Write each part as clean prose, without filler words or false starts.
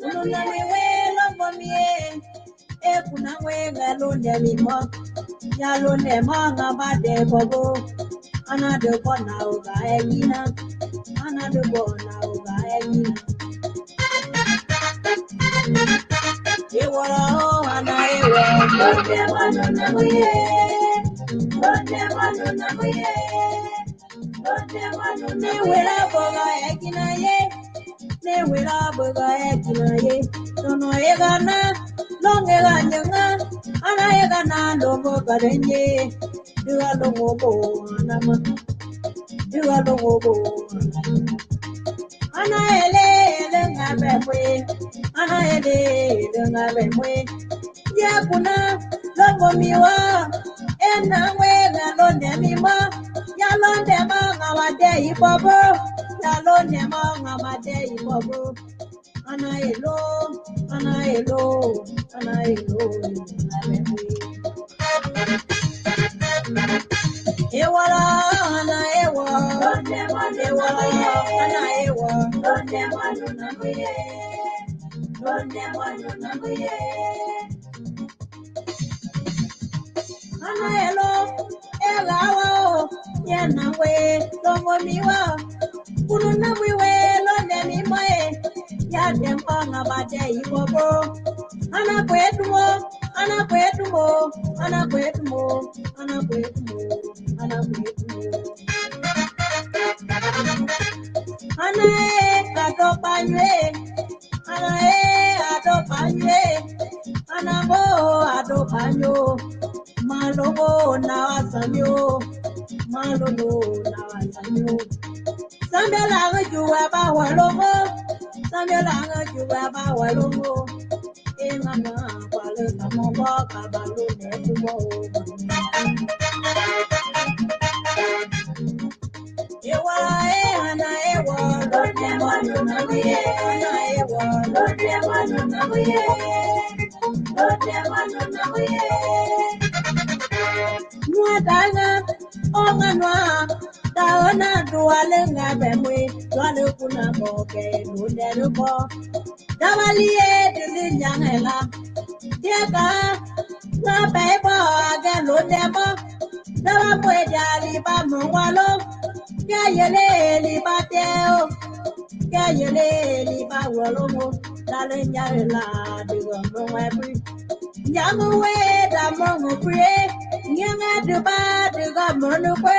Ununa miwe longo mie. Kuna wega londe mimo. Ya londe manga bade bobo. Ana de bona uga egina. Ana de bona uga egina. Ewara ho ana ewa. Londe manuna muye. Londe manuna muye. Londe manuna wera boga egina ye. Ne wera boga egina ye. Tono egana. Long egana. Ana egana longo garenye. Dua longo bo anama. Dua longo bo. Ana ele ngabe mwe. Ana ele ngabe mwe. Ya kuna longo miwa. Ena wega londe mima. Ya londe manga wade ibobo. Ya londe manga wade ibobo. Ana elo. Ana elo. Ana elo ngabe mwe. Ewala, ana ewa, ewala, ana ewa, ana elo, elawa, yana we, longo miwa, kununa wiwe, londe mimae, ya dempanga bade ibobo, ana kwetumo, ana kwetumo, ana kwetumo, ana kwetumo. Anae adopanywe, anae adopanywe, anamo adopanyo, malogo na wasanyo, malogo na wasanyo. Sambela juwa ba walongo, sambela juwa ba walongo. Emana kwale kamoba kabalo ne kubo. Ewa ana ewa londe manuna muye ana ewa londe manuna muye londe manuna muye Muadana onganwa daona duale ngabe mwe duale kuna boke lunde ruko dawalie dilinyangela dieka ngabe bo aga lunde bo dawa mwe jali ba mwalo Kayele li bateo, kayele li ba wolomo, dale nyare la de wongo wepi. Nyamu we da mongo kwe, nyanga de ba de ga monu kwe.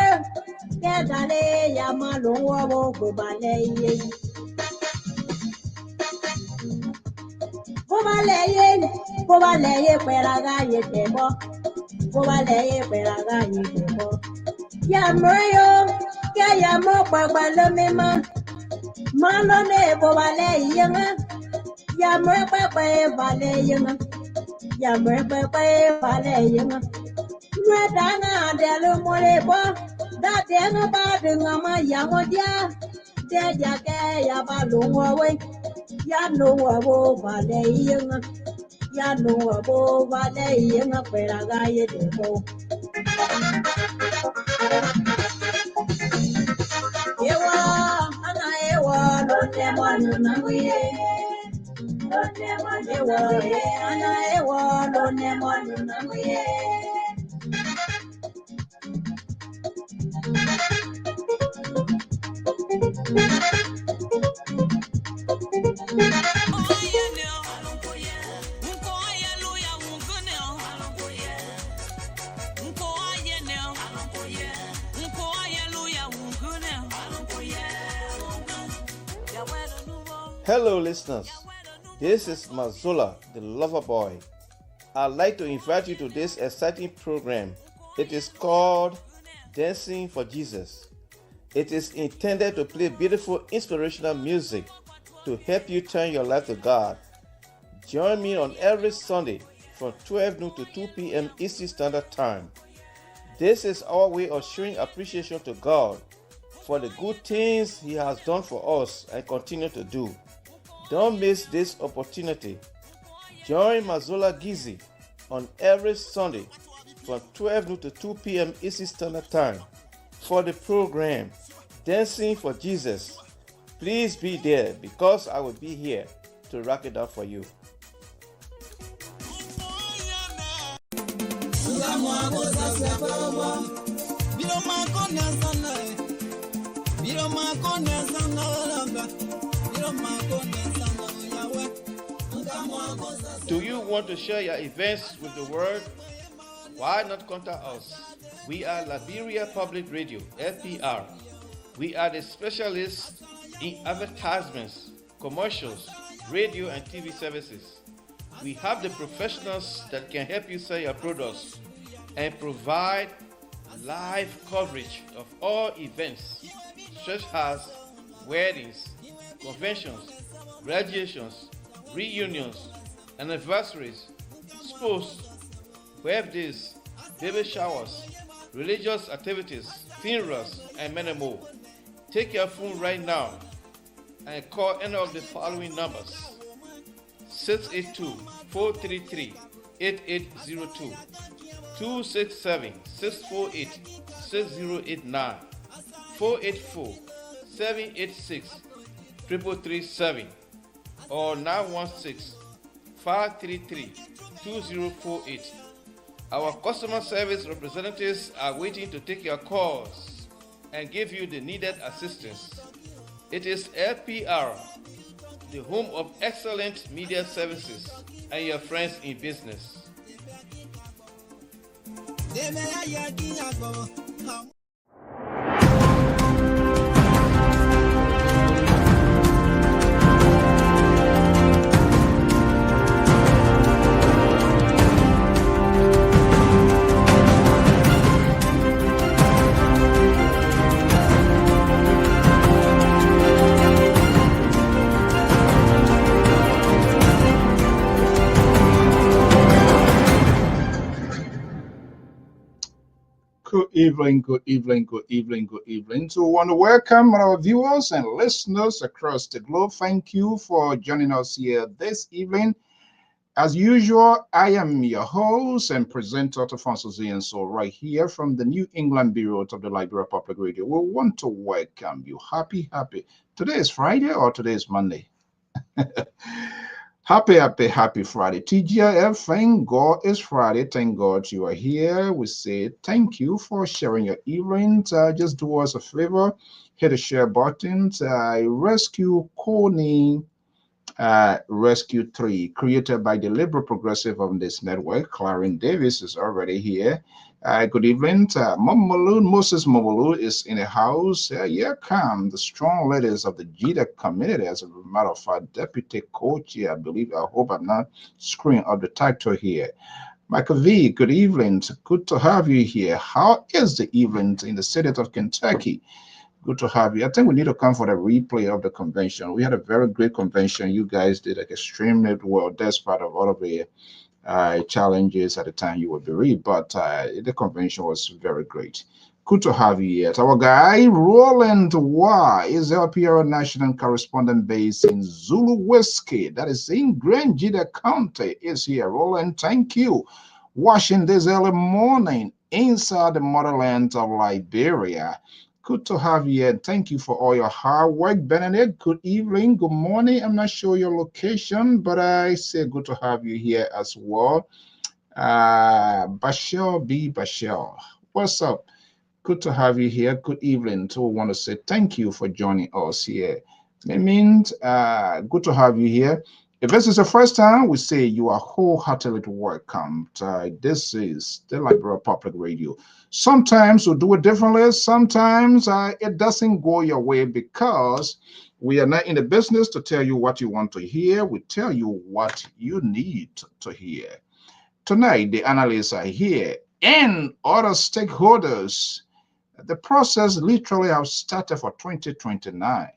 Kedale ya malo wo go baleye. Go baleye peraga ye debo. Go baleye peraga ye debo. Ya moyo. Ya mo papa lo mema malo ne bo vale yenga ya mo papa vale yenga ya mo papa vale yenga nwe dana de lo more bo da de nga ba de ngama ya ngo dia de ja ke ya ba lo we ya no wo vale yenga ya no wo vale yenga pera ga ye de bo Londe manuna muye, londe manuna muye, ana ewa londe manuna muye. Hello listeners, this is Mazola, the lover boy. I'd like to invite you to this exciting program. It is called Dancing for Jesus. It is intended to play beautiful inspirational music to help you turn your life to God. Join me on every Sunday from 12 noon to 2 p.m. Eastern Standard Time. This is our way of showing appreciation to God for the good things He has done for us and continue to do. Don't miss this opportunity. Join Mazola Gizi on every Sunday from 12 noon to 2 p.m. Eastern Standard Time for the program Dancing for Jesus. Please be there because I will be here to rock it up for you. Do you want to share your events with the world? Why not contact us? We are Liberia Public Radio, LPR. We are the specialists in advertisements, commercials, radio and TV services. We have the professionals that can help you sell your products and provide live coverage of all events such as weddings, conventions, graduations, reunions, anniversaries, sports, birthdays, baby showers, religious activities, funerals, and many more. Take your phone right now and call any of the following numbers: 682-433-8802, 267-648-6089, 484-786-3337, or 916-533-2048. Our customer service representatives are waiting to take your calls and give you the needed assistance. It is LPR, the home of excellent media services and your friends in business. Good evening, good evening, good evening, good evening. So we want to welcome our viewers and listeners across the globe. Thank you for joining us here this evening. As usual, I am your host and presenter, Alfonso Zienso, right here from the New England Bureau of the Liberia Public Radio. We want to welcome you. Happy. Today is Friday or today is Monday? Happy Friday. TGIF, thank God it's Friday. Thank God you are here. We say thank you for sharing your event. Just do us a favor, hit the share button. Rescue Coney Rescue 3, created by the Liberal Progressive on this network. Clarence Davis is already here. Good evening. Moses Momolu is in the house. Here come the strong leaders of the JIDA community. As a matter of fact, Deputy Co-Chair, I believe, I hope I'm not screwing up the title here. Michael V, good evening. Good to have you here. How is the event in the state of Kentucky? Good to have you. I think we need to come for the replay of the convention. We had a very great convention. You guys did extremely well, despite of all of the challenges at the time you were bereaved, but the convention was very great. Good to have you here. Our guy, Roland Y, is LPR national correspondent based in Zulu Whiskey, that is in Grand Jida County, is here. Roland, thank you. Watching this early morning inside the motherland of Liberia. Good to have you here. Thank you for all your hard work, Benedict. Good evening, good morning. I'm not sure your location, but I say good to have you here as well. Bashir B. Bashir, what's up? Good to have you here. Good evening. So we want to say thank you for joining us here. It means good to have you here. If this is the first time, we say you are wholeheartedly welcome. This is the Liberia Public Radio. Sometimes we do it differently. Sometimes it doesn't go your way because we are not in the business to tell you what you want to hear. We tell you what you need to hear. Tonight, the analysts are here and other stakeholders. The process literally has started for 2029.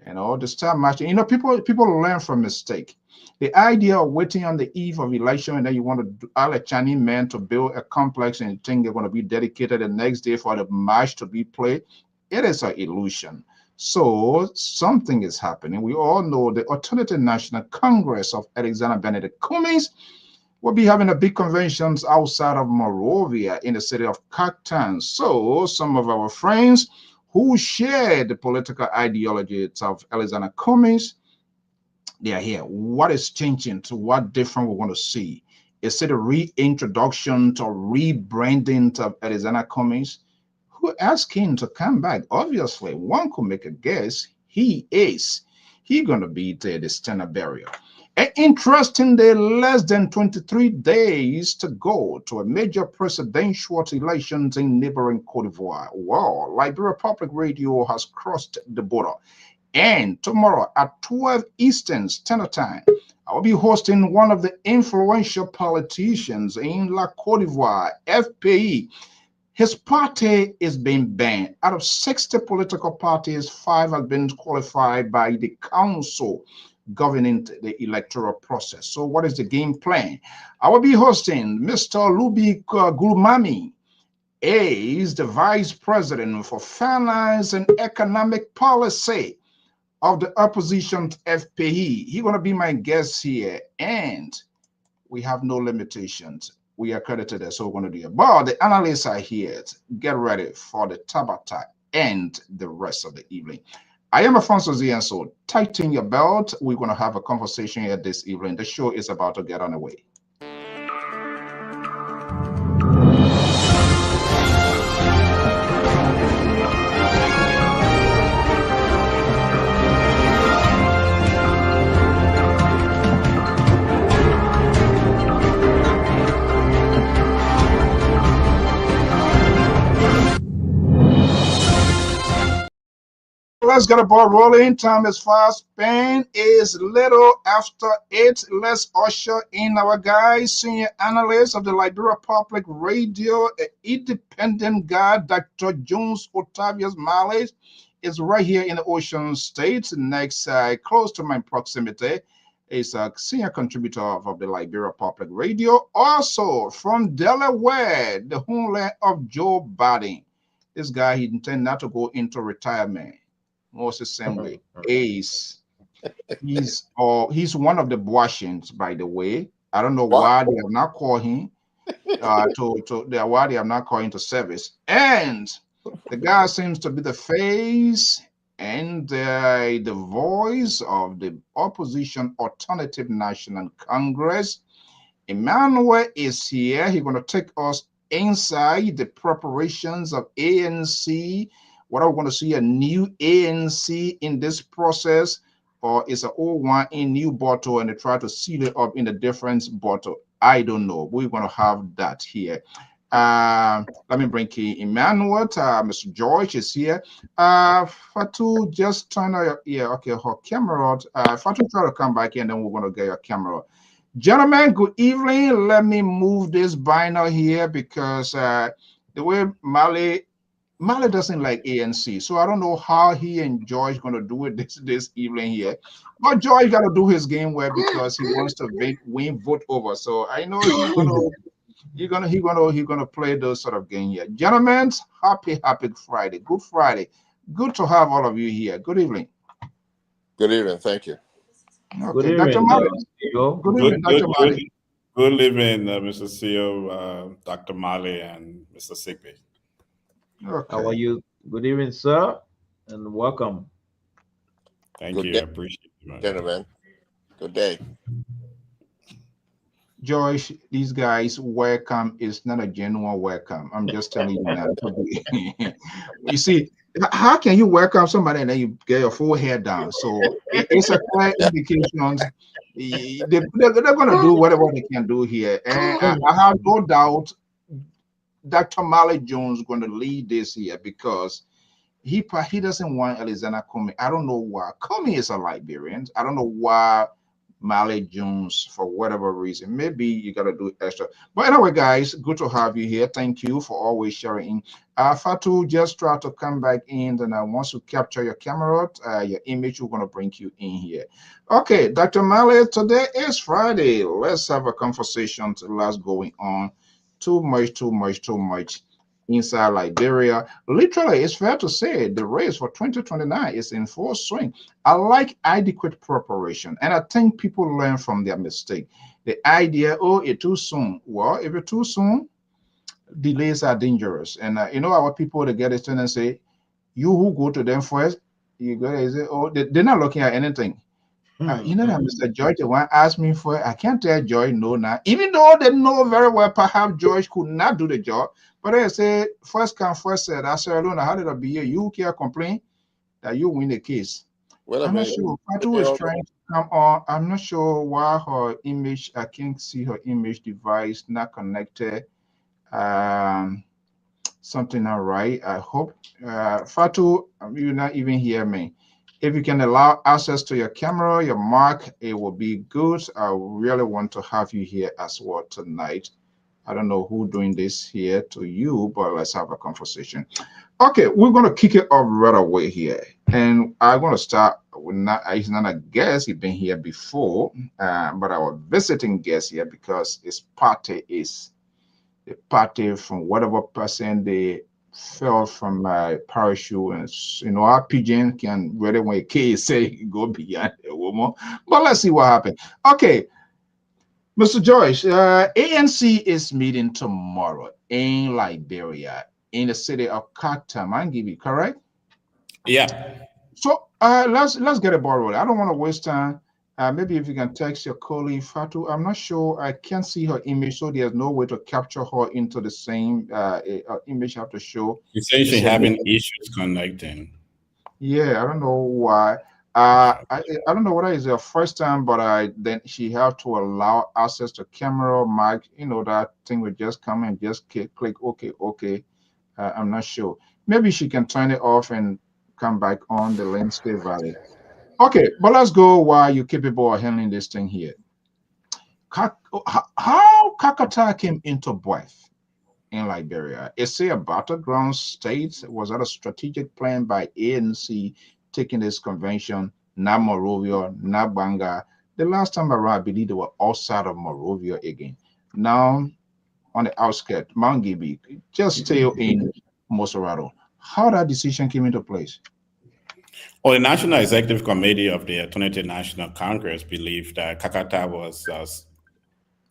The star matching. People learn from mistake. The idea of waiting on the eve of election and then you want to all a Chinese men to build a complex and you think they're going to be dedicated the next day for the match to be played, it is an illusion. So something is happening. We all know the Alternative National Congress of Alexander Benedict Cummings will be having a big conventions outside of Monrovia in the city of Cocton. So some of our friends who share the political ideology of Alexander Cummings. They are here. What is changing? To what different we want to see? Is it a reintroduction or rebranding of Alexander Cummings? Who asked him to come back? Obviously, one could make a guess. He going to be the standard bearer. An interesting day, less than 23 days to go to a major presidential elections in neighboring Cote d'Ivoire. Wow, Liberia Public Radio has crossed the border. And tomorrow at 12 Eastern Standard Time, I will be hosting one of the influential politicians in La Cote d'Ivoire, FPI. His party is being banned. Out of 60 political parties, 5 have been qualified by the council governing the electoral process. So what is the game plan? I will be hosting Mr. Lubi Gulmami. He is the Vice President for Finance and Economic Policy of the opposition FPI. He's going to be my guest here, and we have no limitations. We are credited, so we're going to do it. But the analysts are here. Get ready for the Tabata and the rest of the evening. I am Alfonso Z, and so tighten your belt. We're going to have a conversation here this evening. The show is about to get on the way. Let's get a ball rolling. Time is fast. Pen is little after 8. Let's usher in our guy, senior analyst of the Liberia Public Radio, independent guy, Dr. Jones Otavius Malley, is right here in the Ocean State. Next, close to my proximity, is a senior contributor of the Liberia Public Radio. Also from Delaware, the homeland of Joe Biden. This guy, he intends not to go into retirement. Most assembly he's one of the Washingtons, by the way. I don't know why they have not called him why they have not called him to service. And the guy seems to be the face and the voice of the opposition Alternative National Congress. Emmanuel is here. He's going to take us inside the preparations of ANC. What are we going to see? A new ANC in this process, or is an old one in new bottle and they try to seal it up in a different bottle? I don't know. We're going to have that here. Let me bring Emmanuel. Mr. George is here. Fatu, just turn on her camera. Fatu, try to come back in, then we're going to get your camera. Gentlemen, good evening. Let me move this banner here because the way Mali doesn't like ANC, so I don't know how he and George going to do it this evening here. But George got to do his game well because he wants to win vote over. So I know he's gonna play those sort of game here. Gentlemen, happy Friday, good Friday, good to have all of you here. Good evening. Good evening. Thank you. Okay, good evening, Dr. Mali. Good evening, Dr. Mali. Good evening, Mr. CEO, Dr. Mali, and Mr. Sigby. Okay. How are you? Good evening, sir, and welcome. Thank you. I appreciate it, gentlemen. Good day. Joyce, these guys' welcome is not a genuine welcome. I'm just telling you that. You see, how can you welcome somebody and then you get your full head down? So it's a clear indication they're going to do whatever they can do here. And I have no doubt Dr. Mali Jones is going to lead this here because he doesn't want Alexander Cummings. I don't know why. Cummings is a Liberian. I don't know why Mali Jones, for whatever reason. Maybe you got to do extra. But anyway, guys, good to have you here. Thank you for always sharing. Fatu, just try to come back in. And once you capture your camera, your image, we're going to bring you in here. Okay, Dr. Mali, today is Friday. Let's have a conversation to last going on. Too much inside Liberia. Literally, it's fair to say the race for 2029 is in full swing. I like adequate preparation, and I think people learn from their mistake. The idea, it's too soon. Well, if it's too soon, delays are dangerous. And our people, they get a tendency, You who go to them first, you go and say, oh, they're not looking at anything. You know that Mr. George, the one asked me for it. I can't tell George no now. Even though they know very well perhaps George could not do the job. But I say, first come, first said, I said, Alona, how did it be here? You can't complain that you win the case. Well, I'm not sure. Fatu is trying to come on. I'm not sure why her image, I can't see her image device not connected. Something not right. I hope. Fatu, you not even hear me. If you can allow access to your camera, your mic, it will be good. I really want to have you here as well tonight. I don't know who doing this here to you, but let's have a conversation. Okay, we're going to kick it off right away here. And I'm going to start with he's not a guest. He's been here before, but our visiting guest here because his party is the party from whatever person they fell from my parachute, and our pigeon can really when a case say go beyond a woman. But let's see what happened. Okay, Mr. Joyce, ANC is meeting tomorrow in Liberia in the city of Katamangibi, correct? Yeah. So let's get a ball rolling. I don't want to waste time. Maybe if you can text your colleague Fatu. I'm not sure. I can't see her image, so there's no way to capture her into the same image. I have to show. She's saying she's having issues connecting. Yeah, I don't know why. I don't know whether it's her first time, but then she have to allow access to camera, mic. That thing will just come and just click okay. I'm not sure. Maybe she can turn it off and come back on the landscape valley. Okay, but let's go while you're capable of handling this thing here. How Kakata came into birth in Liberia? Is it a battleground state? Was that a strategic plan by ANC taking this convention? Not Monrovia, not Banga. The last time around, I believe they were outside of Monrovia again. Now, on the outskirts, Mount Gibby, just still in Mosorado. How that decision came into place? Well, the National Executive Committee of the 20th National Congress believed that Kakata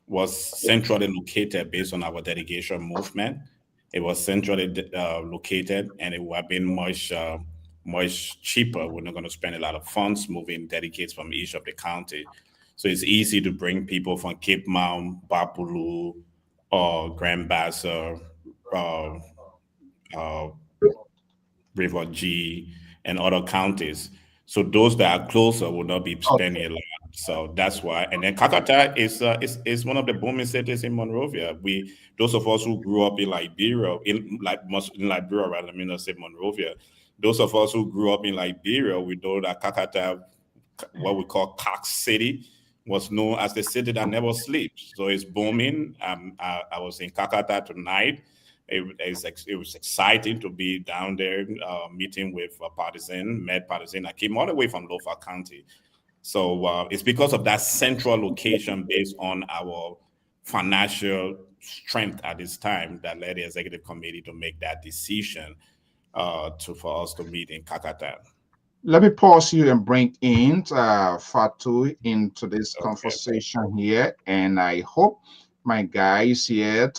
was centrally located based on our dedication movement. It was centrally located, and it would have been much cheaper. We're not going to spend a lot of funds moving delegates from each of the county. So it's easy to bring people from Cape Mount, Bapulu, or Grand Bassa, River G, and other counties. So those that are closer will not be spending a lot. So that's why. And then Kakata is one of the booming cities in Monrovia. Those of us who grew up in Liberia, in Liberia, rather, let me not say Monrovia. Those of us who grew up in Liberia, we know that Kakata, what we call Cox City, was known as the city that never sleeps. So it's booming. I was in Kakata tonight. It was exciting to be down there meeting with Med Partisan. I came all the way from Lofa County. So it's because of that central location based on our financial strength at this time that led the executive committee to make that decision for us to meet in Kakata. Let me pause here and bring in Fatu into this conversation here, and I hope my guys here,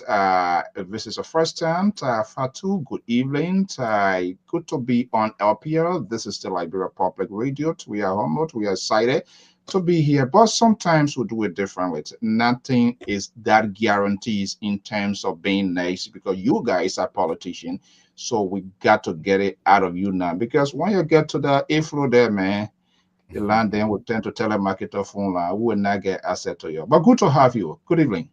if this is the first time, Fatu, good evening. Good to be on Lpr. This is the Liberia Public Radio. We are humbled. We are excited to be here, but sometimes we do it differently. Nothing is that guarantees in terms of being nice because you guys are politicians. So we got to get it out of you now, because when you get to the inflow there, man, the land then will tend to telemarketer phone line. We will not get asset to you. But good to have you. Good evening.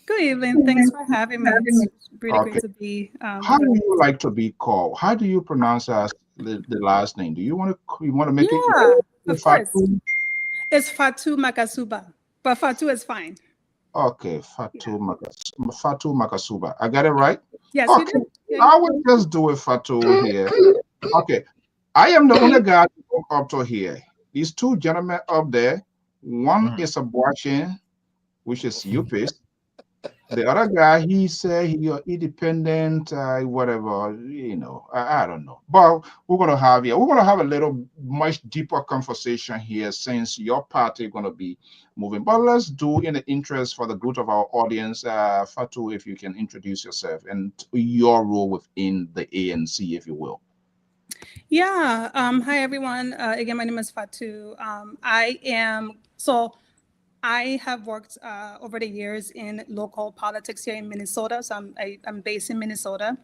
Good evening. Thanks for having me. It's really great to be. How do you like to be called? How do you pronounce the last name? Do you want to make it? Of course. It's Fatu Makasuba, but Fatu is fine. Okay, Fatu Makasuba. I got it right? Yes, okay. you did. Yeah. I will just do it Fatu here. Okay. I am the only guy up to here. These two gentlemen up there, one is a Boachin, which is UPIS. The other guy, he said he's independent, whatever, I don't know. But we're gonna have a little much deeper conversation here, since your party is gonna be moving. But let's do, in the interest for the good of our audience, Fatu, if you can introduce yourself and your role within the ANC, if you will. Yeah. Hi, everyone. Again, my name is Fatu. I have worked over the years in local politics here in Minnesota. So I'm based in Minnesota,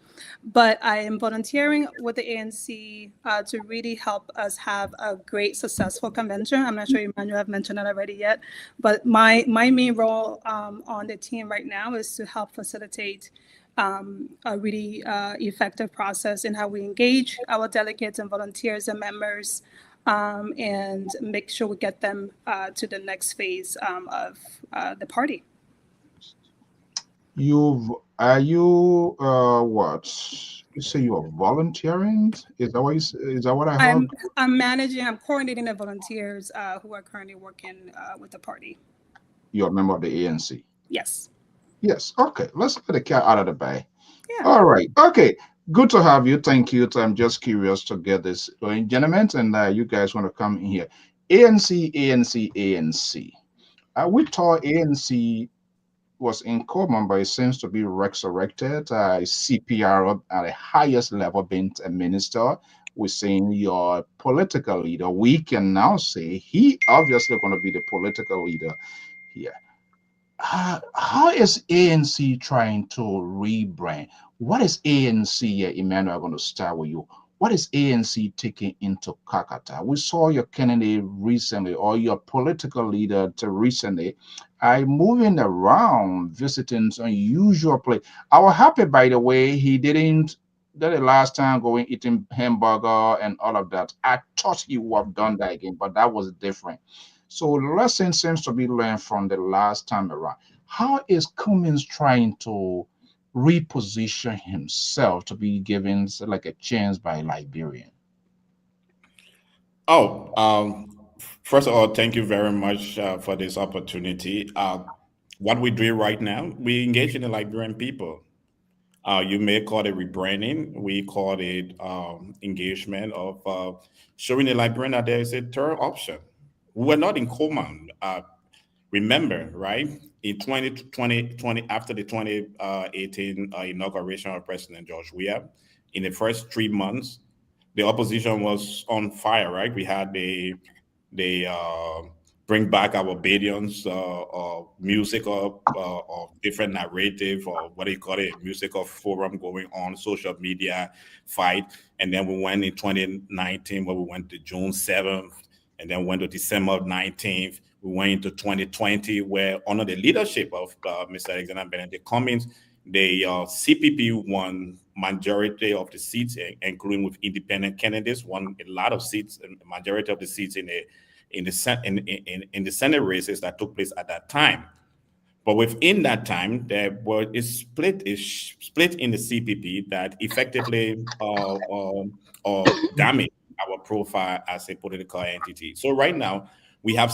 but I am volunteering with the ANC to really help us have a great, successful convention. I'm not sure Emmanuel have mentioned that already yet, but my main role on the team right now is to help facilitate a really effective process in how we engage our delegates and volunteers and members, and make sure we get them to the next phase of the party. Are you what? You say you are volunteering? Is that what I heard? I'm coordinating the volunteers who are currently working with the party. You're a member of the ANC. Yes. Yes. Okay. Let's get the cat out of the bag. Yeah. All right. Okay. Good to have you. Thank you. I'm just curious to get this going, gentlemen, and you guys want to come in here. ANC, ANC, ANC. We thought ANC was in common, but it seems to be resurrected. CPR at the highest level being a minister. We're seeing your political leader. We can now say he obviously going to be the political leader here. How is ANC trying to rebrand? What is ANC, Emmanuel, I'm going to start with you. What is ANC taking into Kakata? We saw your candidate recently, or your political leader recently, moving around, visiting unusual place. I was happy, by the way, he didn't the last time going eating hamburger and all of that. I thought he would have done that again, but that was different. So the lesson seems to be learned from the last time around. How is Cummins trying to reposition himself to be given like a chance by Liberian? First of all, thank you very much for this opportunity. What we're doing right now, we engage in the Liberian people. You may call it rebranding. We call it engagement of showing the Liberian that there is a third option. We're not in coma. Remember, right? In 2020, after the 2018 inauguration of President George Weah, in the first 3 months, the opposition was on fire, right? We had the bring back our Badians music of different narrative, or what do you call it, music of forum going on, social media fight. And then we went in 2019 where we went to June 7th, and then went to December 19th. We went into 2020 where under the leadership of Mr. Alexander Benedict Cummins, the CPP won majority of the seats, including with independent candidates, won a lot of seats, and majority of the seats in the Senate races that took place at that time. But within that time, there was a split in the CPP that effectively damaged our profile as a political entity. So right now, we have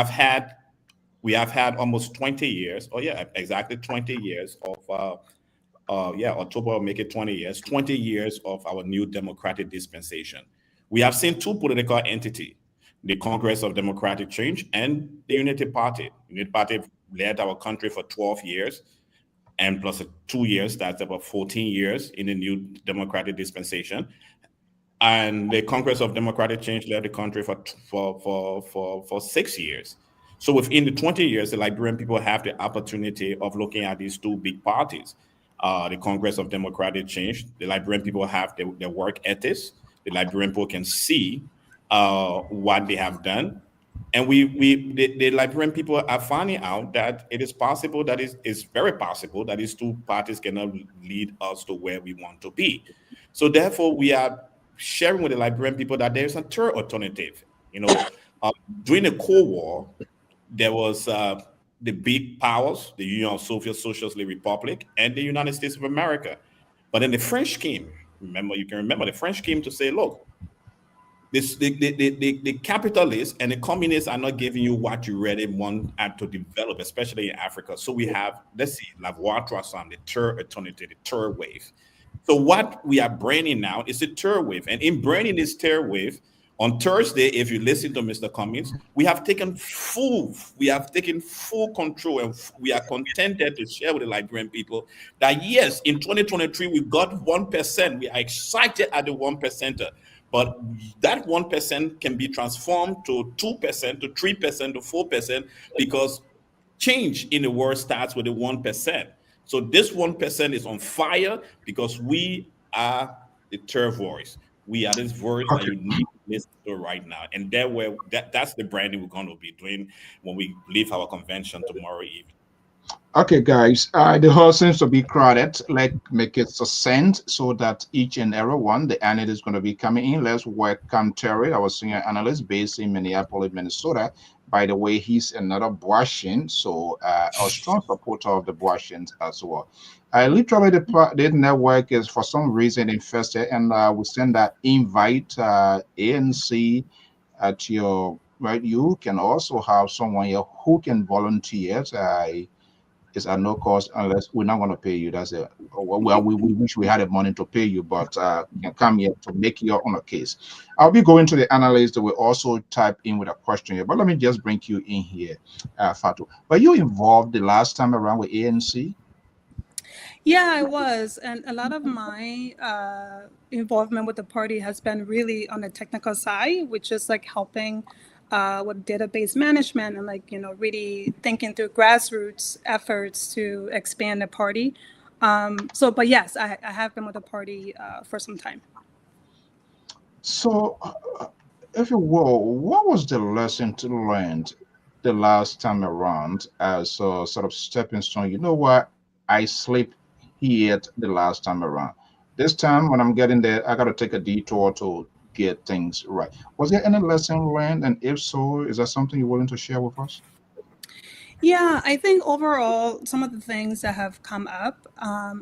had almost 20 years, exactly 20 years of October will make it 20 years, 20 years of our new democratic dispensation. We have seen two political entities, the Congress of Democratic Change and the Unity Party. Unity Party led our country for 12 years, and plus 2 years, that's about 14 years in the new democratic dispensation. And the Congress of Democratic Change led the country for 6 years. So within the 20 years, the Liberian people have the opportunity of looking at these two big parties. The Congress of Democratic Change, the Liberian people have their work ethics. The Liberian people can see what they have done. And the Liberian people are finding out that it is possible, that it's very possible that these two parties cannot lead us to where we want to be. So therefore, we are sharing with the Liberian people that there is a third alternative. During the Cold War, there was the big powers, the Union of Soviet Socialist Republic and the United States of America. But then the French came. You can remember the French came to say, look, the capitalists and the communists are not giving you what you really want to develop, especially in Africa. So we have, let's see, la voie croissante, the third alternative, the third wave. So what we are branding now is the third wave. And in branding this third wave, On Thursday, if you listen to Mr. Cummings, we have taken full control, and we are contented to share with the Liberian people that yes, in 2023 we got 1%. We are excited at the 1%, but that 1% can be transformed to 2%, to 3%, to 4%, because change in the world starts with the 1%. So this 1% is on fire because we are the third voice. We are this voice that you need to listen to right now. And that's the branding we're going to be doing when we leave our convention tomorrow evening. Okay, guys, the hall seems to be crowded. Let's make it succinct so that each and every one, the analyst is going to be coming in. Let's welcome Terry, our senior analyst based in Minneapolis, Minnesota. By the way, he's another Boasian, so a strong supporter of the Boasians as well. Literally, the network is for some reason infested, and we send that invite ANC at your right. You can also have someone here who can volunteer. It's at no cost unless we're not going to pay you. That's it. Well, we wish we had the money to pay you, but you can come here to make your own case. I'll be going to the analyst that will also type in with a question here, but let me just bring you in here, Fatu. Were you involved the last time around with ANC? Yeah, I was. And a lot of my involvement with the party has been really on the technical side, which is like helping with database management and really thinking through grassroots efforts to expand the party. But yes, I have been with the party for some time. So, if you will, what was the lesson to learn the last time around as a sort of stepping stone? You know what? I sleep here the last time around. This time when I'm getting there, I got to take a detour to get things right. Was there any lesson learned? And if so, is that something you're willing to share with us? Yeah, I think overall, some of the things that have come up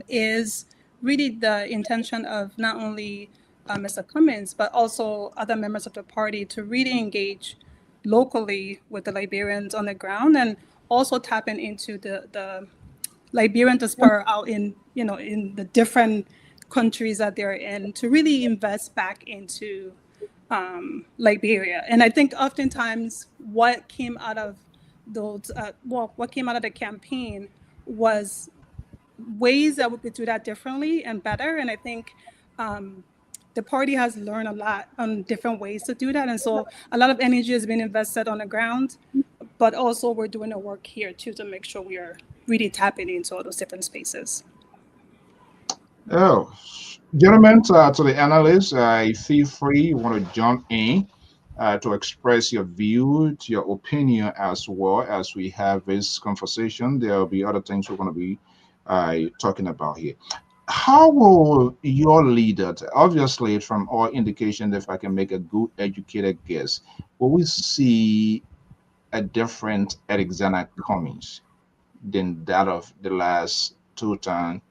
is really the intention of not only Mr. Cummings, but also other members of the party to really engage locally with the Liberians on the ground, and also tapping into the Liberian diaspora out in the different countries that they're in, to really invest back into Liberia. And I think oftentimes what came out of those, what came out of the campaign was ways that we could do that differently and better. And I think the party has learned a lot on different ways to do that. And so a lot of energy has been invested on the ground, but also we're doing the work here too to make sure we are really tapping into all those different spaces. Oh, gentlemen, to the analysts, feel free, you want to jump in to express your view, your opinion as well as we have this conversation. There will be other things we're going to be talking about here. How will your leader, obviously from all indications, if I can make a good educated guess, will we see a different Alexander Cummings than that of the last two times?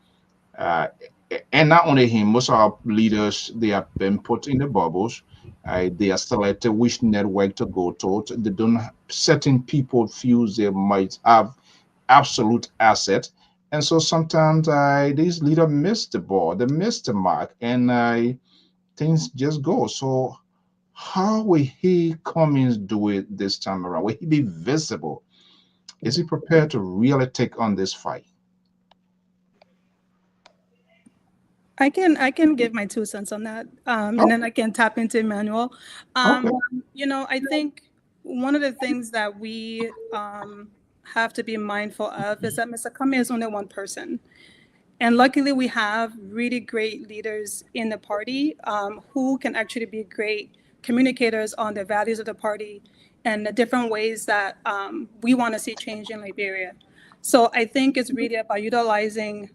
And not only him, most of our leaders, they have been put in the bubbles. They are selected which network to go to. They don't. Certain people feel they might have absolute asset, and so sometimes these leaders miss the ball, they miss the mark, and things just go. So how will he Cummings do it this time around? Will he be visible? Is he prepared to really take on this fight? I can give my 2 cents on that, and then I can tap into Emmanuel. Okay. I think one of the things that we have to be mindful of is that Mr. Cummings is only one person. And luckily, we have really great leaders in the party who can actually be great communicators on the values of the party and the different ways that we want to see change in Liberia. So I think it's really about utilizing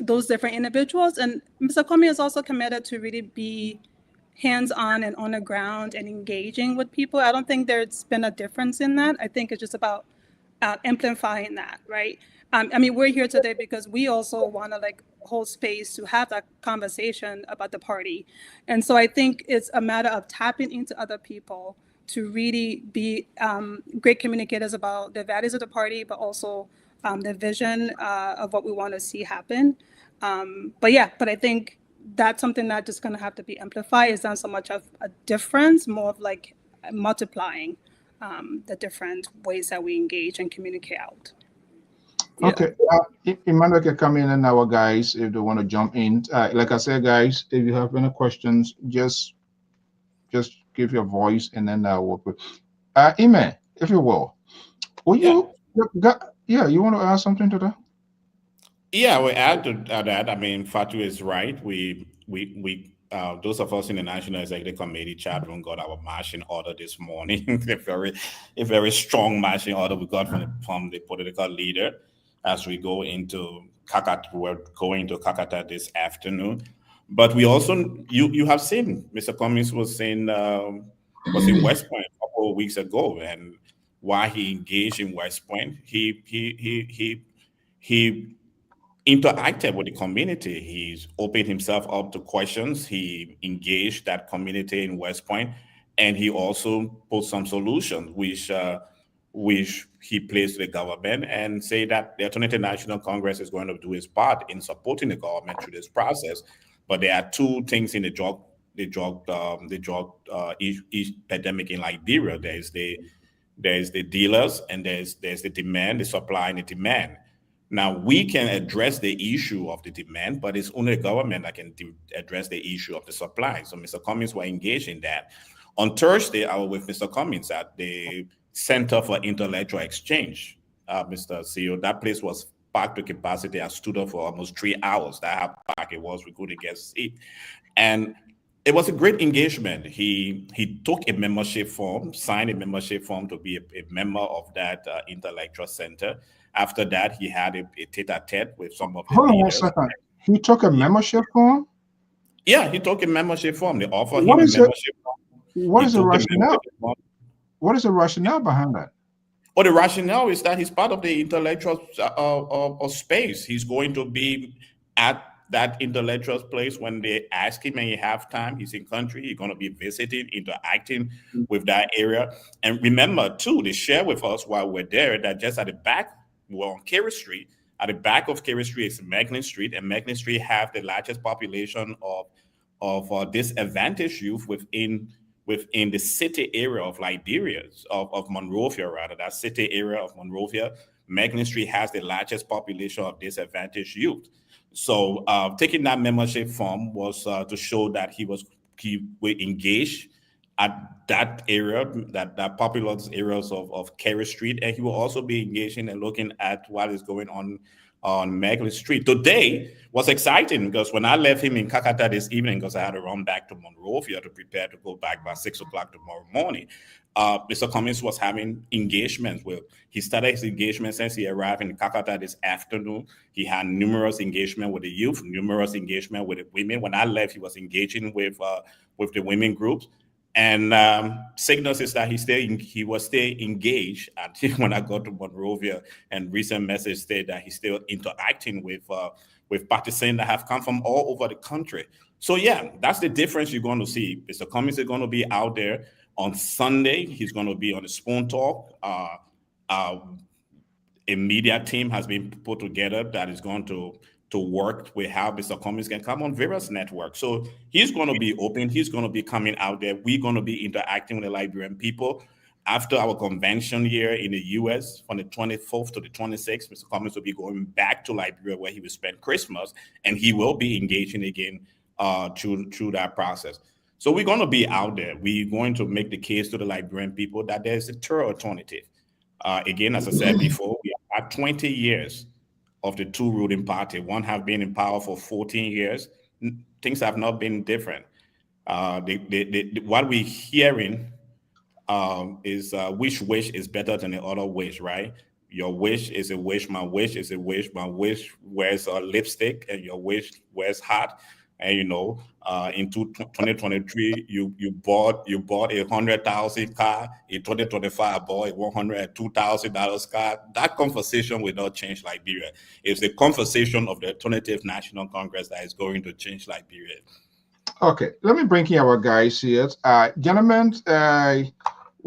those different individuals. And Mr. Cummings is also committed to really be hands-on and on the ground and engaging with people. I don't think there's been a difference in that. I think it's just about amplifying that, right? I mean, we're here today because we also want to hold space to have that conversation about the party. And so I think it's a matter of tapping into other people to really be great communicators about the values of the party, but also the vision of what we want to see happen. But I think that's something that just going to have to be amplified. It's not so much of a difference, more of like multiplying the different ways that we engage and communicate out. Yeah. Okay, Emmanuel can come in, and our guys, if they want to jump in. Like I said, guys, if you have any questions, just give your voice, and then I'll work with. Iman, if you will you? You want to add something to that? Yeah, we add to that. I mean, Fatu is right. We those of us in the National Executive Committee chat room got our marching order this morning. a very strong marching order we got from the political leader as we go into Kakata. We're going to Kakata this afternoon. But we also you have seen Mr. Cummings was in West Point a couple of weeks ago, and while he engaged in West Point, he interacted with the community. He's opened himself up to questions. He engaged that community in West Point, and he also put some solutions, which he placed to the government, and say that the Alternative National Congress is going to do its part in supporting the government through this process. But there are two things in the drug epidemic in Liberia. There's the dealers, and there's the demand, the supply and the demand. Now, we can address the issue of the demand, but it's only the government that can address the issue of the supply. So Mr. Cummings was engaged in that. On Thursday, I was with Mr. Cummings at the Center for Intellectual Exchange. Mr. CEO, that place was packed to capacity. I stood up for almost 3 hours. That's how packed it was. We couldn't get a seat. And it was a great engagement. He took a membership form, signed a membership form to be a member of that intellectual center. After that, he had a tete-a-tete with some of the leaders. Hold on 1 second. He took a membership form? Yeah, he took a membership form. They offered him a membership form. What is the rationale? What is the rationale behind that? Well, the rationale is that he's part of the intellectual space. He's going to be at that intellectual place when they ask him and he have time. He's in country. He's going to be visiting, interacting with that area. And remember, too, they share with us while we're there that just at the back, we're on Carey Street. At the back of Carey Street is Macklin Street, and Macklin Street have the largest population of disadvantaged youth within the city area of Liberia, of Monrovia, rather. That city area of Monrovia, Macklin Street has the largest population of disadvantaged youth. So taking that membership form was to show that he will engage at that area, that populous areas of Carey Street, and he will also be engaging and looking at what is going on Macklin Street. Today was exciting because when I left him in Kakata this evening, because I had to run back to Monrovia to prepare to go back by 6 o'clock tomorrow morning, Mr. Cummings was having engagements with. He started his engagement since he arrived in Kakata this afternoon. He had numerous engagement with the youth, numerous engagement with the women. When I left, he was engaging with the women groups. And signals is that he was still engaged. And when I got to Monrovia, and recent message said that he's still interacting with partisans that have come from all over the country. So yeah, that's the difference you're going to see. Mr. Cummings is going to be out there on Sunday. He's going to be on the Spoon Talk. A media team has been put together that is going to work with how Mr. Cummings can come on various networks. So he's going to be open. He's going to be coming out there. We're going to be interacting with the Liberian people. After our convention here in the U.S. from the 24th to the 26th, Mr. Cummings will be going back to Liberia where he will spend Christmas, and he will be engaging again through that process. So we're going to be out there. We're going to make the case to the Liberian people that there's a third alternative. Again, as I said before, we have had 20 years of the two ruling party. One have been in power for 14 years. Things have not been different. What we're hearing is which wish is better than the other wish, right? Your wish is a wish, my wish is a wish. My wish wears a lipstick and your wish wears hat. And in 2023, you bought a $100,000 car. In 2025, I bought a $102,000 car. That conversation will not change Liberia. It's the conversation of the Alternative National Congress that is going to change Liberia. Okay, let me bring in our guys here. Gentlemen,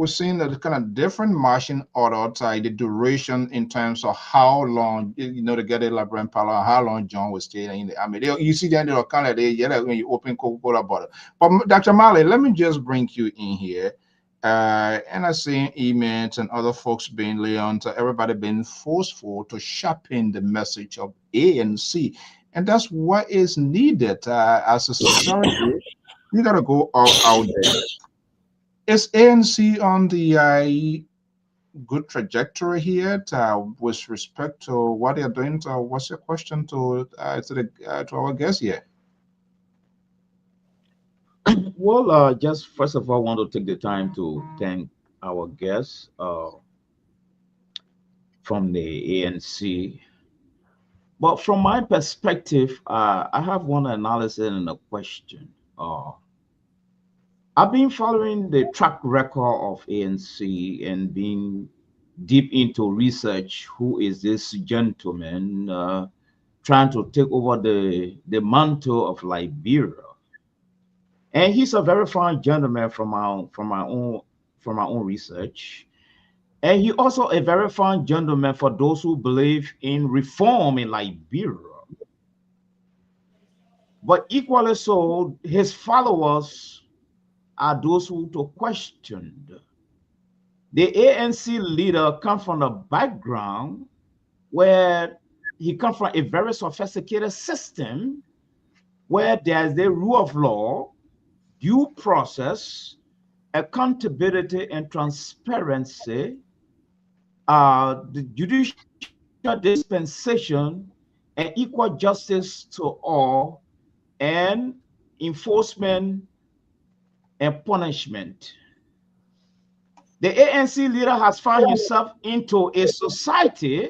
we're seeing that kind of different marching order, the duration in terms of how long, to get a Labran Palo, how long John was staying in the army. You see that they're kind of when you open Coca-Cola bottle. But Dr. Marley, let me just bring you in here. And I see emails and other folks being Leon, everybody being forceful to sharpen the message of ANC. And that's what is needed as a society. You got to go out there. Is ANC on the good trajectory here with respect to what they're doing? What's your question to our guest here? Well, just first of all, I want to take the time to thank our guests from the ANC. But from my perspective, I have one analysis and a question. I've been following the track record of ANC and being deep into research. Who is this gentleman trying to take over the mantle of Liberia? And he's a very fine gentleman from my own research. And he also a very fine gentleman for those who believe in reform in Liberia. But equally so, his followers are those who to question. The ANC leader comes from a background where he comes from a very sophisticated system where there's the rule of law, due process, accountability, and transparency, the judicial dispensation, and equal justice to all, and enforcement and punishment. The ANC leader has found himself into a society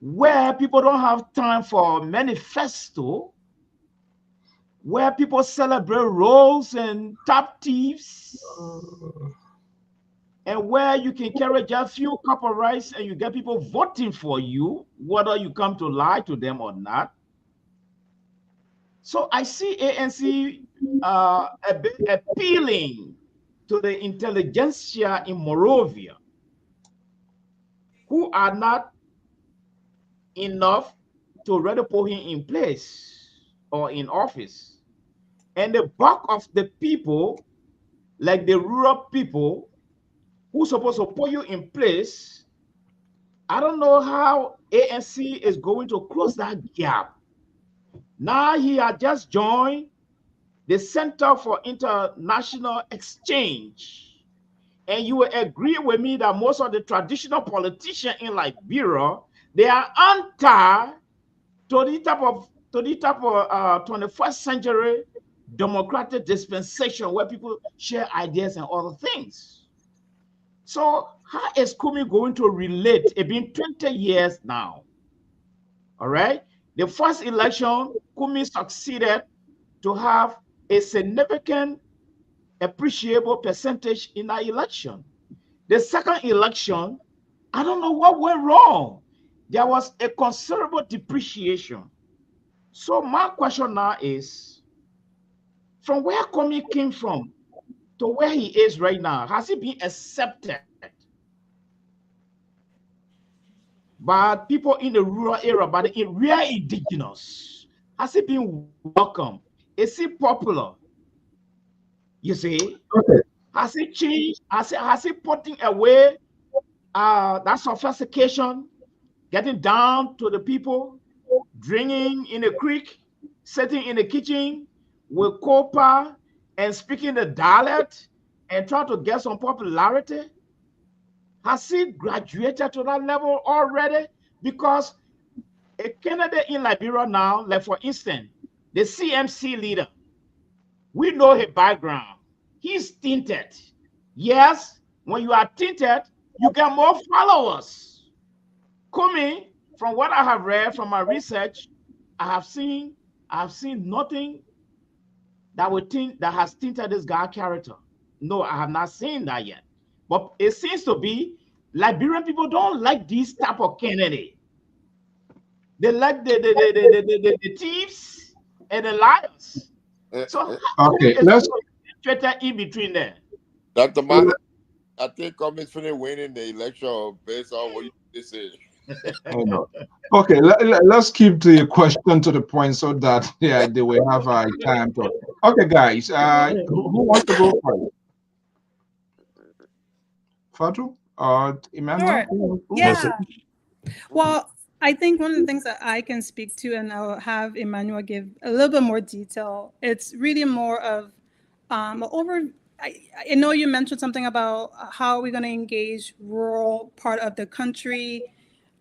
where people don't have time for manifesto, where people celebrate rolls and top thieves, and where you can carry just a few cup of rice and you get people voting for you, whether you come to lie to them or not. So I see ANC appealing to the intelligentsia in Morovia, who are not enough to already put him in place or in office. And the bulk of the people, like the rural people, who supposed to put you in place, I don't know how ANC is going to close that gap. Now he had just joined the Center for International Exchange. And you will agree with me that most of the traditional politicians in Liberia, they are anti to the type of 21st century democratic dispensation where people share ideas and other things. So how is Kumi going to relate? It's been 20 years now. All right. The first election, Kumi succeeded to have a significant, appreciable percentage in that election. The second election, I don't know what went wrong. There was a considerable depreciation. So my question now is, from where Kumi came from to where he is right now, has he been accepted by people in the rural area, by the real indigenous? Has he been welcome? Is he popular? You see? Okay. Has he changed? Has he putting away that sophistication, getting down to the people, drinking in the creek, sitting in the kitchen with copa and speaking the dialect and trying to get some popularity? Has he graduated to that level already? Because a candidate in Liberia now, like for instance, the CMC leader, we know his background. He's tinted. Yes, when you are tinted, you get more followers. Kumi, from what I have read from my research, I have seen nothing that would think that has tinted this guy's character. No, I have not seen that yet. But it seems to be Liberian people don't like these type of candidate. They like the thieves and the liars. So okay, let's in between there. Dr. Marley, I think Cummings finished winning the election based on what you say. Oh, no. Okay, let's keep the question to the point so that they will have time to. Okay, guys, who wants to go first? Fatu or Emmanuel? Sure. Who wants Yeah. Well, I think one of the things that I can speak to, and I'll have Emmanuel give a little bit more detail, it's really more of over. I know you mentioned something about how we're going to engage rural part of the country,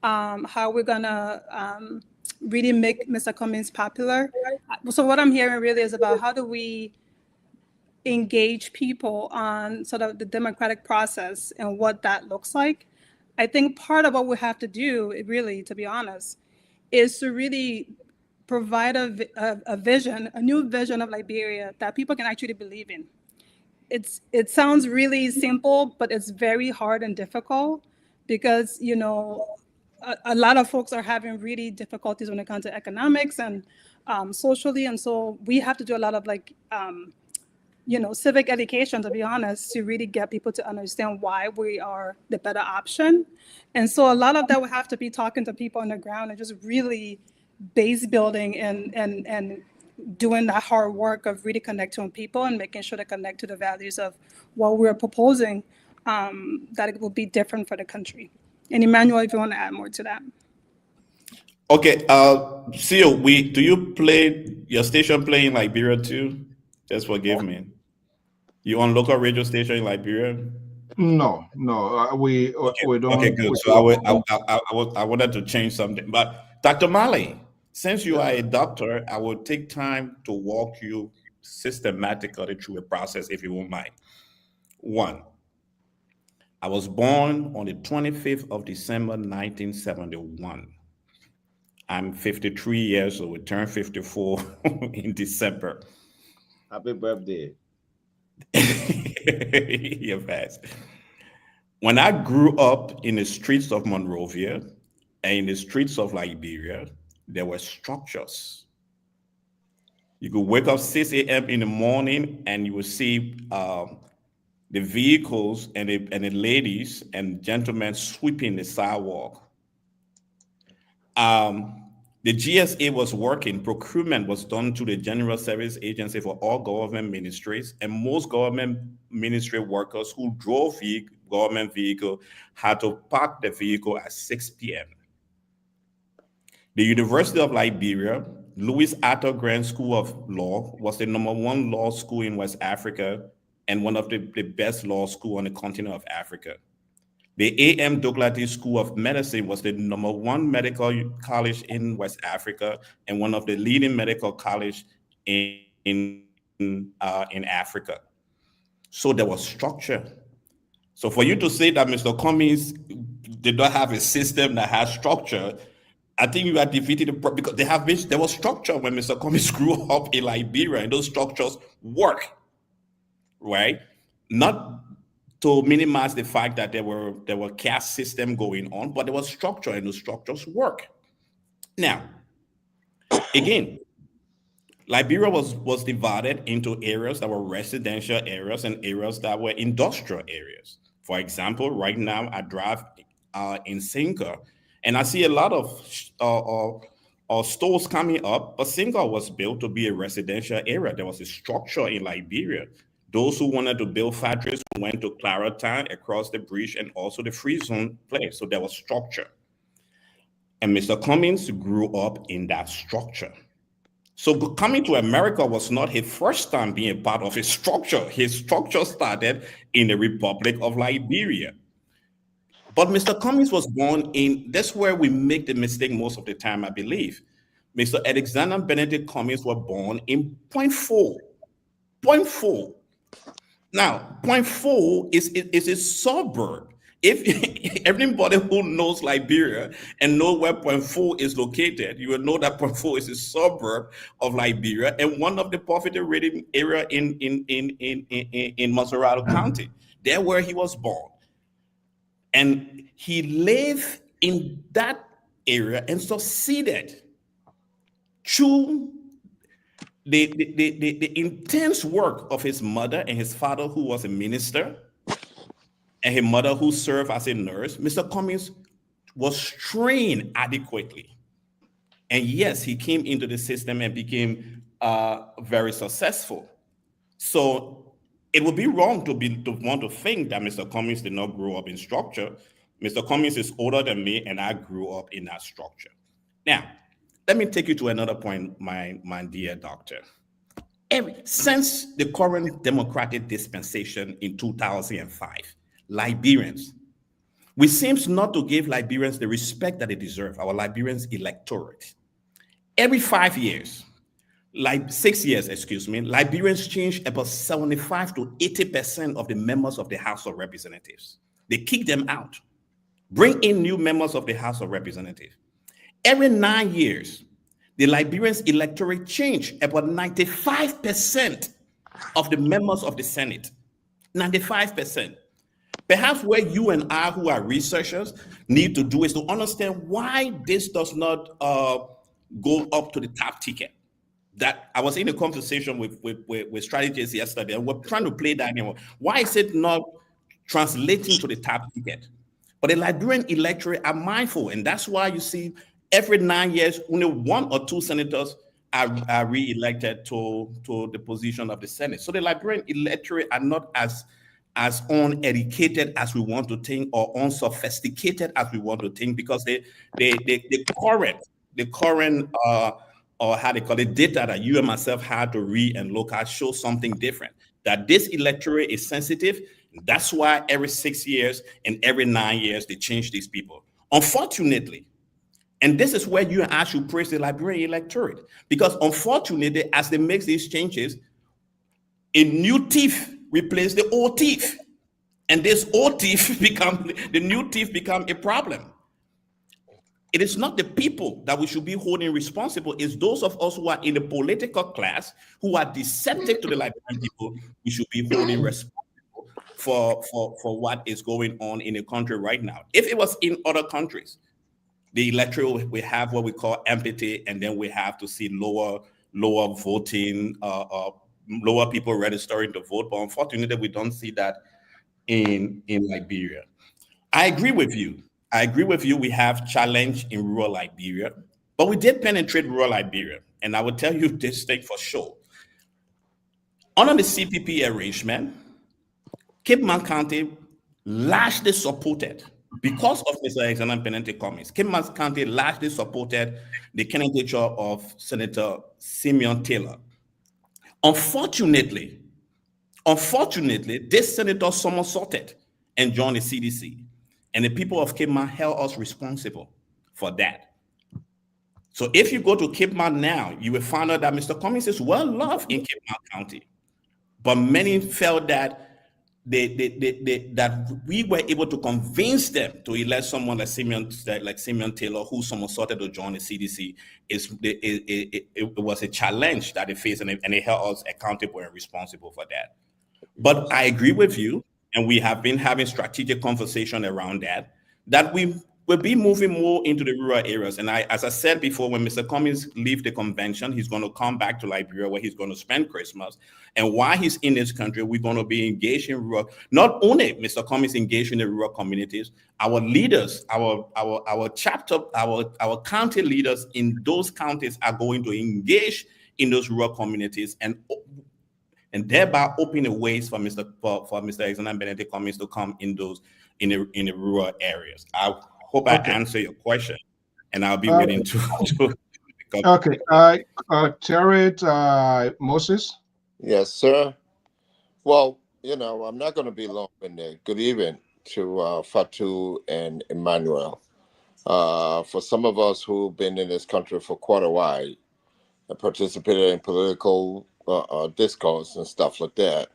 how we're going to really make Mr. Cummings popular. So what I'm hearing really is about how do we engage people on sort of the democratic process and what that looks like. I think part of what we have to do, really, to be honest, is to really provide a vision, a new vision of Liberia that people can actually believe in. It sounds really simple, but it's very hard and difficult because, you know, a lot of folks are having really difficulties when it comes to economics and socially. And so we have to do a lot of you know, civic education, to be honest, to really get people to understand why we are the better option. And so a lot of that will have to be talking to people on the ground and just really base building and doing that hard work of really connecting with people and making sure to connect to the values of what we're proposing, that it will be different for the country. And Emmanuel, if you want to add more to that. Okay, Seal, do you play your station play in Liberia too? Just forgive me. You on local radio station in Liberia? No, we don't. Okay, good. So I wanted to change something, but Dr. Mali, since you are a doctor, I will take time to walk you systematically through a process, if you won't mind. One, I was born on the 25th of December, 1971. I'm 53 years old. We turned 54 in December. Happy birthday. You're fast. When I grew up in the streets of Monrovia and in the streets of Liberia, there were structures. You could wake up 6 a.m. in the morning and you would see the vehicles and the ladies and gentlemen sweeping the sidewalk. The GSA was working. Procurement was done to the General Service Agency for all government ministries, and most government ministry workers who drove government vehicle had to park the vehicle at 6 p.m. The University of Liberia, Louis Arthur Grant School of Law, was the #1 law school in West Africa and one of the best law school on the continent of Africa. The A.M. Dougherty School of Medicine was the #1 medical college in West Africa and one of the leading medical college in Africa. So there was structure. So for you to say that Mr. Cummings did not have a system that has structure, I think you are defeated because there was structure when Mr. Cummings grew up in Liberia, and those structures work, right? Not to minimize the fact that there were caste system going on, but there was structure, and those structures work. Now, again, Liberia was divided into areas that were residential areas and areas that were industrial areas. For example, right now I drive in Sinka, and I see a lot of stores coming up, but Sinka was built to be a residential area. There was a structure in Liberia. Those who wanted to build factories went to Claratown across the bridge and also the free zone place. So there was structure. And Mr. Cummings grew up in that structure. So coming to America was not his first time being a part of a structure. His structure started in the Republic of Liberia. But Mr. Cummings was born that's where we make the mistake most of the time, I believe. Mr. Alexander Benedict Cummings was born in Point Four. Point Four. Now, Point Four is a suburb. If everybody who knows Liberia and know where Point Four is located, you will know that Point Four is a suburb of Liberia and one of the poverty rating area in Maserado County. There where he was born. And he lived in that area and succeeded through the intense work of his mother and his father, who was a minister, and his mother, who served as a nurse, Mr. Cummings was trained adequately. And yes, he came into the system and became very successful. So it would be wrong to want to think that Mr. Cummings did not grow up in structure. Mr. Cummings is older than me, and I grew up in that structure. Now, let me take you to another point, my dear doctor. Since the current democratic dispensation in 2005, Liberians, we seem not to give Liberians the respect that they deserve, our Liberians electorate. Every 5 years, like 6 years, excuse me, Liberians change about 75 to 80% of the members of the House of Representatives. They kick them out, bring in new members of the House of Representatives. Every 9 years, the Liberians electorate change about 95% of the members of the Senate. 95%. Perhaps where you and I, who are researchers, need to do is to understand why this does not go up to the top ticket. That I was in a conversation with strategists yesterday, and we're trying to play that game. Why is it not translating to the top ticket? But the Liberian electorate are mindful, and that's why you see every 9 years, only 1 or 2 senators are re-elected to the position of the Senate. So the Liberian electorate are not as uneducated as we want to think, or unsophisticated as we want to think, because the current or how they call it, data that you and myself had to read and look at shows something different. That this electorate is sensitive. That's why every 6 years and every 9 years they change these people. Unfortunately, and this is where you and I should praise the Liberian electorate, because unfortunately, as they make these changes, a new thief replace the old thief, and this old thief become the new thief become a problem. It is not the people that we should be holding responsible. It's those of us who are in the political class who are deceptive to the Liberian people. We should be holding responsible for what is going on in the country right now. If it was in other countries, the electorate, we have what we call empathy, and then we have to see lower voting, lower people registering to vote. But unfortunately, we don't see that in Liberia. I agree with you. We have challenge in rural Liberia, but we did penetrate rural Liberia. And I will tell you this thing for sure. Under the CPP arrangement, Cape Mount County largely supported, because of Mr. Alexander Penente Cummings, Cape Mount County largely supported the candidature of Senator Simeon Taylor. Unfortunately, this senator somersaulted and joined the CDC. And the people of Cape Mount held us responsible for that. So if you go to Cape Mount now, you will find out that Mr. Cummings is well loved in Cape Mount County. But many felt that that we were able to convince them to elect someone like Simeon Taylor, who somersaulted to join the CDC. It was a challenge that they faced, and they held us accountable and responsible for that. But I agree with you, and we have been having strategic conversation around that we will be moving more into the rural areas. And as I said before, when Mr. Cummings leaves the convention, he's going to come back to Liberia, where he's going to spend Christmas. And while he's in this country, we're going to be engaged in rural. Not only Mr. Cummings engaged in the rural communities, our leaders, our chapter, our county leaders in those counties are going to engage in those rural communities, and thereby opening ways for Mr. Alexander Benedict Cummings to come in the rural areas. I hope I answer your question, and I'll be willing to. Okay, Terry Moses. Yes, sir. Well, I'm not going to be long-winded. Good evening to Fatu and Emmanuel. For some of us who've been in this country for quite a while and participated in political discourse and stuff like that,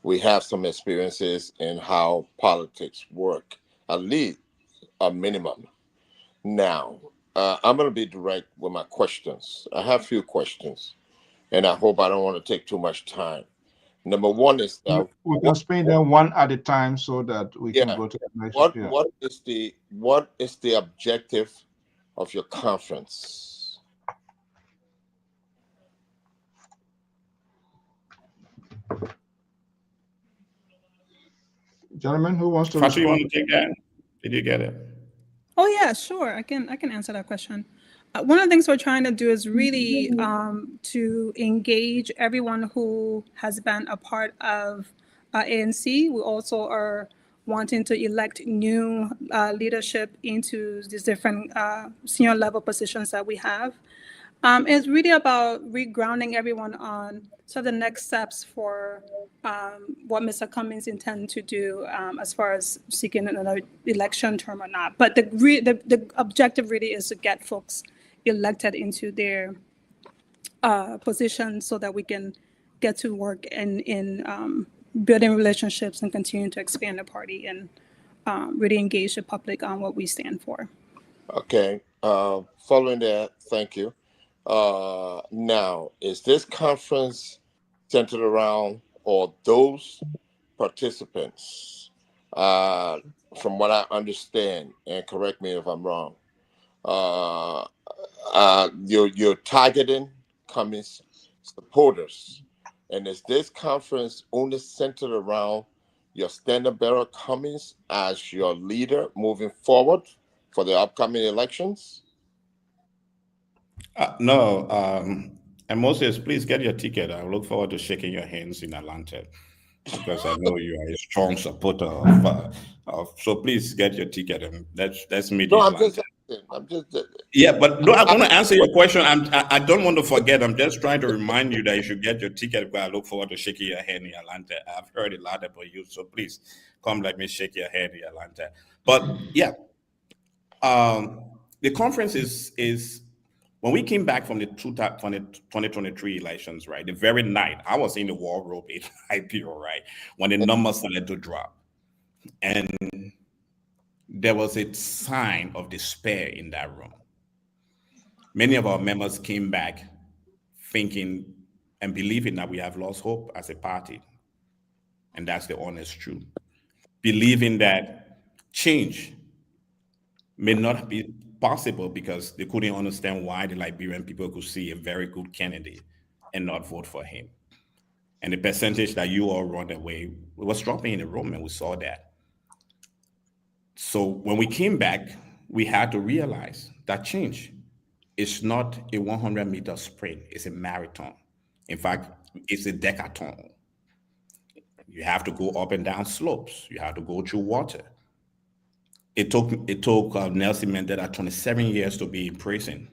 we have some experiences in how politics work, at least a minimum. Now, I'm going to be direct with my questions. I have a few questions, and I hope I don't want to take too much time. Number one is that we can spend them one at a time so that we can go to the next. What is the objective of your conference? Gentlemen, who wants to Fatu, you respond? want to take that? Did you get it? Oh yeah, sure. I can answer that question. One of the things we're trying to do is really to engage everyone who has been a part of ANC. We also are wanting to elect new leadership into these different senior level positions that we have. It's really about regrounding everyone on the next steps for what Mr. Cummings intends to do as far as seeking another election term or not. But the objective really is to get folks elected into their positions so that we can get to work in building relationships and continue to expand the party and really engage the public on what we stand for. Okay. Following that, thank you. Now, is this conference centered around, or those participants, from what I understand, and correct me if I'm wrong, you're targeting Cummings supporters, and is this conference only centered around your standard bearer Cummings as your leader moving forward for the upcoming elections? No. And Moses, please get your ticket. I look forward to shaking your hands in Atlanta because I know you are a strong supporter of. So please get your ticket and let's meet No, in I'm Atlanta. just. Yeah, but no, I want to answer your question. I don't want to forget. I'm just trying to remind you that you should get your ticket because I look forward to shaking your hand in Atlanta. I've heard a lot about you, so please come let me shake your hand in Atlanta. But yeah, the conference is when we came back from the 2023 elections, right? The very night I was in the war room in IPO, right? When the numbers started to drop, and there was a sign of despair in that room. Many of our members came back thinking and believing that we have lost hope as a party. And that's the honest truth. Believing that change may not be possible because they couldn't understand why the Liberian people could see a very good candidate and not vote for him. And the percentage that you all run away was dropping in the room, and we saw that. So when we came back, we had to realize that change is not a 100-meter sprint, it's a marathon. In fact, it's a decathlon. You have to go up and down slopes. You have to go through water. It took Nelson Mandela 27 years to be in prison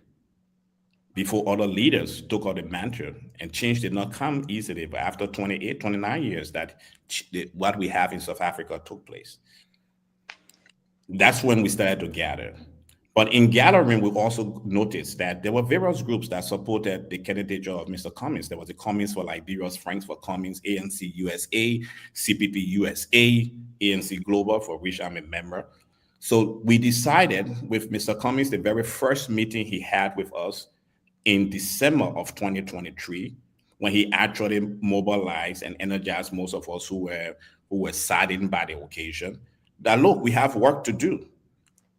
before other leaders took on the mantle, and change did not come easily. But after 28, 29 years, that what we have in South Africa took place. That's when we started to gather. But in gathering, we also noticed that there were various groups that supported the candidature of Mr. Cummings. There was the Cummings for Liberia's Franks for Cummings, ANC USA, CPP USA, ANC Global, for which I'm a member. So we decided with Mr. Cummings, the very first meeting he had with us in December of 2023, when he actually mobilized and energized most of us who were saddened by the occasion, that look, we have work to do.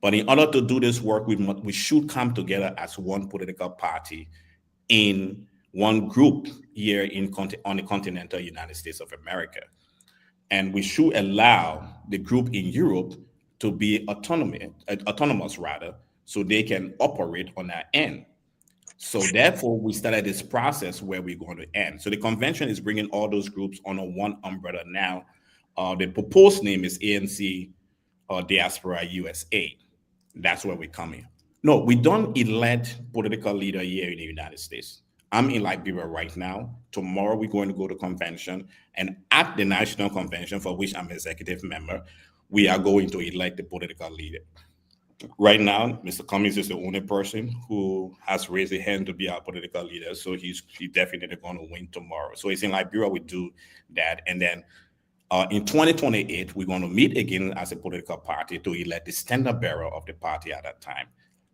But in order to do this work, we should come together as one political party in one group here on the continental United States of America. And we should allow the group in Europe to be autonomous rather, so they can operate on their end. So therefore, we started this process where we're going to end. So the convention is bringing all those groups under one umbrella now. The proposed name is ANC Diaspora USA. That's where we're coming. No, we don't elect political leader here in the United States. I'm in Liberia right now. Tomorrow we're going to go to convention, and at the national convention, for which I'm executive member, we are going to elect the political leader. Right now, Mr. Cummings is the only person who has raised a hand to be our political leader, so he's definitely going to win tomorrow. So it's in Liberia we do that, and then in 2028, we're going to meet again as a political party to elect the standard bearer of the party at that time.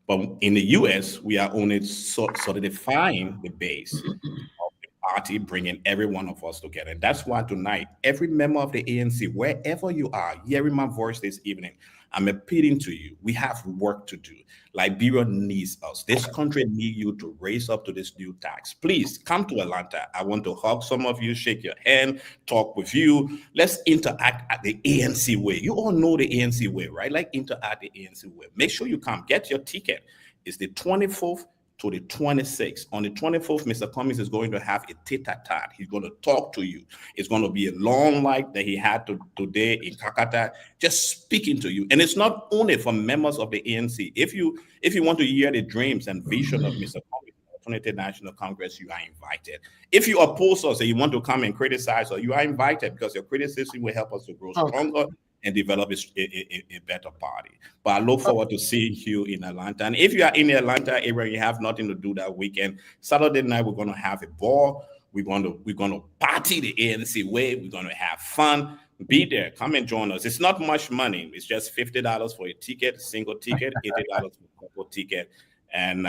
But in the US, we are only solidifying the base of the party, bringing every one of us together. And that's why tonight, every member of the ANC, wherever you are, hearing my voice this evening, I'm appealing to you. We have work to do. Liberia needs us. This country needs you to raise up to this new tax. Please come to Atlanta. I want to hug some of you, shake your hand, talk with you. Let's interact at the ANC way. You all know the ANC way, right? Like interact the ANC way. Make sure you come. Get your ticket. It's the 24th to the 26th. On the 24th, Mr. Cummings is going to have a tete-a-tete. He's going to talk to you. It's going to be a long like that he had today in Kakata, just speaking to you. And it's not only for members of the ANC. If you want to hear the dreams and vision of Mr. Cummings, Alternative National Congress, you are invited. If you oppose us and you want to come and criticize us, you are invited, because your criticism will help us to grow stronger and develop a better party. But I look forward to seeing you in Atlanta. And if you are in the Atlanta area, you have nothing to do that weekend, Saturday night, we're going to have a ball. We're going to party the ANC way. We're going to have fun. Be there. Come and join us. It's not much money. It's just $50 for a ticket, single ticket, $80 for a couple ticket. And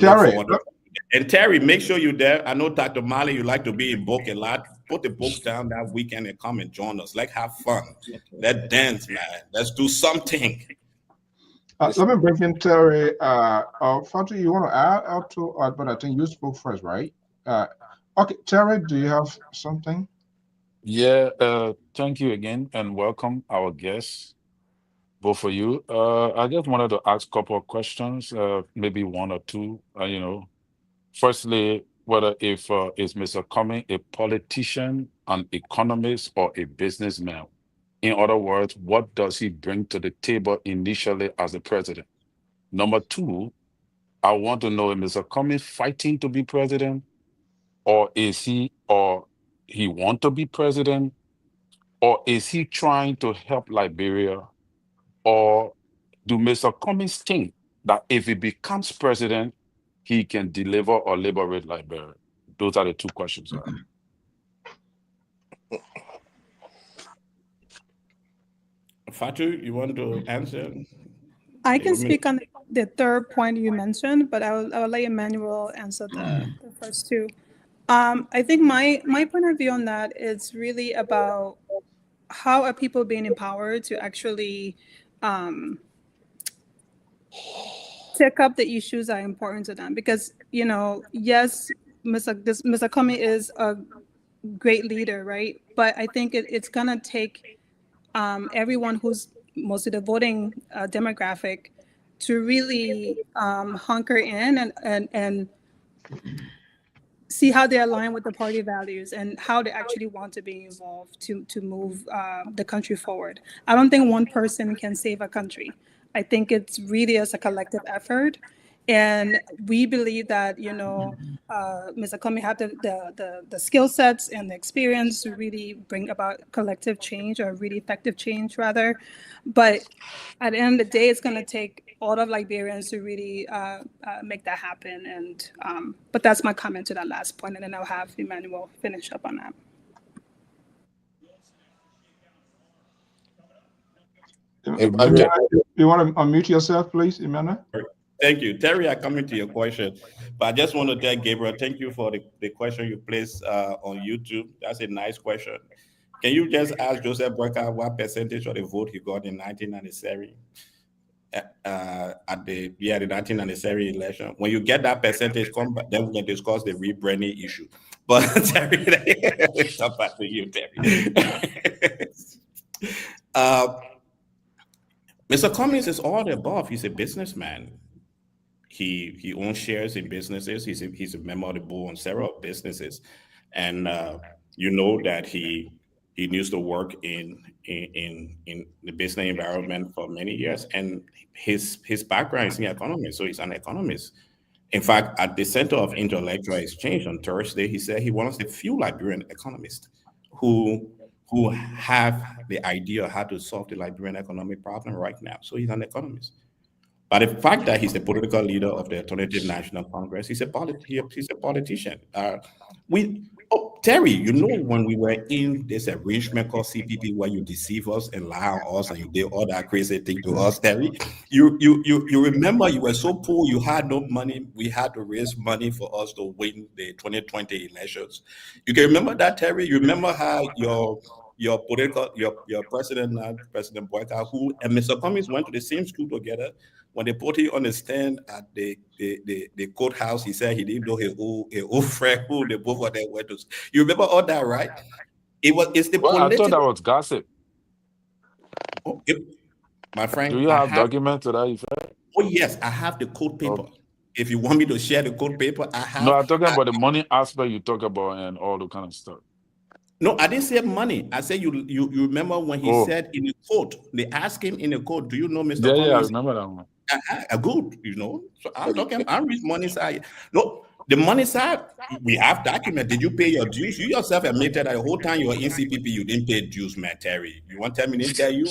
Terry, and Terry, make sure you're there. I know Dr. Mali, you like to be in book a lot. Put the books down that weekend and come and join us. Like, have fun. Let's dance, man. Let's do something. Let me bring in Terry. Fatu, you want to add up to, but I think you spoke first, right? Okay, Terry, do you have something? Yeah, thank you again and welcome our guests, both of you. I just wanted to ask a couple of questions, maybe one or two. Firstly, whether is Mr. Cummings a politician, an economist, or a businessman? In other words, what does he bring to the table initially as the president? Number two, I want to know if Mr. Cummings fighting to be president, or he want to be president, or is he trying to help Liberia, or do Mr. Cummings think that if he becomes president, he can deliver or liberate Liberia? Those are the two questions. Fatu, you want to answer? I can speak on the third point you mentioned, but I will let Emmanuel answer the first two. I think my point of view on that is really about how are people being empowered to actually take up the issues that are important to them. Because, yes, Mr. Cummings is a great leader, right? But I think it's going to take everyone who's mostly the voting demographic to really hunker in and see how they align with the party values and how they actually want to be involved to move the country forward. I don't think one person can save a country. I think it's really as a collective effort. And we believe that, Mr. Cummings have the skill sets and the experience to really bring about collective change, or really effective change, rather. But at the end of the day, it's going to take all of Liberians to really make that happen. And but that's my comment to that last point, and then I'll have Emmanuel finish up on that. You want to unmute yourself, please, Emmanuel? Thank you. Terry, I come into your question, but I just want to tell Gabriel, thank you for the question you placed on YouTube. That's a nice question. Can you just ask Joseph Burka what percentage of the vote he got in 1997 at the 1997 election? When you get that percentage, come back, then we can discuss the rebranding issue. But Terry, it's up back to you, Terry. Mr. Cummings is all the above. He's a businessman. He owns shares in businesses. He's a member of the board on several businesses, and you know that he used to work in the business environment for many years, and his background is in economics, so he's an economist. In fact, at the Center of Intellectual Exchange on Thursday, he said he wants a few Liberian economists who have the idea of how to solve the Liberian economic problem right now. So he's an economist. But the fact that he's the political leader of the Alternative National Congress, he's a politician. Terry, when we were in this arrangement called CPP, where you deceive us and lie on us and you did all that crazy thing to us, Terry, you remember you were so poor, you had no money. We had to raise money for us to win the 2020 elections. You can remember that, Terry? You remember how your political, your president now, President Boyka, who and Mr. Cummings went to the same school together. When they put him on the stand at the courthouse, he said he didn't know his old friend who they both of them went to. You remember all that, right? It's the Well, I thought political. that was gossip. Oh, my friend, Do you have documents to that effect? Oh yes, I have the code paper. Okay. If you want me to share the code paper, I have. No, I'm talking about the money aspect you talk about and all the kind of stuff. No, I didn't say money. I said you remember when he said in the court, they asked him in the court, do you know Mr. Cummings? Yeah, I remember that one. Good, So I'm talking, I read money side. No, the money side, we have document. Did you pay your dues? You yourself admitted that the whole time you were in CPP, you didn't pay dues, man, Terry. You want to tell me didn't tell you?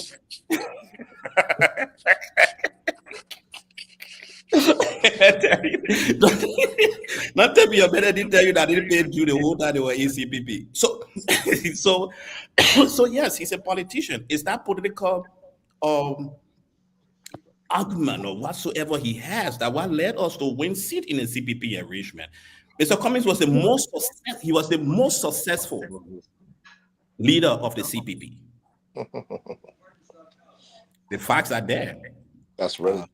Not tell me your better didn't tell you that I didn't pay due the whole time they were in CPP. So yes, he's a politician. Is that political argument or whatsoever he has that what led us to win seat in the CPP arrangement? Mr. Cummings was the most successful leader of the CPP. The facts are there. That's right.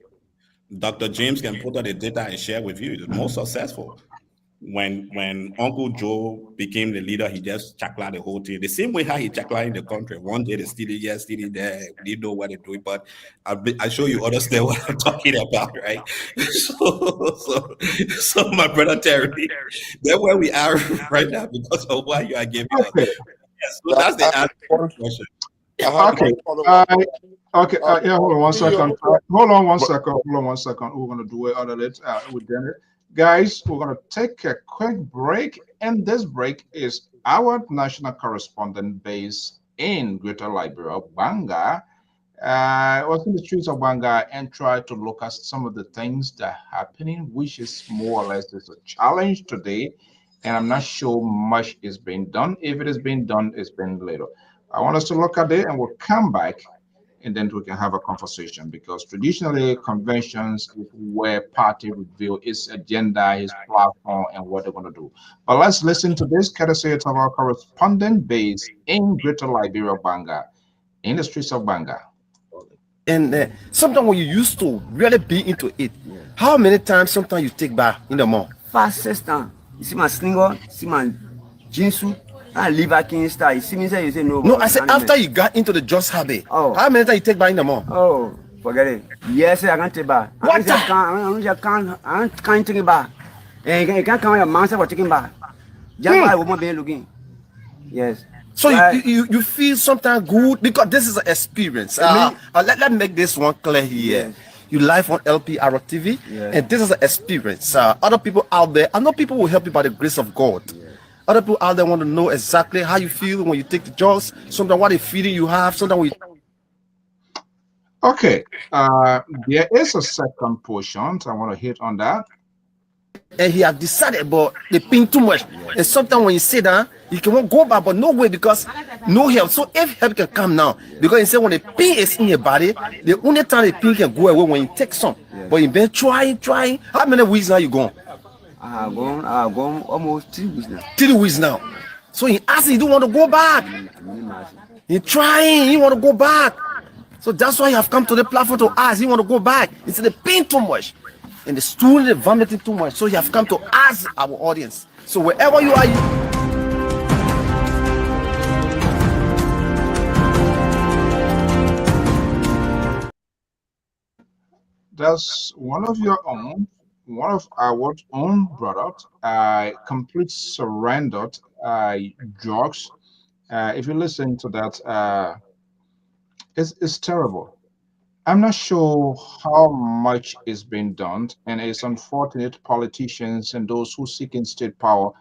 Dr. James can put out the data and share with you. The most successful. When Uncle Joe became the leader, he just chakla the whole thing. The same way how he chakla in the country. One day they stealing here, stealing there. We didn't know what they're doing, but I show you understand what I'm talking about, right? So my brother Terry, that's where we are right now because of what you are giving us. Yes, so that's the answer to the question. Okay. Hold on one second. Hold on one second. We're gonna do it out it with dinner. Guys, we're going to take a quick break, and this break is our national correspondent based in Greater Liberia, Banga. Was in the streets of Banga and try to look at some of the things that are happening, which is more or less is a challenge today, and I'm not sure much is being done. If it is being done, it's been little. I want us to look at it, and we'll come back and then we can have a conversation, because traditionally conventions is where party reveal its agenda, its platform, and what they're going to do. But let's listen to this courtesy of our correspondent base in Greater Liberia, Banga, in the streets of Banga. And sometimes when you used to really be into it, how many times sometimes you take bath in the month? 5, 6 times. You see my slinger, see my jeans suit. I live back in style. You see me say, you say no. No, I said after you got into the just habit. Oh. How many times you take bath in the month? Oh, forget it. Yes, I can't take bath. What? I can't take bath. You can't count your man for taking bath. Just why woman be looking. Yes. So you feel sometimes good because this is an experience. Let me make this one clear here. Yes. You live on Lpr-Tv, and this is an experience. Other people out there, I know people will help you by the grace of God. Other people out there want to know exactly how you feel when you take the drugs, sometimes what a feeling you have, sometimes when you... Okay, there is a second portion, I want to hit on that. And he has decided, but they pin too much. And sometimes when you say that, you can go back, but no way, because no help. So if help can come now, because he said when the pain is in your body, the only time the pain can go away when you take some. But you've been trying. How many weeks now you gone? I've gone almost 3 weeks now. 3 weeks now. So he asked, he don't want to go back. He trying, he want to go back. So that's why you have come to the platform to ask, he want to go back. He said the pain too much. And the stool, the vomiting too much. So you have come to ask our audience. So wherever you are, that's one of your own. One of our own product, complete surrendered drugs. If you listen to that, it's terrible. I'm not sure how much is being done, and it's unfortunate politicians and those who seek in state power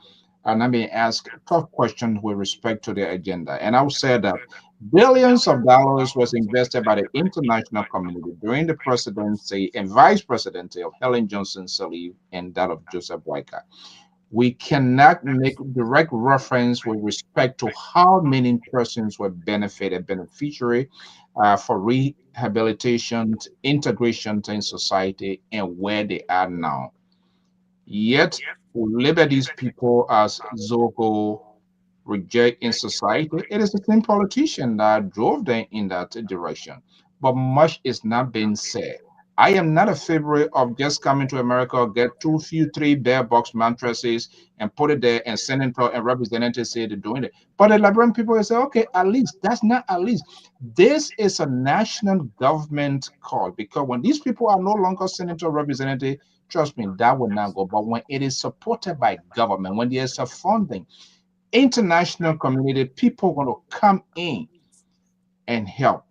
are not being asked tough questions with respect to their agenda. And I would say that billions of dollars was invested by the international community during the presidency and vice presidency of Helen Johnson Sirleaf and that of Joseph Boyka. We cannot make direct reference with respect to how many persons were beneficiary for rehabilitation, integration in society, and where they are now. Yet we label these people as Zogo, reject in society, it is the same politician that drove them in that direction. But much is not being said. I am not a favorite of just coming to America, get two, few, three bare box mattresses and put it there and senator and representatives say they're doing it. But the Liberian people will say, okay, at least that's not at least. This is a national government call because when these people are no longer senator representative, trust me, that will not go. But when it is supported by government, when there's a funding, international community, people want to come in and help.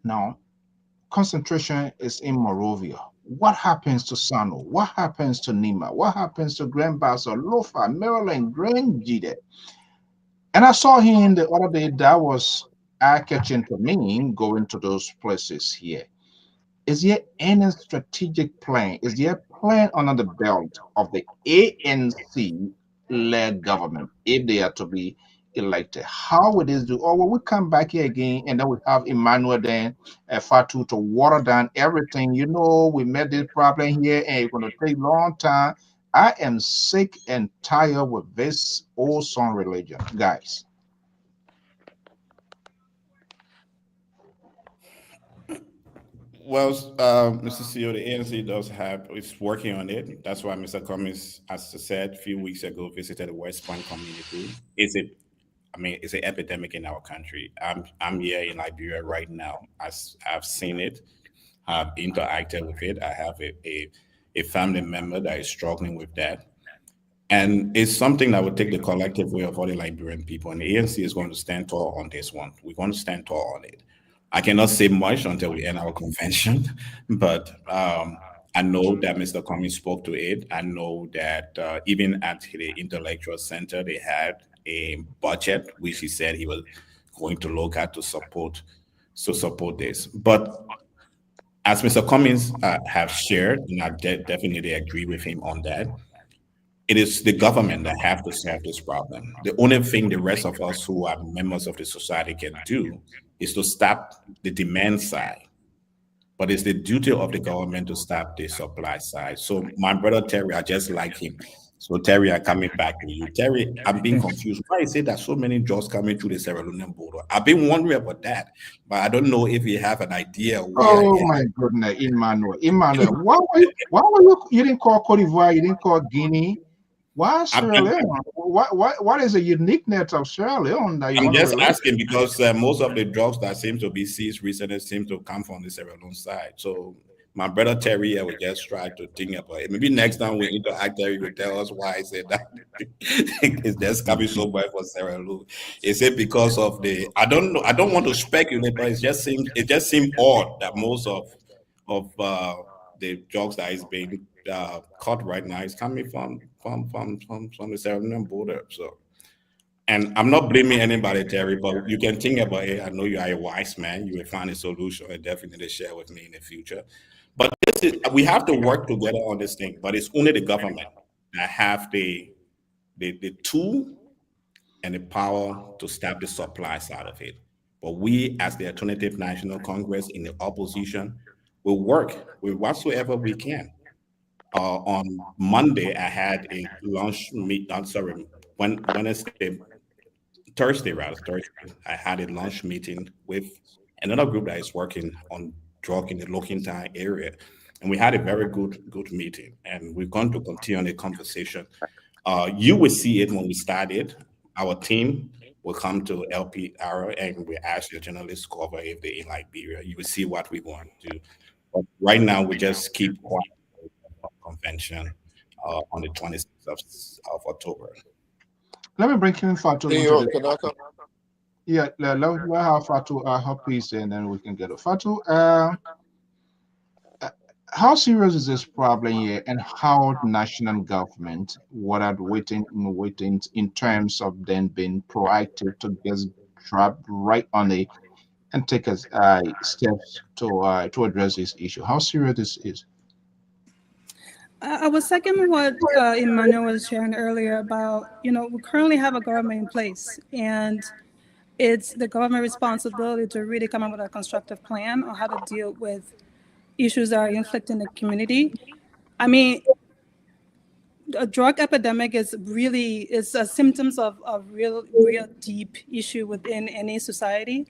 Now, concentration is in Morovia. What happens to Sano? What happens to Nima? What happens to Grand Bassa, Lofa, Maryland, Grand Gide? And I saw him the other day. That was eye-catching to me going to those places here. Is there any strategic plan? Is there a plan under the belt of the ANC-led government if they are to be elected? How would this do? Or will we come back here again and then we have Emmanuel then Fatu to water down everything? You know, we met this problem here and it's going to take a long time. I am sick and tired with this old song religion, guys. Well, Mr. CEO, the ANC does have, it's working on it. That's why Mr. Cummings, as I said a few weeks ago, visited the West Point community. It's an epidemic in our country. I'm here in Liberia right now. I've seen it. I've interacted with it. I have a family member that is struggling with that. And it's something that would take the collective way of all the Liberian people. And the ANC is going to stand tall on this one. We're going to stand tall on it. I cannot say much until we end our convention, but I know that Mr. Cummings spoke to it. I know that even at the intellectual center, they had a budget which he said he was going to look at to support this. But as Mr. Cummings have shared, and I definitely agree with him on that, it is the government that have to solve this problem. The only thing the rest of us who are members of the society can do is to stop the demand side. But it's the duty of the government to stop the supply side. So my brother Terry, I just like him. So Terry, I'm coming back to you. Terry, I'm being confused. Why is it that so many jobs coming through the Sierra Leonean border? I've been wondering about that, but I don't know if you have an idea where. Oh my goodness, Emmanuel. Why were you didn't call Cote d'Ivoire, you didn't call Guinea? Why Sierra Leone? What is the uniqueness of Sierra Leone that you I'm want to just relate? asking because most of the drugs that seem to be seized recently seem to come from the Sierra Leone side. So my brother Terry, I would just try to think about it. Maybe next time we interact, Terry will tell us why I said that it's just coming so much for Sierra Leone. Is it because of the? I don't know. I don't want to speculate, but it just seems odd that most of the drugs that is being caught right now is coming from the Sierra Leone border. So. And I'm not blaming anybody, Terry, but you can think about it. I know you are a wise man. You will find a solution and definitely share with me in the future. But we have to work together on this thing. But it's only the government that have the tool and the power to stop the supply side of it. But we, as the Alternative National Congress in the opposition, will work with whatsoever we can. On Monday, I had a lunch meet. I'm sorry, Wednesday. Thursday, I had a lunch meeting with another group that is working on drug in the Lokintai area. And we had a very good meeting. And we're going to continue the conversation. You will see it when we start it. Our team will come to Lpr and we ask the journalists cover if they're in Liberia. You will see what we want to do. But right now, we just keep quiet convention on the 26th of October. Let me bring him Fatu into CEO, the. can I come? Yeah, let have Fatu her piece and then we can get it. Fatu, how serious is this problem here, and how national government what are waiting in terms of them being proactive to just drop right on it and take us steps to address this issue? How serious this is? I was second what Emmanuel was sharing earlier about, we currently have a government in place, and it's the government responsibility to really come up with a constructive plan on how to deal with issues that are inflicting the community. I mean, a drug epidemic is a symptoms of real deep issue within any society.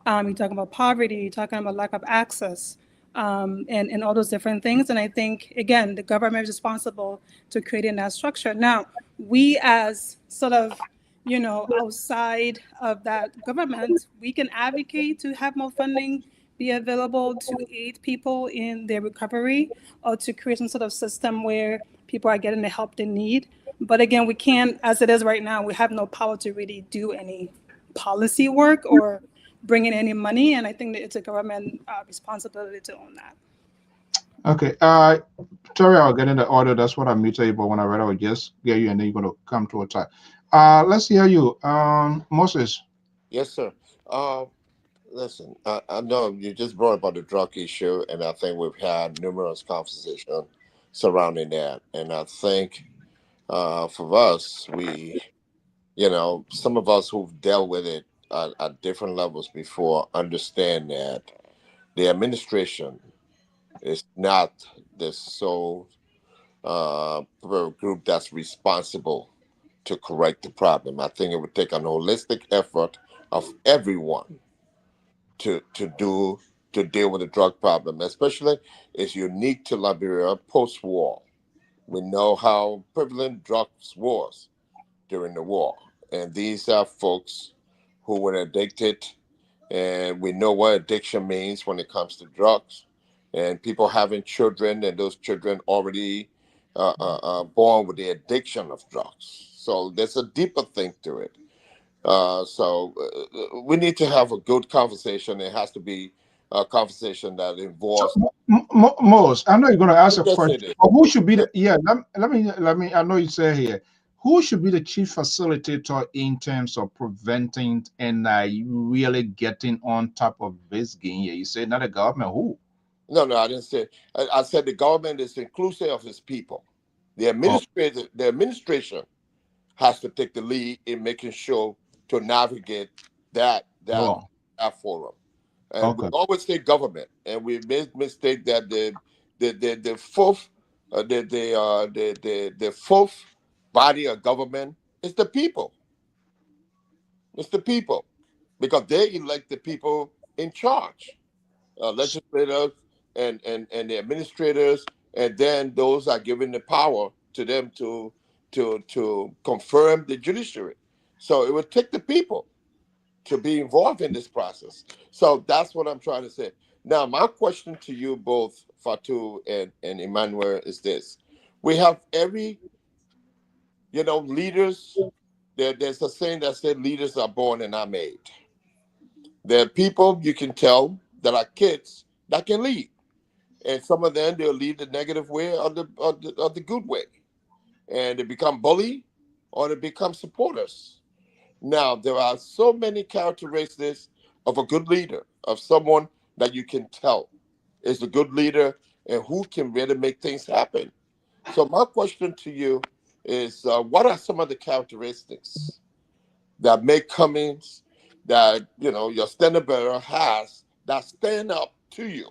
You're talking about poverty, you're talking about lack of access, and all those different things. And I think, again, the government is responsible to creating that structure. Now, we as sort of, outside of that government, we can advocate to have more funding be available to aid people in their recovery, or to create some sort of system where people are getting the help they need. But again, we can't, as it is right now, we have no power to really do any policy work or bring in any money. And I think that it's a government responsibility to own that. Okay. Sorry, I'll get in the order. That's what I muted you, but when I read, I would just get you, and then you're going to come to a time. Let's hear you. Moses. Yes, sir. Listen, I know you just brought up the drug issue, and I think we've had numerous conversations surrounding that. And I think for us, some of us who've dealt with it at different levels before understand that the administration is not the sole group that's responsible to correct the problem. I think it would take an holistic effort of everyone to deal with the drug problem, especially it's unique to Liberia post-war. We know how prevalent drugs was during the war, and these are folks who were addicted, and we know what addiction means when it comes to drugs, and people having children, and those children already born with the addiction of drugs. So there's a deeper thing to it. So we need to have a good conversation. It has to be a conversation that involves. So, Mose, I know you're going to ask a question. But who should be the? Yeah, let me. I know you say here. Who should be the chief facilitator in terms of preventing and really getting on top of this game? Yeah, you say not the government. Who? No, I didn't say. I said the government is inclusive of its people. The administration has to take the lead in making sure to navigate that forum. And we always say government, and we made mistake that the fourth body of government is the people. It's the people, because they elect the people in charge, legislators and the administrators, and then those are given the power to them to confirm the judiciary. So it would take the people to be involved in this process. So that's what I'm trying to say. Now, my question to you both, Fatou and Emmanuel, is this. We have leaders. There's a saying that said leaders are born and not made. There are people you can tell that are kids that can lead. And some of them, they'll lead the negative way or the good way. And they become bully or they become supporters. Now, there are so many characteristics of a good leader, of someone that you can tell is a good leader and who can really make things happen. So my question to you is, what are some of the characteristics that make Cummings, that your standard bearer has, that stand up to you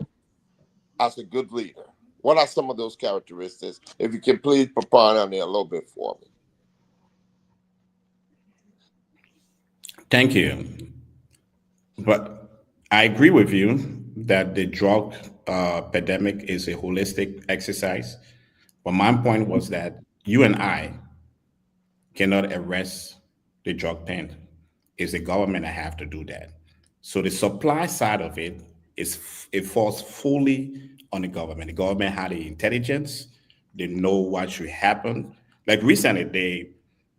as a good leader? What are some of those characteristics? If you can please propound on there a little bit for me. Thank you. But I agree with you that the drug epidemic is a holistic exercise. But my point was that you and I cannot arrest the drug pen. It's the government that have to do that. So the supply side of it falls fully on the government. The government had the intelligence. They know what should happen. Like recently,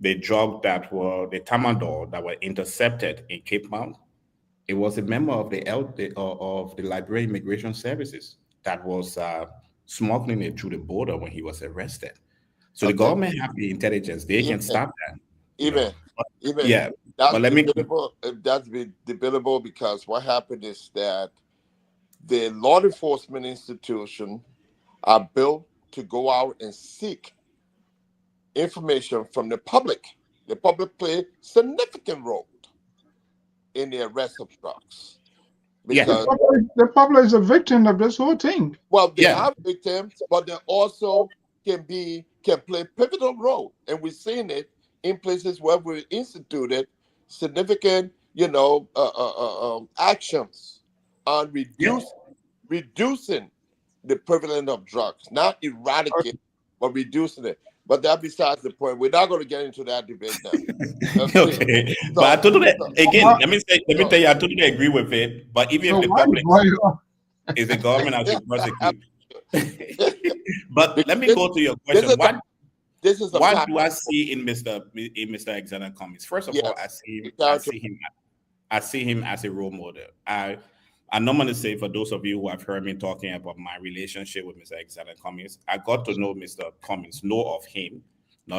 the drug that were the tramadol that were intercepted in Cape Mount, it was a member of the Liberian Immigration Services that was smuggling it through the border when he was arrested. So the government have the intelligence; they can stop that. Yeah. That's debatable. That's debatable because what happened is that the law enforcement institution are built to go out and seek information from the public. The public play a significant role in the arrest of drugs. Because the public is a victim of this whole thing. Well, they are victims, but they also can can play a pivotal role. And we've seen it in places where we instituted significant, actions on reducing the prevalence of drugs, not eradicating, but reducing it. But that besides the point. We're not going to get into that debate now. Okay, but I totally again. Let me tell you, I totally agree with it. But even So if the why public why is the government has to prosecute. But let me This- go to your this question. is a this is a What fact. do I see in Mr. Alexander Cummings? First of all, Yes. I see him as a role model. I normally say, for those of you who have heard me talking about my relationship with Mr. Alexander Cummings, I got to know Mr. Cummings, know of him in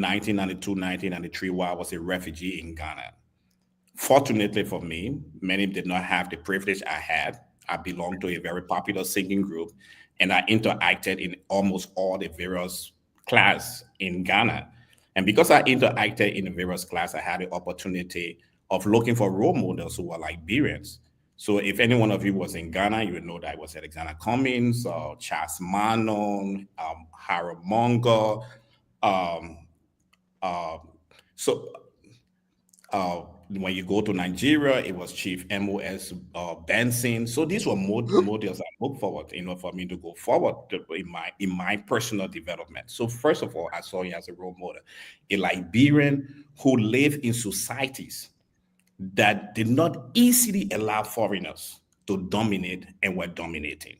1992, 1993, while I was a refugee in Ghana. Fortunately for me, many did not have the privilege I had. I belonged to a very popular singing group, and I interacted in almost all the various class in Ghana. And because I interacted in the various class, I had the opportunity of looking for role models who were Liberians. So if any one of you was in Ghana, you would know that it was Alexander Cummings, Charles Manon, Harold Mongo. Um, uh, so when you go to Nigeria, it was Chief MOS Benson. So these were models I look forward, for me to go forward in my personal development. So first of all, I saw him as a role model, a Liberian who lived in societies that did not easily allow foreigners to dominate and were dominating.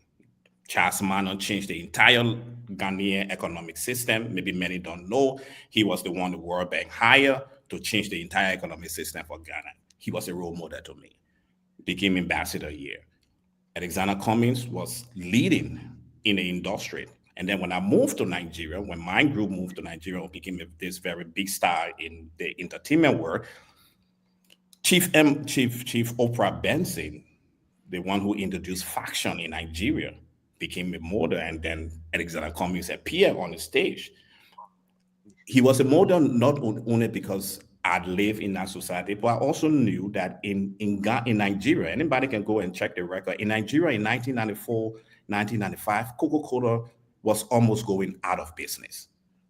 Charles Manon changed the entire Ghanaian economic system. Maybe many don't know. He was the one the World Bank hired to change the entire economic system for Ghana. He was a role model to me. Became ambassador here. Alexander Cummings was leading in the industry. And then when I moved to Nigeria, when my group moved to Nigeria, became this very big star in the entertainment world, Chief Oprah Benson, the one who introduced faction in Nigeria, became a model, and then Alexander Cummings appeared on the stage. He was a model not only because I'd lived in that society, but I also knew that in Nigeria, anybody can go and check the record. In Nigeria in 1994, 1995, Coca-Cola was almost going out of business.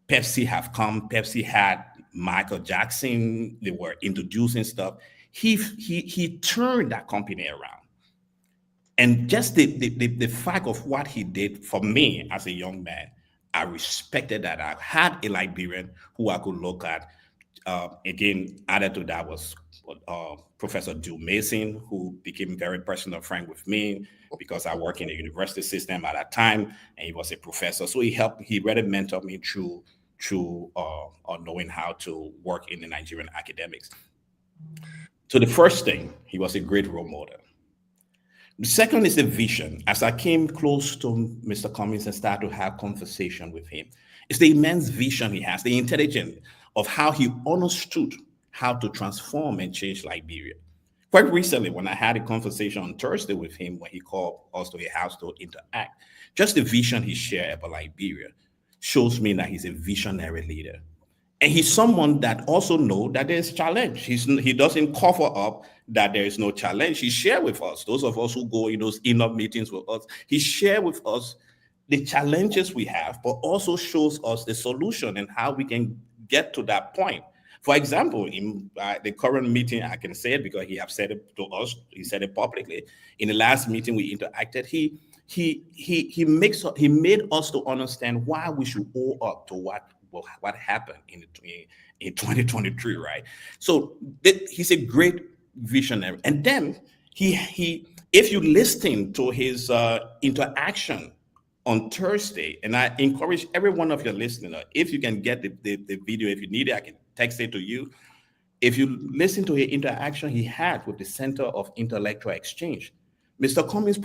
Pepsi have come. Pepsi had Michael Jackson. They were introducing stuff. He turned that company around. And just the fact of what he did for me as a young man, I respected that. I had a Liberian who I could look at. Again, added to that was Professor Drew Mason, who became very personal friend with me because I worked in the university system at that time, and he was a professor. So he really mentored me through knowing how to work in the Nigerian academics. So the first thing, he was a great role model. The second is the vision. As I came close to Mr. Cummings and started to have conversation with him, it's the immense vision he has, the intelligence of how he understood how to transform and change Liberia. Quite recently, when I had a conversation on Thursday with him, when he called us to a house to interact, just the vision he shared about Liberia shows me that he's a visionary leader. And he's someone that also knows that there's challenge. He doesn't cover up that there is no challenge. He shared with us, those of us who go in those inner meetings with us, he shared with us the challenges we have, but also shows us the solution and how we can get to that point. For example, in the current meeting, I can say it because he have said it to us. He said it publicly. In the last meeting we interacted, he made us to understand why we should owe up to what happened in 2023, right? So he's a great visionary. And then he if you listen to his interaction on Thursday, and I encourage every one of your listeners, if you can get the video, if you need it, I can text it to you. If you listen to the interaction he had with the Center of Intellectual Exchange, Mr. Cummings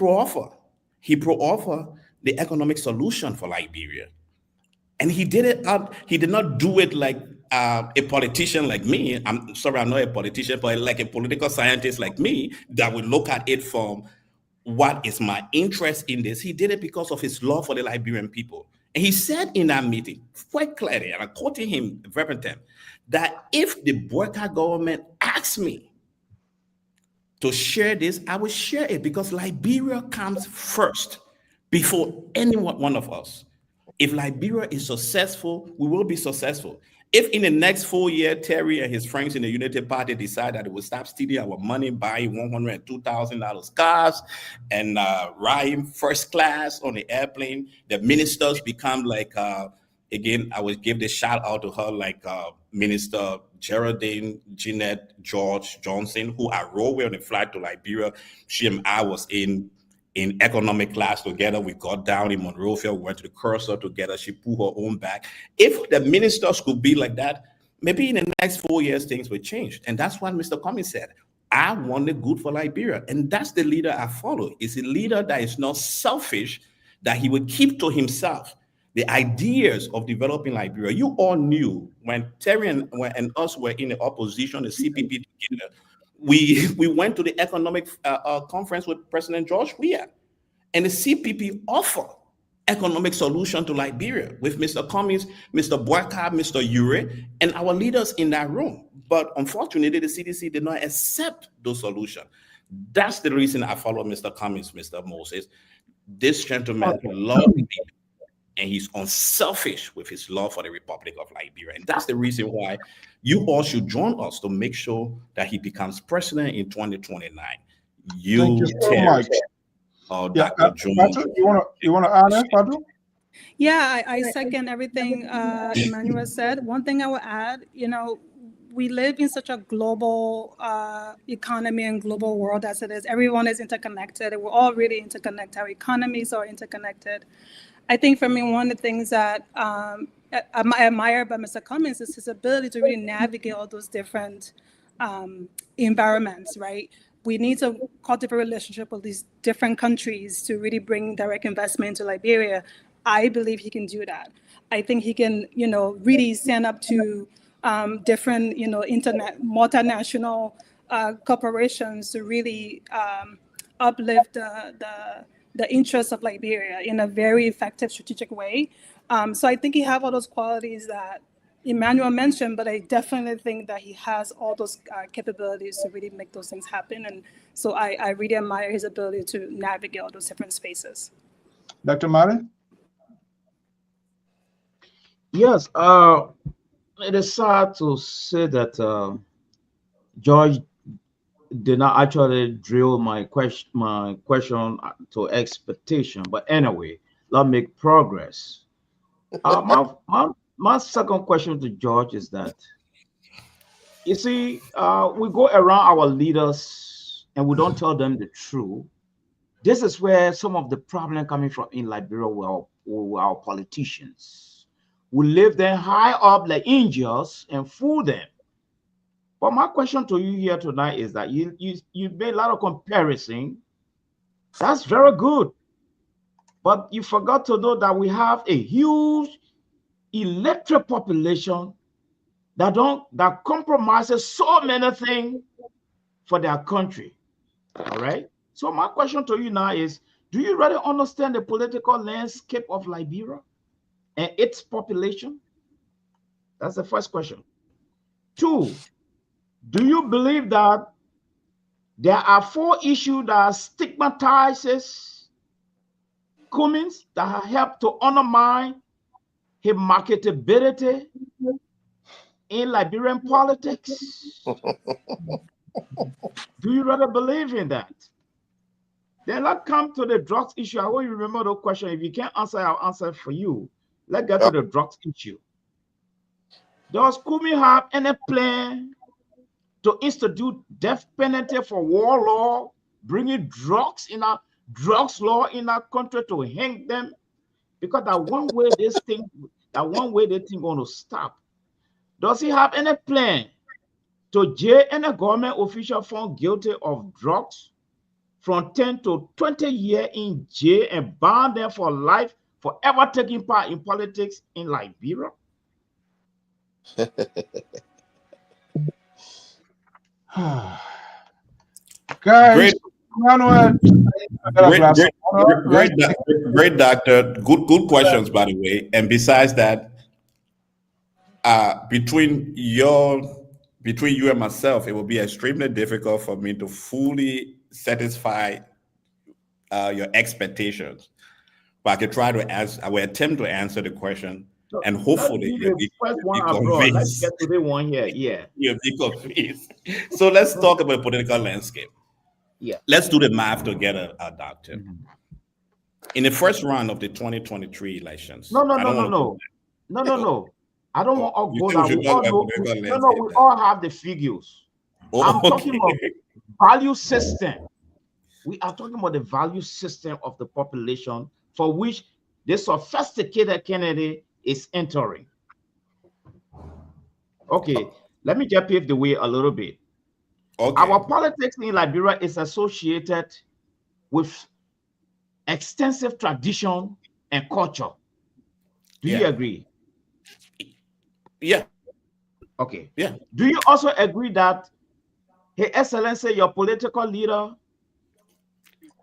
he pro-offer the economic solution for Liberia. And he did it out, he did not do it like a politician like me. I'm sorry, I'm not a politician, but like a political scientist like me that would look at it from what is my interest in this. He did it because of his love for the Liberian people. And he said in that meeting, quite clearly, and I'm quoting him verbatim, that if the Boyka government asks me to share this, I will share it because Liberia comes first before any one of us. If Liberia is successful, we will be successful. If in the next 4 years, Terry and his friends in the Unity Party decide that they will stop stealing our money, buying $102,000 cars, and riding first class on the airplane, the ministers become like, again, I would give this shout out to her, like Minister Geraldine Jeanette George Johnson, who I rode with on the flight to Liberia. She and I was in economic class together. We got down in Monrovia, we went to the Cursor together. She pulled her own bag. If the ministers could be like that, maybe in the next 4 years, things will change. And that's what Mr. Cummings said. I want the good for Liberia. And that's the leader I follow. It's a leader that is not selfish, that he would keep to himself the ideas of developing Liberia. You all knew when Terry and us were in the opposition, the CPP together, we went to the economic conference with President George Weah, and the CPP offered economic solution to Liberia with Mr. Cummings, Mr. Boyka, Mr. Ure, and our leaders in that room. But unfortunately, the CDC did not accept those solutions. That's the reason I follow Mr. Cummings, Mr. Moses. This gentleman loves people, and he's unselfish with his love for the Republic of Liberia. And that's the reason why you all should join us to make sure that he becomes president in 2029. Thank you so much. Dr. Fatu, you want to add that, Fatu? Yeah, I second everything Emmanuel said. One thing I will add, we live in such a global economy and global world as it is. Everyone is interconnected. We're all really interconnected. Our economies are interconnected. I think for me, one of the things that I admire about Mr. Cummings is his ability to really navigate all those different environments, right? We need to cultivate a relationship with these different countries to really bring direct investment into Liberia. I believe he can do that. I think he can, really stand up to different, multinational corporations to really uplift the interests of Liberia in a very effective, strategic way. So I think he has all those qualities that Emmanuel mentioned, but I definitely think that he has all those capabilities to really make those things happen. And so I really admire his ability to navigate all those different spaces. Dr. Martin? Yes, it is sad to say that George did not actually drill my question to expectation. But anyway, let's make progress. My second question to George is that, you see, we go around our leaders and we don't tell them the truth. This is where some of the problem coming from in Liberia with our politicians. We leave them high up like angels and fool them. But my question to you here tonight is that you made a lot of comparison. That's very good. But you forgot to know that we have a huge electorate population that compromises so many things for their country. All right. So my question to you now is, do you really understand the political landscape of Liberia and its population? That's the first question. 2, do you believe that there are 4 issues that stigmatizes Cummings that have helped to undermine his marketability in Liberian politics? Do you really believe in that? Then let's come to the drugs issue. I want you to remember the question. If you can't answer, I'll answer for you. Let's get to the drugs issue. Does Cummings have any plan to institute death penalty for war law, bringing drugs law in our country to hang them? Because that one way they think going to stop. Does he have any plan to jail any government official found guilty of drugs from 10 to 20 years in jail and ban them for life for ever taking part in politics in Liberia? Guys, great doctor. Good questions, by the way. And besides that, between you and myself, it will be extremely difficult for me to fully satisfy your expectations. but I could try to ask. I will attempt to answer the question, So and let's hopefully do you'll the be, first you'll one be abroad. Let's convinced. get to the one here. Yeah. You'll be convinced. So let's talk about political landscape. Yeah. Let's do the math together, Doctor. Mhm. In the first round of the 2023 elections, No. I don't want to. No. I don't want to You go think we there. should We talk all about know. political No. landscape We then? all have the figures. I'm talking Okay. about value system. We are talking about the value system of the population for which the sophisticated candidate is entering. Okay, let me just pave the way a little bit. Okay. Our politics in Liberia is associated with extensive tradition and culture. Do you Yeah. agree? Yeah. Okay. Yeah. Do you also agree that His Excellency, your political leader,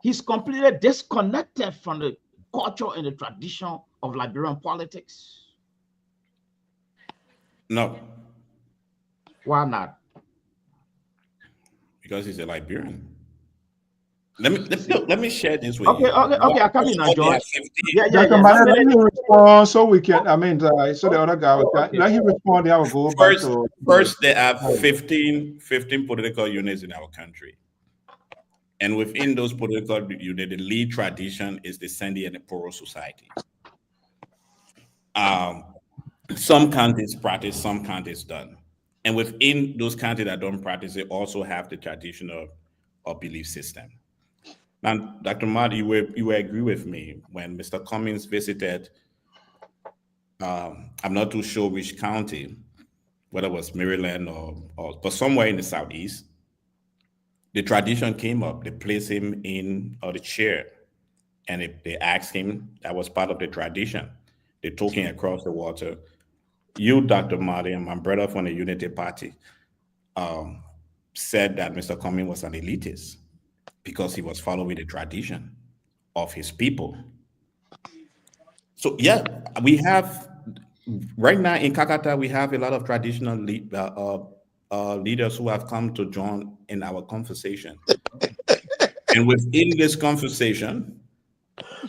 he's completely disconnected from the culture and the tradition of Liberian politics? No, Why not? because he's a Liberian. Let me share this with Okay, you. I come in now, First of all, they have George. 15. Yeah. Dr. Mane, let him respond so we can, so the other guy, Okay. let him respond, then I will go back to. First, there are 15 political units in our country. And within those political units, the lead tradition is the Sandy and the Poro Society. Some counties practice, some counties don't. And within those counties that don't practice, they also have the traditional or belief system. Now, Dr. Madi, you will agree with me when Mr. Cummings visited, I'm not too sure which county, whether it was Maryland or but somewhere in the Southeast, the tradition came up. They placed him in the chair, and they asked him, that was part of the tradition. They took him across the water. You, Dr. Madi, and my brother from the Unity Party said that Mr. Cummings was an elitist because he was following the tradition of his people. So yeah, we have right now in Kakata, we have a lot of traditional leaders who have come to join in our conversation. And within this conversation,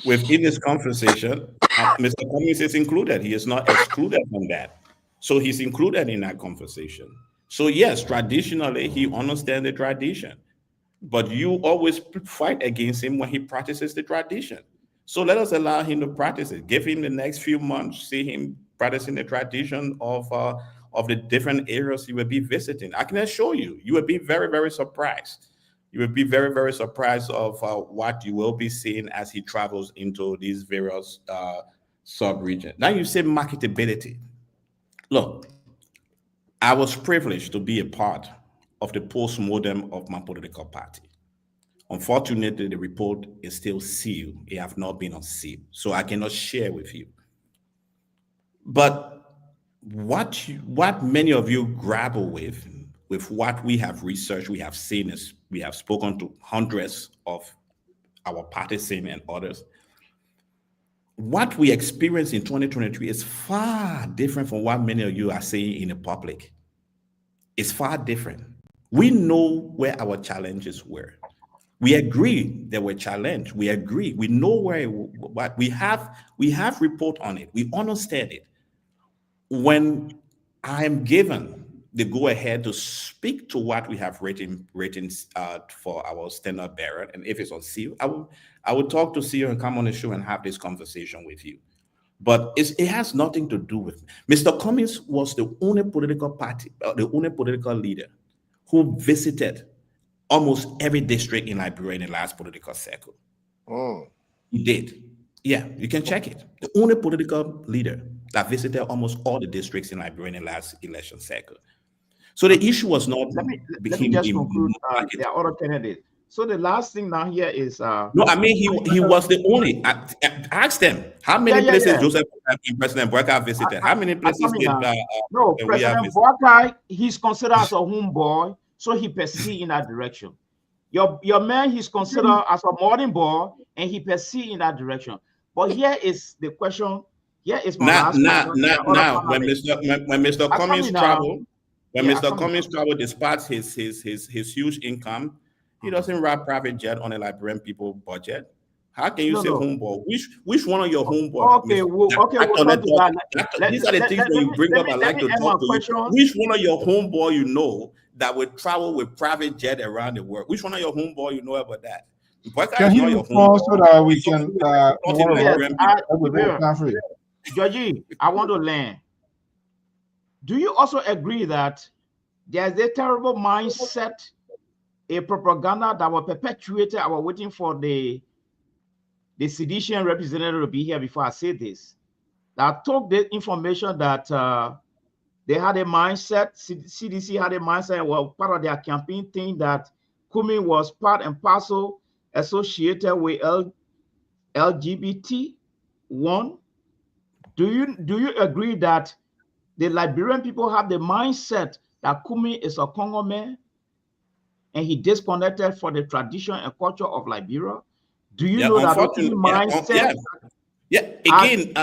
Mr. Cummings is included. He is not excluded from that. So he's included in that conversation. So yes, traditionally, he understands the tradition. But you always fight against him when he practices the tradition. So let us allow him to practice it. Give him the next few months, see him practicing the tradition of the different areas he will be visiting. I can assure you, you will be very, very surprised. You will be very, very surprised of what you will be seeing as he travels into these various sub-regions. Now you say marketability. Look, I was privileged to be a part of the post-mortem of my political party. Unfortunately, the report is still sealed. It have not been unsealed, so I cannot share with you. But what many of you grapple with what we have researched, we have seen, is we have spoken to hundreds of our partisans and others. What we experience in 2023 is far different from what many of you are saying in the public. It's far different. We know where our challenges were. We agree there were challenges. We agree. We know what we have report on it. We understand it. When I am given the go ahead to speak to what we have written for our standard bearer, and if it's on seal, I will talk to CEO and come on the show and have this conversation with you. But it has nothing to do with me. Mr. Cummings was the only political party, the only political leader who visited almost every district in Liberia in the last political cycle. Mm. He did. Yeah, you can check it. The only political leader that visited almost all the districts in Liberia in the last election cycle. So the issue was not. Let me just conclude. There are other candidates. So the last thing now here is no, I mean he was the only. Ask them how many places Joseph and President Boakai visited. How many places did no President Boakai? He's considered as a homeboy, so he perceived in that direction. Your man, he's considered as a modern boy, and he perceived in that direction. But here is the question. Here is my last question. Now, when Mr. Cummings traveled, Mr. Cummings traveled, despite his huge income, he doesn't ride private jet on a Liberian people budget. How can you No, say no. homeboy? Which one of your homeboy? Okay, we'll come to that. These are the things that you bring up. I Let like me to end my talk to you. question. Which one of your homeboy you know that would travel with private jet around the world? Which one of your homeboy you know about that? Boyka Can is he not your respond homeboy. so that we He's can supporting Nigerian people. Georgie, I want to learn. Do you also agree that there's a terrible mindset, a propaganda that was perpetuated? I was waiting for the sedition representative to be here before I say this. That took the information that they had a mindset, CDC had a mindset, well, part of their campaign thing that Kumi was part and parcel associated with LGBT. One, do you agree that the Liberian people have the mindset that Kumi is a Congo man and he disconnected from the tradition and culture of Liberia? Do you know that those mindset? Again,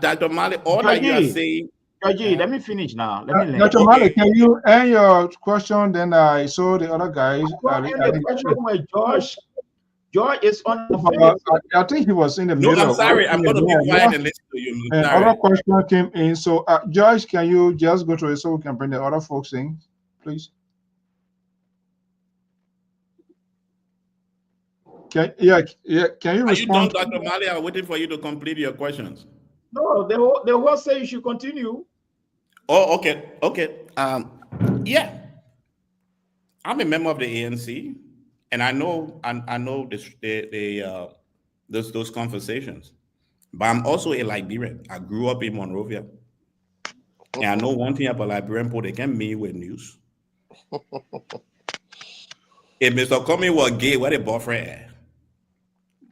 Dr. Mali, all that you are saying. Georgie, let me finish now. Let me learn. Dr. Mali, can you end your question? Then I saw the other guys. The question with George is on the phone. I think he was in the middle. No, I'm sorry. I'm going to be quiet and listen to you. And other question came in. So, George, can you just go to it so we can bring the other folks in, please? Can you respond? Are you done, Dr. Mali? I'm waiting for you to complete your questions. No, the whole say you should continue. Oh, okay. Yeah. I'm a member of the ANC, and I know those conversations. But I'm also a Liberian. I grew up in Monrovia. And I know one thing about Liberian people, they can meet with news. If Mr. Comey was gay, what a boyfriend.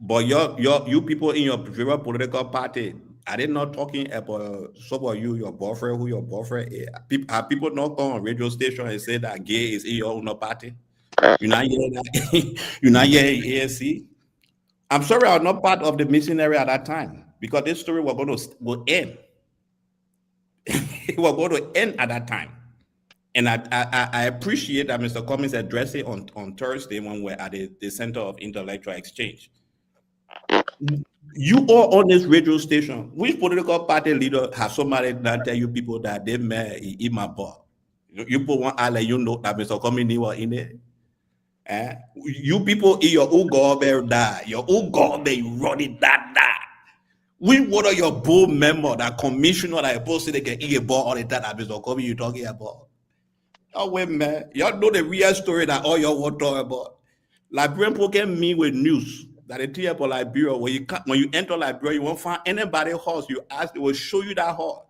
But you people in your favorite political party, are they not talking about some of you, your boyfriend, who your boyfriend is? Have people not come on radio station and say that gay is in your own party? You're not hearing that? You're not hearing ANC? I'm sorry I'm not part of the missionary at that time, because this story will end. It was going to end at that time. And I appreciate that Mr. Cummings addressed it on Thursday when we're at the Center of Intellectual Exchange. You all on this radio station, which political party leader has somebody that tell you people that they met in my bar? You put one eye, let you know that Mr. Cummings was in there. You people in your own government die. Your own government running that. We one of your board member, that commissioner that supposed to they can eat a ball all the time that Mr. Cummings you talking about. Oh wait, man. Y'all know the real story that all y'all want to talk about. Liberian people can meet with news that they tell you about Liberia. When you enter Liberia, you won't find anybody horse. You ask, they will show you that horse.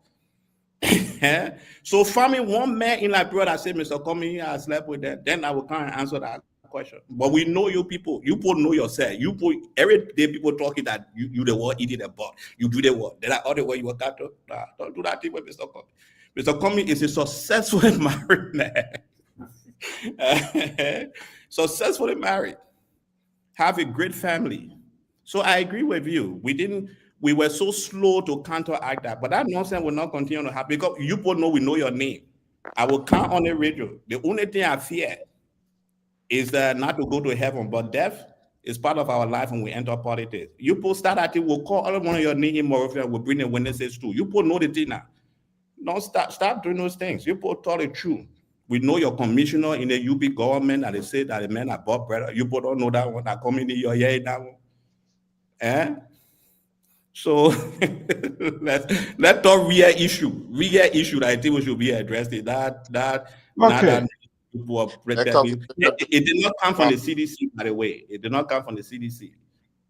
So finding one man in Liberia that said, Mr. Cummings, I slept with them, then I will come and answer that question. But we know you people. You people know yourself. You people, every day people talking that you the one eating the butt. You do the what? Then other way you work out. Don't do that thing with Mr. Cummings. Mr. Cummings is a successful married man. Successfully married. Have a great family. So I agree with you. We were so slow to counteract that, but that nonsense will not continue to happen because you both know we know your name. I will count on the radio. The only thing I fear is not to go to heaven, but death is part of our life when we enter politics. You both start at it, we'll call all one of your name in Monrovia, we'll bring the witnesses too. You both know the thing now. Don't stop doing those things. You both tell the truth. We know your commissioner in the UP government that they say that the men are bought brother. You both don't know that one that coming in your ear that one. So let's talk real issue that I think we should be addressing. Okay. It did not come from the CDC, by the way. It did not come from the CDC.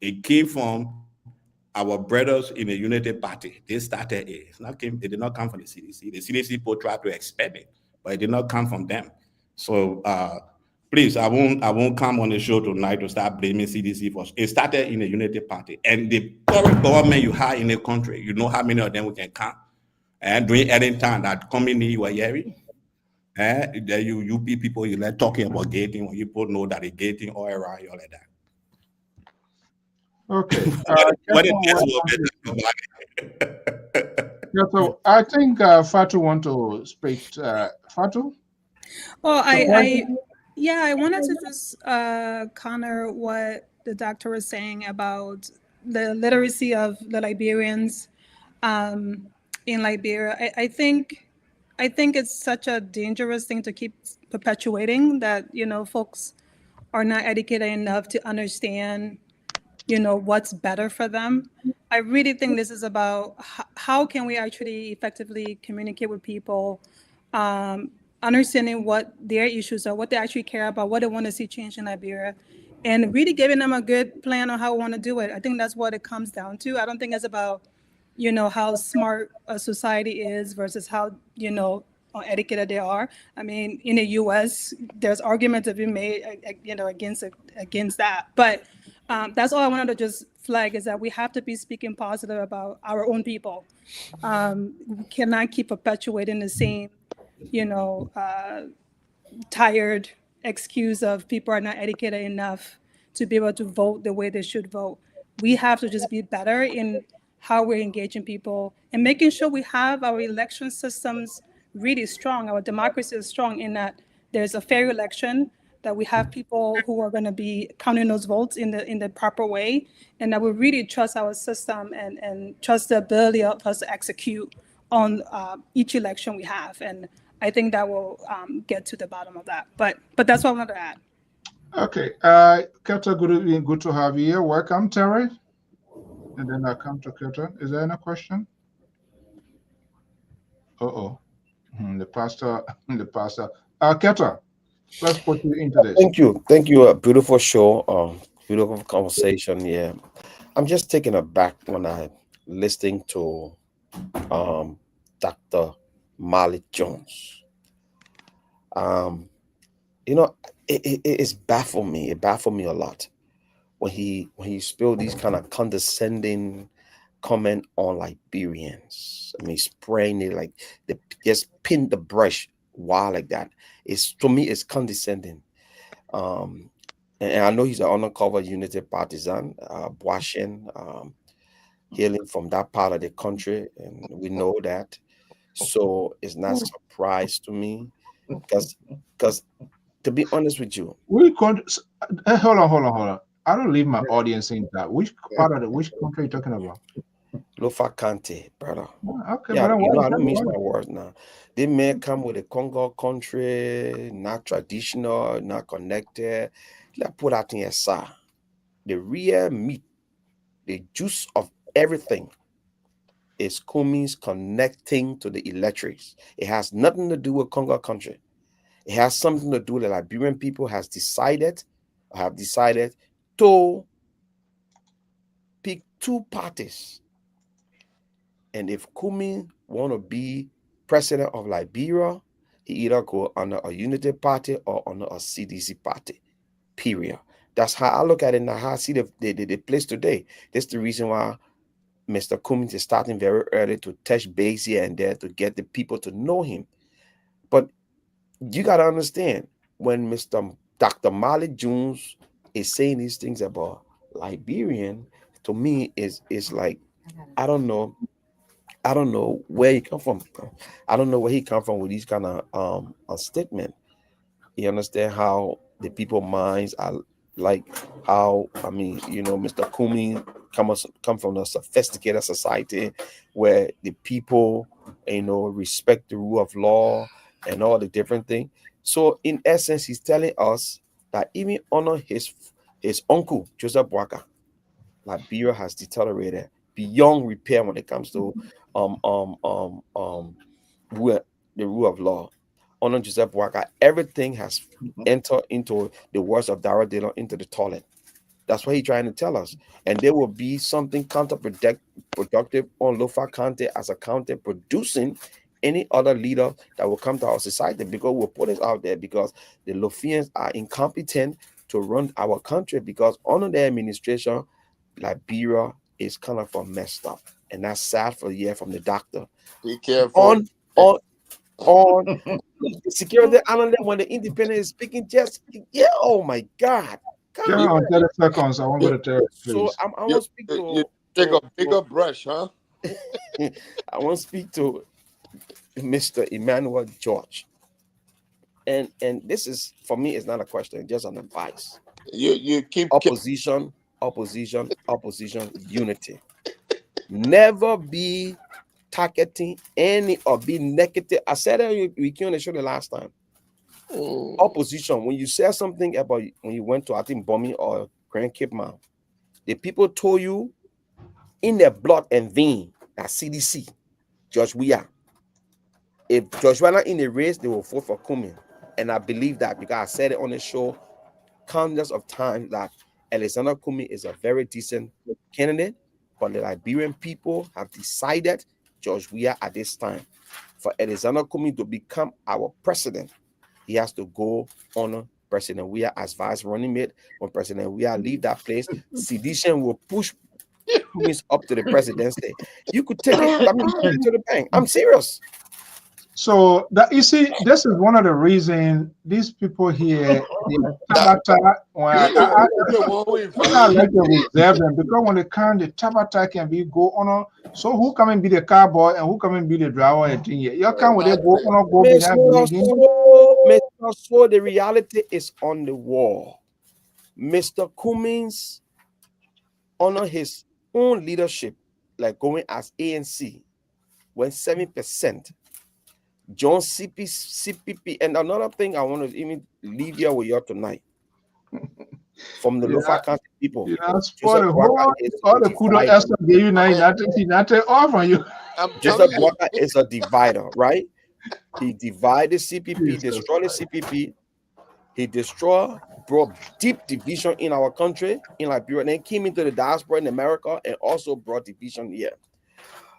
It came from our brothers in the Unity Party. They started it. It did not come from the CDC. The CDC people tried to expand it, but it did not come from them. So please, I won't come on the show tonight to start blaming CDC for it. Started in the Unity Party, and the current government you have in the country, you know how many of them we can count. And during any time that coming in, you are hearing. Then you people you like talking about gating, when you people know that the gating all around you all like that. Okay. So I think Fatu want to speak. Fatu? Well, I wanted to just counter what the doctor was saying about the literacy of the Liberians in Liberia. I think it's such a dangerous thing to keep perpetuating, that, folks are not educated enough to understand, what's better for them. I really think this is about how can we actually effectively communicate with people, understanding what their issues are, what they actually care about, what they want to see change in Liberia, and really giving them a good plan on how we want to do it. I think that's what it comes down to. I don't think it's about, how smart a society is versus how, educated they are. I mean, in the U.S., there's arguments to be made, against that. But that's all I wanted to just flag, is that we have to be speaking positive about our own people. We cannot keep perpetuating the same, tired excuse of people are not educated enough to be able to vote the way they should vote. We have to just be better in how we're engaging people and making sure we have our election systems really strong. Our democracy is strong in that there's a fair election, that we have people who are going to be counting those votes in the proper way, and that we really trust our system and trust the ability of us to execute on each election we have. And I think that will get to the bottom of that. But that's what I wanted to add. Okay. Keta, good to have you here. Welcome, Terry. And then I'll come to Keta. Is there any question? Uh-oh. The pastor. Keta, let's put you into this. Thank you. A beautiful show. Beautiful conversation. Yeah. I'm just taken aback when I listening to Dr. Malik Jones. It's baffled me. It baffled me a lot when he spilled these kind of condescending comment on Liberians. I mean, spraying it like they just pinned the brush wild like that. To me, it's condescending. And I know he's an undercover Unity partisan, Boishen, hailing from that part of the country, and we know that. So it's not a surprise to me, because to be honest with you, hold on. I don't leave my audience in that. Which country are you talking about? Lofa Kante, brother. Okay, Yeah, brother, I don't mince my words now. They may come with a Congo country, not traditional, not connected. Let's put that thing aside. The real meat, the juice of everything, is Kumi's connecting to the electorates. It has nothing to do with Congo country. It has something to do with the Liberian people have decided to pick two parties. And if Kumi want to be president of Liberia, he either go under a Unity party or under a CDC party, period. That's how I look at it now, how I see the place today. That's the reason why Mr. Cummings is starting very early to touch base here and there to get the people to know him. But you got to understand, when Dr. Malik Jones is saying these things about Liberian, to me is like, I don't know where he come from. I don't know where he come from with these kind of statement. You understand how the people minds are, like how, I mean, Mr. Kumi come from a sophisticated society where the people, respect the rule of law and all the different things. So in essence, he's telling us that even under his uncle Joseph Boaka, Liberia has deteriorated beyond repair when it comes to the rule of law. Under Joseph Boaka, everything has entered into the words of Dara Dillon, into the toilet. That's what he's trying to tell us. And there will be something counterproductive on Lofa Kante as a counter producing any other leader that will come to our society, because we'll put it out there, because the Lofians are incompetent to run our country, because under their administration, Liberia is kind of messed up. And that's sad for hear from the doctor. Be careful. On the security analyst, when the independent is speaking, oh my God. Come on, 30 seconds. I want to tell you, please. So I want to speak to you take a bigger brush, huh? I want to speak to Mr. Emmanuel George. And this is, for me, it's not a question, just an advice. You keep opposition opposition, unity. Never be targeting any or be negative. I said that we came on the show the last time. Opposition, when you said something about when you went to, I think, bombing or Grand Cape Mount, the people told you in their blood and vein that CDC, George Weah. If George Weah not in the race, they will vote for Kumi. And I believe that because I said it on the show countless of times that Alexander Kumi is a very decent candidate, but the Liberian people have decided George Weah at this time. For Alexander Kumi to become our president, he has to go on President Weah as vice running mate. When President Weah leave that place, sedition will push Kumi up to the presidency. You could take it, I mean, take it to the bank. I'm serious. So that you see, this is one of the reasons these people here, Tabata, I like to reserve them because when they come, the Tabata can be go on. So who come and be the cowboy and who come and be the driver and thing here? You come with they go on, go behind Mr. So the reality is on the wall. Mr. Cummings honor his own leadership, like going as ANC, when 7%. John CPP, and another thing I want to even leave here with you tonight from the local country people. For the whole, all the kudos Esther gave you now, not off on you. Joseph Boakai is a divider, right? He divided CPP, destroyed the CPP. He brought deep division in our country, in Liberia, and then came into the diaspora in America and also brought division here.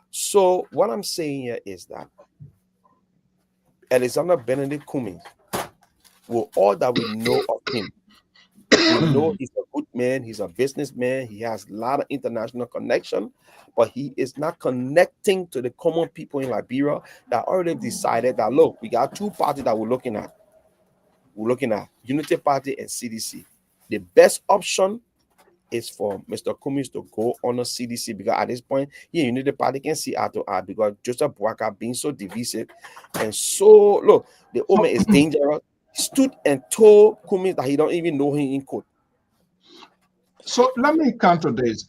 So what I'm saying here is that Alexander Benedict Cummings, with all that we know of him, we know he's a good man, he's a businessman, he has a lot of international connection, but he is not connecting to the common people in Liberia that already decided that, look, we got two parties that we're looking at. We're looking at Unity Party and CDC. The best option is for Mr. Cummings to go on a CDC because at this point, Unity Party can see eye to eye because Joseph Boakai being so divisive and so, look, the woman is dangerous. He stood and told Cummings that he don't even know him in court. So let me counter this.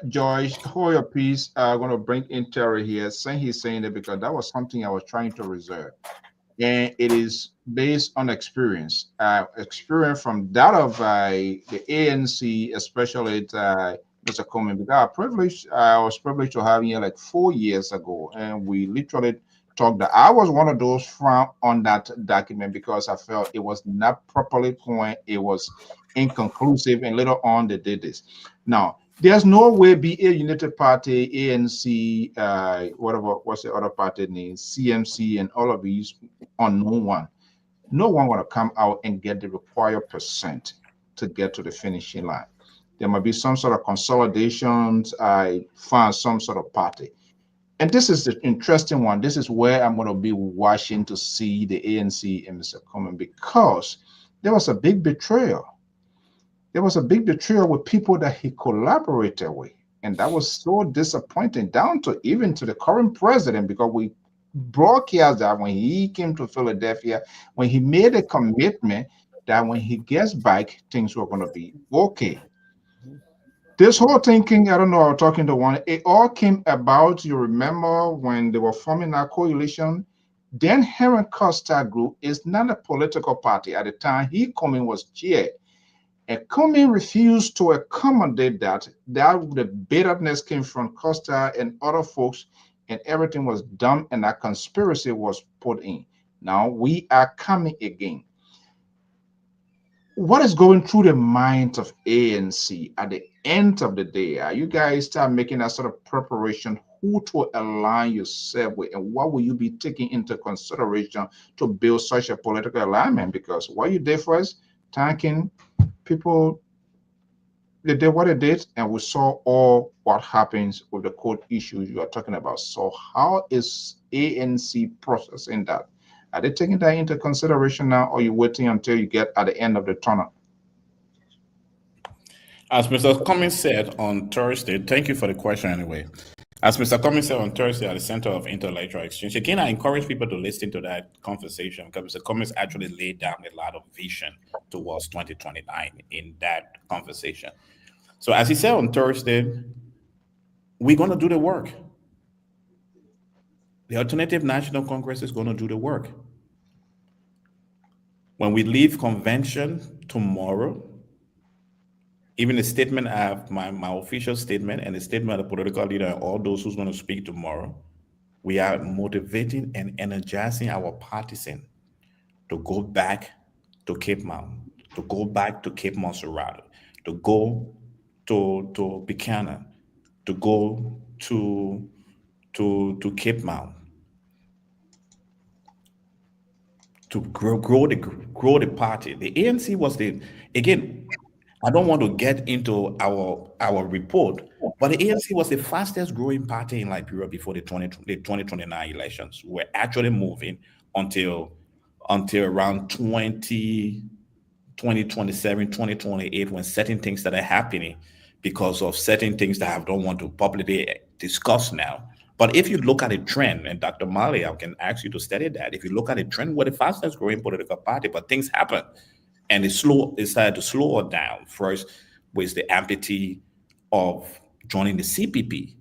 George, hold your peace. I'm going to bring in Terry here. He's saying it because that was something I was trying to reserve. And it is based on experience from that of the ANC, especially Mr. Coleman, because I was privileged to have him like 4 years ago, and we literally talked that I was one of those from on that document because I felt it was not properly coined, it was inconclusive, and later on they did this. Now, there's no way be a United Party, ANC, what's the other party name, CMC, and all of these unknown one. No one want to come out and get the required percent to get to the finishing line. There might be some sort of consolidations. I find some sort of party. And this is the interesting one. This is where I'm going to be watching to see the ANC and Mr. Coleman because there was a big betrayal. There was a big betrayal with people that he collaborated with. And that was so disappointing down to even to the current president because we broadcast that when he came to Philadelphia, when he made a commitment that when he gets back, things were going to be okay. This whole thinking, I don't know, I was talking to one, it all came about, you remember when they were forming our coalition, then Heron Costa Group is not a political party. At the time, he coming was chair. And Cummings refused to accommodate that. The bitterness came from Costa and other folks, and everything was done, and that conspiracy was put in. Now we are coming again. What is going through the minds of ANC at the end of the day? Are you guys start making that sort of preparation? Who to align yourself with, and what will you be taking into consideration to build such a political alignment? Because what you did first, thanking people, they did what they did, and we saw all what happens with the court issues you are talking about. So how is ANC processing that? Are they taking that into consideration now, or are you waiting until you get at the end of the tunnel? As Mr. Cummings said on Thursday, thank you for the question anyway. As Mr. Cummings said on Thursday at the Center of Intellectual Exchange, again, I encourage people to listen to that conversation because Mr. Cummings actually laid down a lot of vision towards 2029 in that conversation. So as he said on Thursday, we're going to do the work. The Alternative National Congress is going to do the work. When we leave convention tomorrow, even the statement I have, my official statement and the statement of the political leader and all those who's going to speak tomorrow, we are motivating and energizing our partisans to go back to Cape Mount, to go back to Cape Montserrat, to go to Buchanan, to go to Cape Mount, to grow the party. The ANC was again. I don't want to get into our report, but the ANC was the fastest growing party in Liberia before the 2029 elections. We're actually moving until around 2027, 2028, when certain things that are happening because of certain things that I don't want to publicly discuss now. But if you look at a trend, and Dr. Mali, I can ask you to study that. If you look at a trend, we're the fastest growing political party, but things happen. And it started to slow it down. First was the amputee of joining the CPP.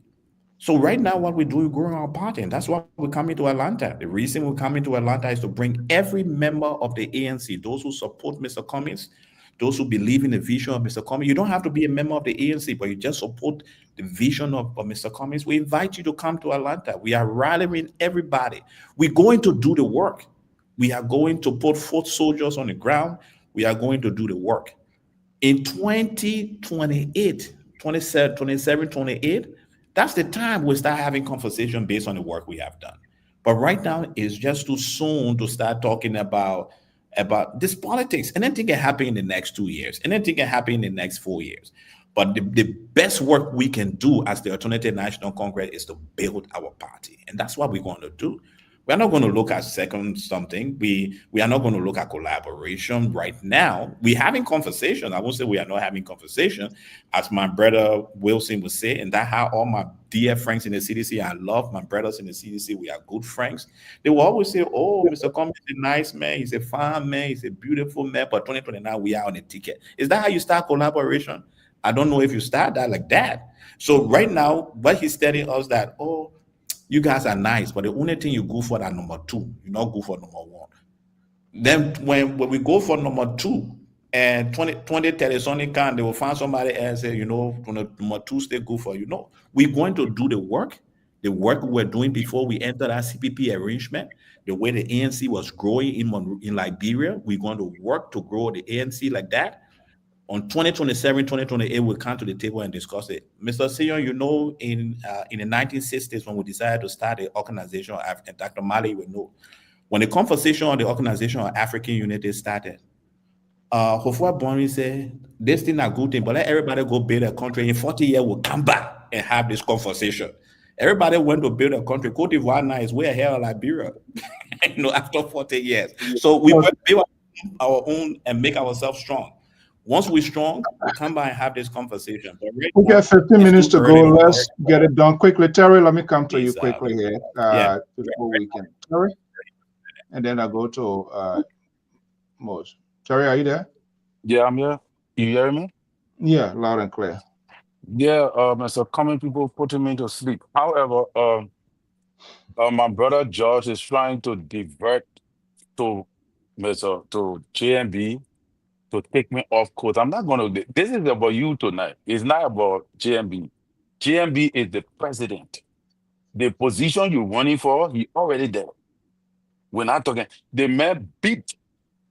So right now, what we're doing, growing our party, and that's why we're coming to Atlanta. The reason we're coming to Atlanta is to bring every member of the ANC, those who support Mr. Cummings, those who believe in the vision of Mr. Cummings. You don't have to be a member of the ANC, but you just support the vision of Mr. Cummings. We invite you to come to Atlanta. We are rallying everybody. We're going to do the work. We are going to put foot soldiers on the ground. We are going to do the work. In 2028, 27, 28, that's the time we start having conversation based on the work we have done. But right now, it's just too soon to start talking about this politics. And anything can happen in the next 2 years. And anything can happen in the next 4 years. But the best work we can do as the Alternative National Congress is to build our party. And that's what we're going to do. We're not going to look at second something. We are not going to look at collaboration right now. We're having conversation. I won't say we are not having conversation, as my brother Wilson would say, and that's how all my dear friends in the CDC, I love my brothers in the CDC. We are good friends. They will always say, "Oh, Mr. Cummings is a nice man. He's a fine man. He's a beautiful man." But 2029, we are on a ticket. Is that how you start collaboration? I don't know if you start that like that. So right now, what he's telling us that, oh, you guys are nice, but the only thing you go for that number two, you not go for number one. Then when we go for number two and 2030 something can, they will find somebody else say, number two stay good for you. No, we're going to do the work we were doing before we entered that CPP arrangement. The way the ANC was growing in Liberia, we're going to work to grow the ANC like that. On 2027, 2028, we'll come to the table and discuss it. Mr. Sion, in the 1960s, when we decided to start the Organization and Dr. Mali will know, when the conversation on the Organization of African Unity started, Hofwa Bonny said, this thing a good thing, but let everybody go build a country. In 40 years, we'll come back and have this conversation. Everybody went to build a country. Cote d'Ivoire now is way ahead of Liberia, after 40 years. So we will build our own and make ourselves strong. Once we're strong, we'll come by and have this conversation. Right we got 15 minutes to go. Let's get it done quickly. Terry, let me come to you quickly here before we can. Terry? And then I'll go to Mose. Terry, are you there? Yeah, I'm here. You hear me? Yeah, loud and clear. Yeah, Mr. Common people putting me to sleep. However, my brother George is trying to divert to JMB to take me off course. I'm not going to. This is about you tonight. It's not about JMB. JMB is the president. The position you're running for, he already there. We're not talking. The man beat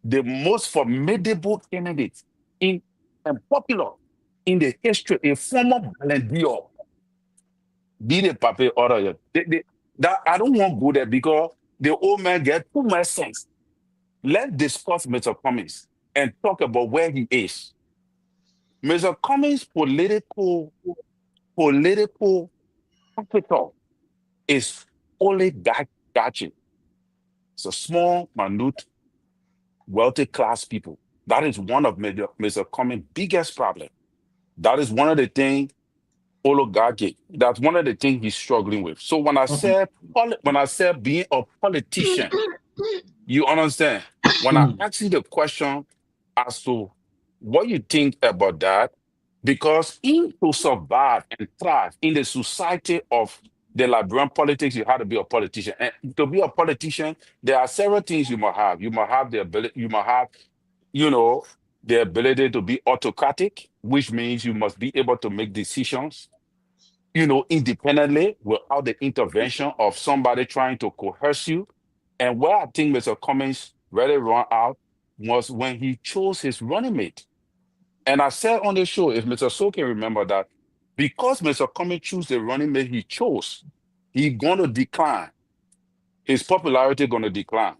the most formidable candidate and popular in the history, a former Ballon be the paper order. That I don't want to go there because the old man get too much sense. Let's discuss Mr. Cummings and talk about where he is. Mr. Cummings' political capital is only gotcha. It's a small, minute, wealthy class people. That is one of Mr. Cummings' biggest problem. That is one of the things oligarchy. That's one of the things he's struggling with. So when I said being a politician, you understand? When I ask you the question as to what you think about that, Because to survive and thrive in the society of the Liberian politics, you have to be a politician. And to be a politician, there are several things you must have. You must have the ability, you must have, the ability to be autocratic, which means you must be able to make decisions, independently without the intervention of somebody trying to coerce you. And where I think Mr. Cummings really run out was when he chose his running mate. And I said on the show, if Mr. So can remember that, because Mr. Cummings chose the running mate he chose, he's going to decline. His popularity going to decline.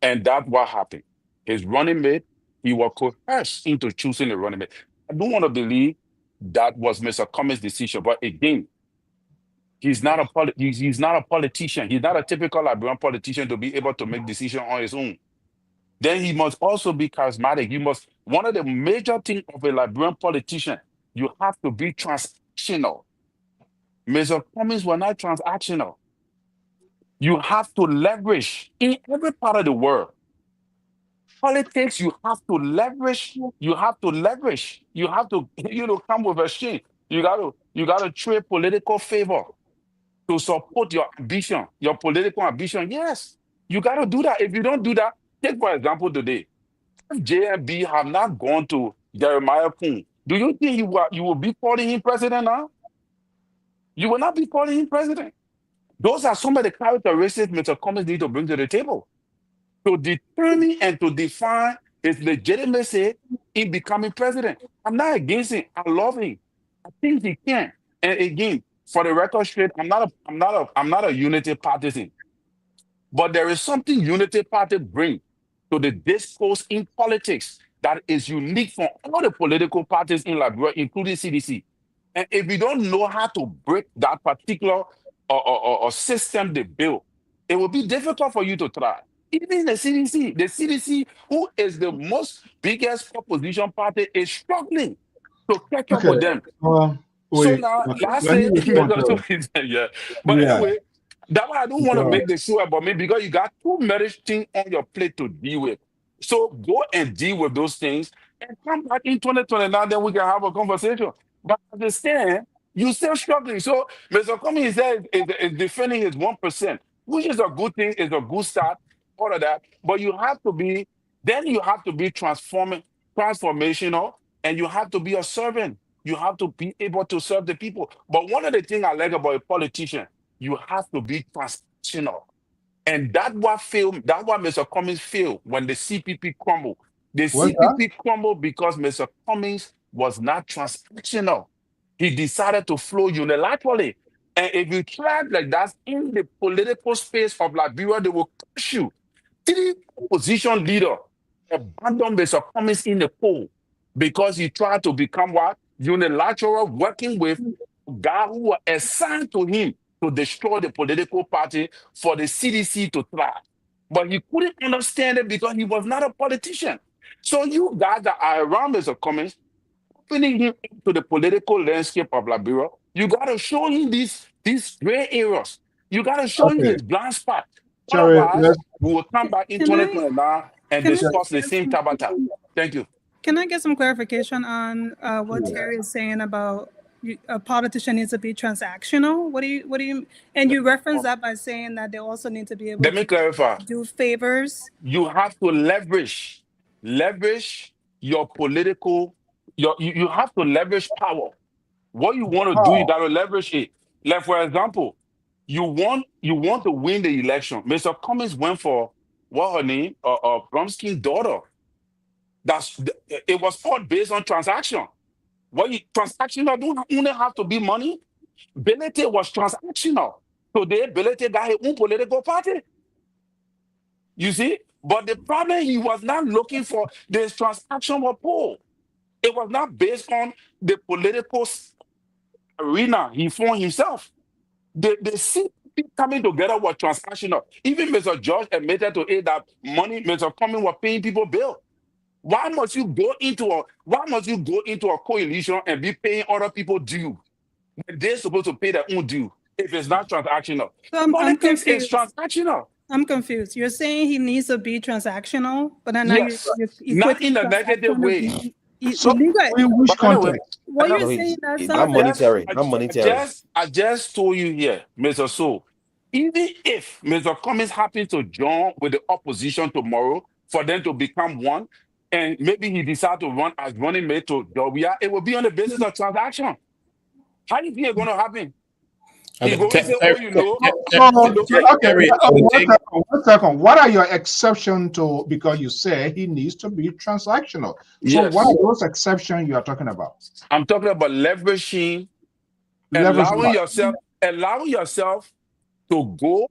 And that's what happened. His running mate, he was coerced into choosing the running mate. I don't want to believe that was Mr. Cummings' decision. But again, he's not a politician. He's not a typical Liberian politician to be able to make decisions on his own. Then he must also be charismatic. One of the major things of a Liberian politician, you have to be transactional. Mr. Cummings were not transactional. You have to leverage in every part of the world. Politics, you have to leverage. You have to, come with a shame. You got to trade political favor to support your ambition, your political ambition. Yes, you got to do that. If you don't do that, take for example today, if JMB have not gone to Jeremiah Kuhn, do you think you will be calling him president now? You will not be calling him president. Those are some of the characteristics Mr. Cummings need to bring to the table to determine and to define his legitimacy in becoming president. I'm not against him. I love him. I think he can. And again, for the record straight, I'm not a unity partisan. But there is something unity party bring to the discourse in politics that is unique for all the political parties in Liberia, including CDC. And if you don't know how to break that particular system they build, it will be difficult for you to try. Even the CDC, who is the most biggest opposition party, is struggling to catch up with them. So now, last say, yeah. But anyway, that's why I don't want to make the show about me, because you got too many things on your plate to deal with. So go and deal with those things and come back in 2029, then we can have a conversation. But understand, you're still struggling. So Mr. Cummings is defending his 1%, which is a good thing, is a good start, all of that. But you have to be transformational, and you have to be a servant. You have to be able to serve the people. But one of the things I like about a politician, you have to be transactional. And that's what Mr. Cummings failed when the CPP crumbled. The CPP crumbled because Mr. Cummings was not transactional. He decided to flow unilaterally. And if you try like that in the political space of Liberia, they will crush you. 3 opposition leaders abandoned Mr. Cummings in the poll because he tried to become what? Unilateral, working with a guy who was assigned to him to destroy the political party for the CDC to thrive. But he couldn't understand it because he was not a politician. So you guys that are around Mr. Cummings, opening him to the political landscape of Liberia, you got to show him these gray areas. You got to show him his blind spot. Otherwise, we will come back in 2029 and discuss the same Tabata. Thank you. Can I get some clarification on what Terry is saying about a politician needs to be transactional? What do you? And you reference that by saying that they also need to be able to clarify. Do favors. You have to leverage your political. You have to leverage power. What you want to do, you got to leverage it. Like for example, you want to win the election. Mr. Cummings went for what her name, Bromsky's daughter. It was all based on transaction. Transactional don't only have to be money. Ability was transactional. Today, Ability got his own political party. You see? But the problem, he was not looking for this transactional poll. It was not based on the political arena he found himself. The CPP coming together was transactional. Even Mr. George admitted to it that money, Mr. Cummings was paying people bill. Why must you go into a coalition and be paying other people due when they're supposed to pay their own due if it's not transactional? So Politics is transactional. I'm confused. You're saying he needs to be transactional, but then yes. now you not in a negative way. So, illegal. in which But anyway, context? What you're No, saying that it's some not of the monetary. Not monetary. I just told you here, Mr. So, even if Mr. Cummings happens to join with the opposition tomorrow for them to become one, and maybe he decides to run as running mate to Dobia, it will be on the basis of transaction. How do you think it's going to happen? He Okay, going to say, oh, you know, Okay, Terry, one second. What are your exceptions to, because you say he needs to be transactional? So yes. what are those exceptions you are talking about? I'm talking about leveraging, Leverage allowing what? yourself to go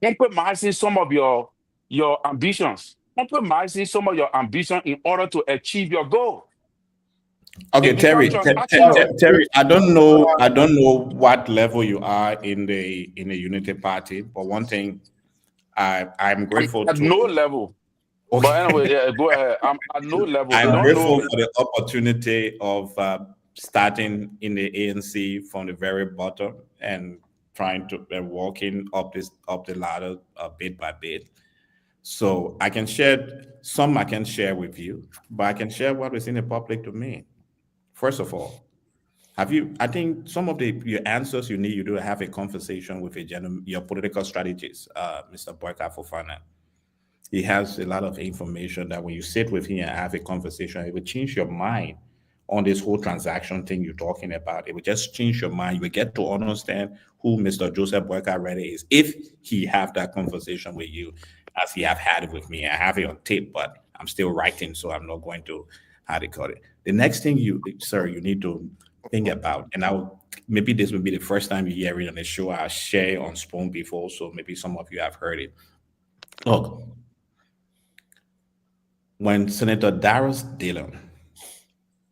compromising some of your ambitions, compromising some of your ambition in order to achieve your goal. okay, It becomes transactional. Terry. I don't know what level you are in the Unity Party, but one thing I'm grateful At to. no level. Okay. But anyway, yeah, go ahead. I'm at no level. They I'm don't grateful know. for the opportunity of starting in the ANC from the very bottom and trying to walking up the ladder bit by bit. So I can share some. I can share with you, but I can share what is in the public domain. First of all, have you? I think some of your answers you need. You do have a conversation with your political strategist, Mr. Boyka Fofana. He has a lot of information that when you sit with him and have a conversation, it will change your mind on this whole transaction thing you're talking about. It will just change your mind. You will get to understand who Mr. Joseph Boyka really is if he have that conversation with you, as he have had it with me. I have it on tape, but I'm still writing, so I'm not going to how to call it. The next thing you need to think about, and maybe this will be the first time you hear it on the show. I'll share on Spoon before, so maybe some of you have heard it. Look, when Senator Darius Dillon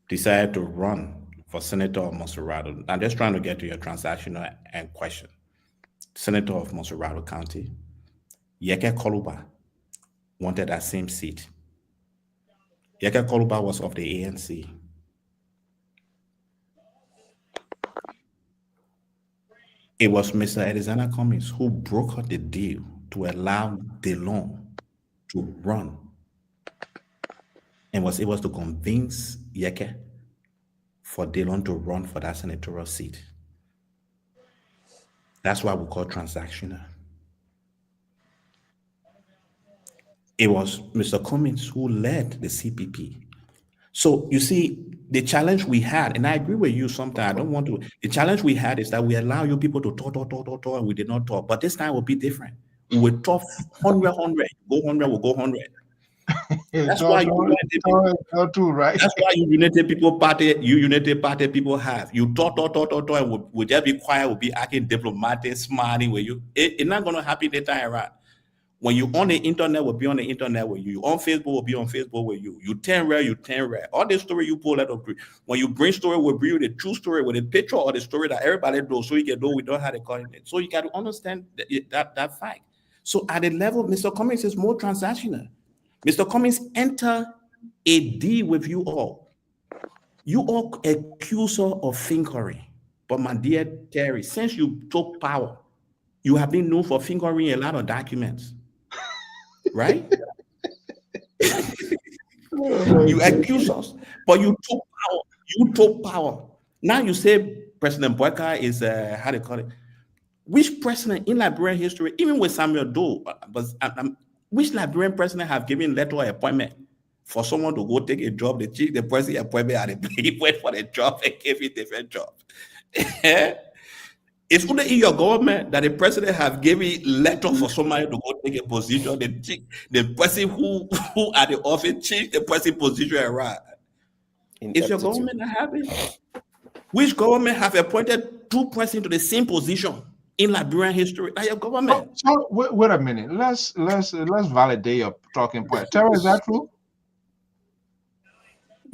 decided to run for Senator of Monserrado, I'm just trying to get to your transactional and question. Senator of Monserrado County, Yeke Koluba wanted that same seat. Yeke Koluba was of the ANC. It was Mr. Alexander Cummings who brokered the deal to allow Dillon to run and was able to convince Yeke for Dillon to run for that senatorial seat. That's why we call transactional. It was Mr. Cummings who led the CPP. So you see, the challenge we had, and I agree with you sometimes, I don't want to, the challenge we had is that we allow you people to talk, and we did not talk. But this time will be different. We will talk 100, go 100, we'll go 100. That's why you United People Party, United Party people have. You talk, and we'll just be quiet, we'll be acting diplomatic, smiling with you. It's not going to happen the time around. When you on the internet, we'll be on the internet with you. On Facebook, we'll be on Facebook with you. You 10 rare. All the story you pull out of, when you bring story, we'll bring you the true story with a picture or the story that everybody knows, so you can know we don't have to call it. So you got to understand that fact. So at the level, Mr. Cummings is more transactional. Mr. Cummings enter a deal with you all. You all accuse her of fingering. But my dear Terry, since you took power, you have been known for fingering a lot of documents. Right? You accuse us, but you took power. You took power. Now you say President Boyka is how do you call it? Which president in Liberian history, even with Samuel Doe, which Liberian president have given letter of appointment for someone to go take a job? They check the president appointment and they wait for the job and give you different jobs. It's only in your government that the president have given letter for somebody to go take a position. The person who at the office change the person position around. It's your government that have it. Which government have appointed two persons to the same position in Liberian history? Like your government. So wait a minute. Let's validate your talking point. Terry, is that true?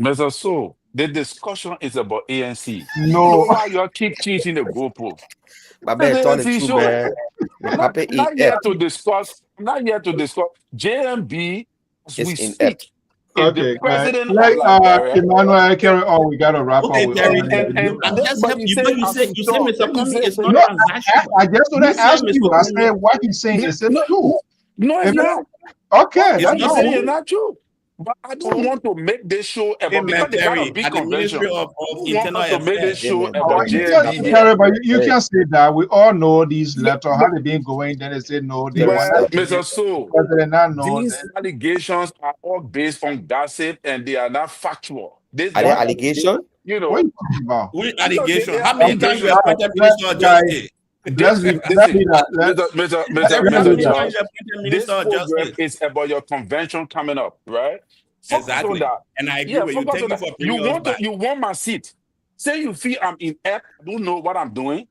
Mr. So, the discussion is about ANC. No. Why you keep changing the goalpost? I'm not here to discuss. JMB as we speak. Okay, the president let Emmanuel carry on. We gotta wrap up. You say Mr. Cummings is not transactional. I just want to ask you. I said what he's saying is it true? No, it's not. Okay, It's not true. But I don't want to make this show about, Amen, because they got a Terry. big At the convention. Ministry of I don't want Internal us to make this Affairs. show Amen. about You JSD can't, here. Terry, but you Hey, can't say that. We all know these letters, how they been going. Then they say no, they Terry want Well, to said, be Mr. So, president. Not know these that. allegations are all based on gossip and they are not factual. This are there guy, allegations? you What are know, you talking about? Which you know, allegation? they are How many times you allegations. appointed Minister of Guys, Justice? let's leave Listen, that. Terry, how Let's leave many that. times George, you appointed this Minister of program Justice? is about your convention coming up, right? Focus on Exactly. that. And I agree Yeah, with you. focus Thank on you that. for bringing us back. You want my seat. Say you feel I'm inept, I don't know what I'm doing.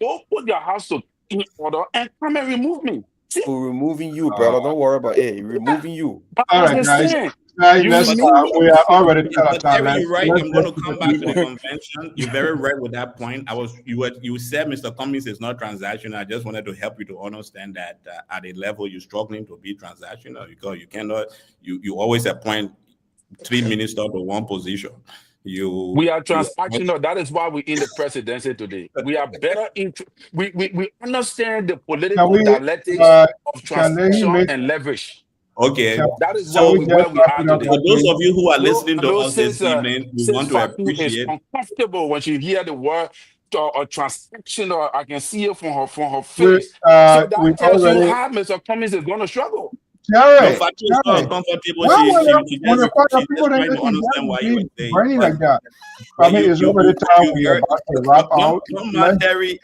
Go put your house in order and come and remove me. See? We're removing you, brother. Don't worry about it. Removing you. But All as right, I guys. said, Guys, you let's. need We are already out of But time. Terry, you're right. I'm going to come back to the Let's- convention. You're very right with that point. You said Mr. Cummings is not transactional. I just wanted to help you to understand that at a level you're struggling to be transactional because you cannot. You always appoint 3 ministers to one position. we are transactional. That is why we're in the presidency today. We are better we understand the political dialectics of transaction and leverage. Okay. That is So where we are today. for those of you who are listening to us this Since evening, we want to Fatu is appreciate. uncomfortable when she hear the word or transaction, or I can see it from her face. So that tells you how Mr. Cummings is going to struggle. No, Fatu is not uncomfortable. She just trying to understand why you were saying. like that. But it's already time we are about to wrap out. Don't mind Terry.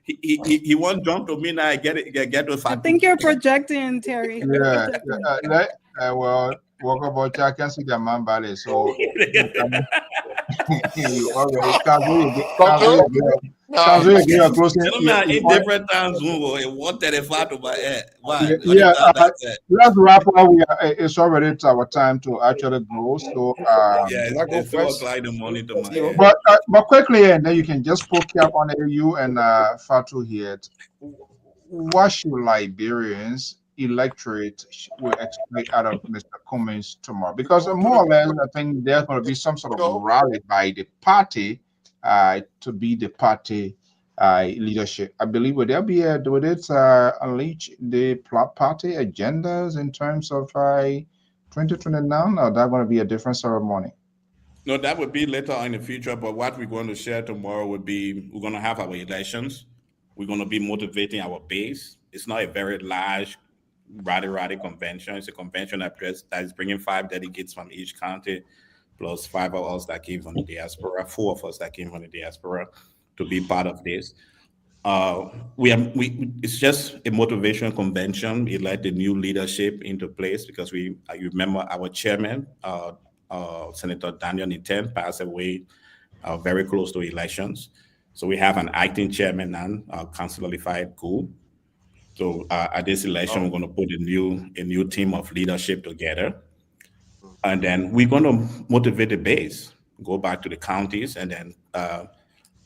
He won't jump to me now. I get to Fatu. I think you're projecting, Terry. Yeah. Well, walk about I can see the man ballet. So you already Gentlemen, in different times, we wanted a Fatu, but let's wrap up. It's already our time to actually go. So it's 2 o'clock in the morning to my head. But quickly, and then you can just poke up on you and Fatu here. What should Liberians electorate will expect out of Mr. Cummings tomorrow? Because more or less, I think there's going to be some sort of rally by the party to be the party leadership. I believe would it unleash the party agendas in terms of 2029, or that going to be a different ceremony? No, that would be later in the future. But what we're going to share tomorrow would be we're going to have our elections. We're going to be motivating our base. It's not a very large rally convention. It's a convention that is bringing 5 delegates from each county, plus 5 of us that came from the diaspora, 4 of us that came from the diaspora to be part of this. It's just a motivation convention. We let the new leadership into place because you remember our chairman, Senator Daniel Niten, passed away very close to elections. So we have an acting chairman now, Councilor Lpr-Tv Gould. So at this election, we're going to put a new team of leadership together. And then we're going to motivate the base, go back to the counties, and then